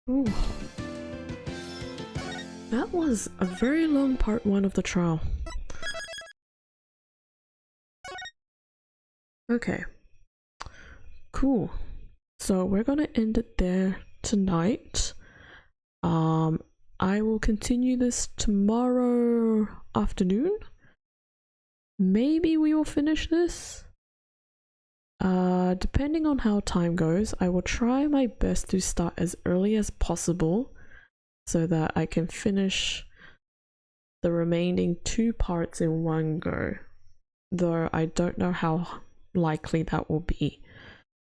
Ooh. That was a very long part 1 of the trial. Okay. Cool. So we're gonna end it there tonight. I will continue this tomorrow afternoon. Maybe we will finish this. Depending on how time goes, I will try my best to start as early as possible so that I can finish the remaining 2 parts in one go. Though I don't know how likely that will be.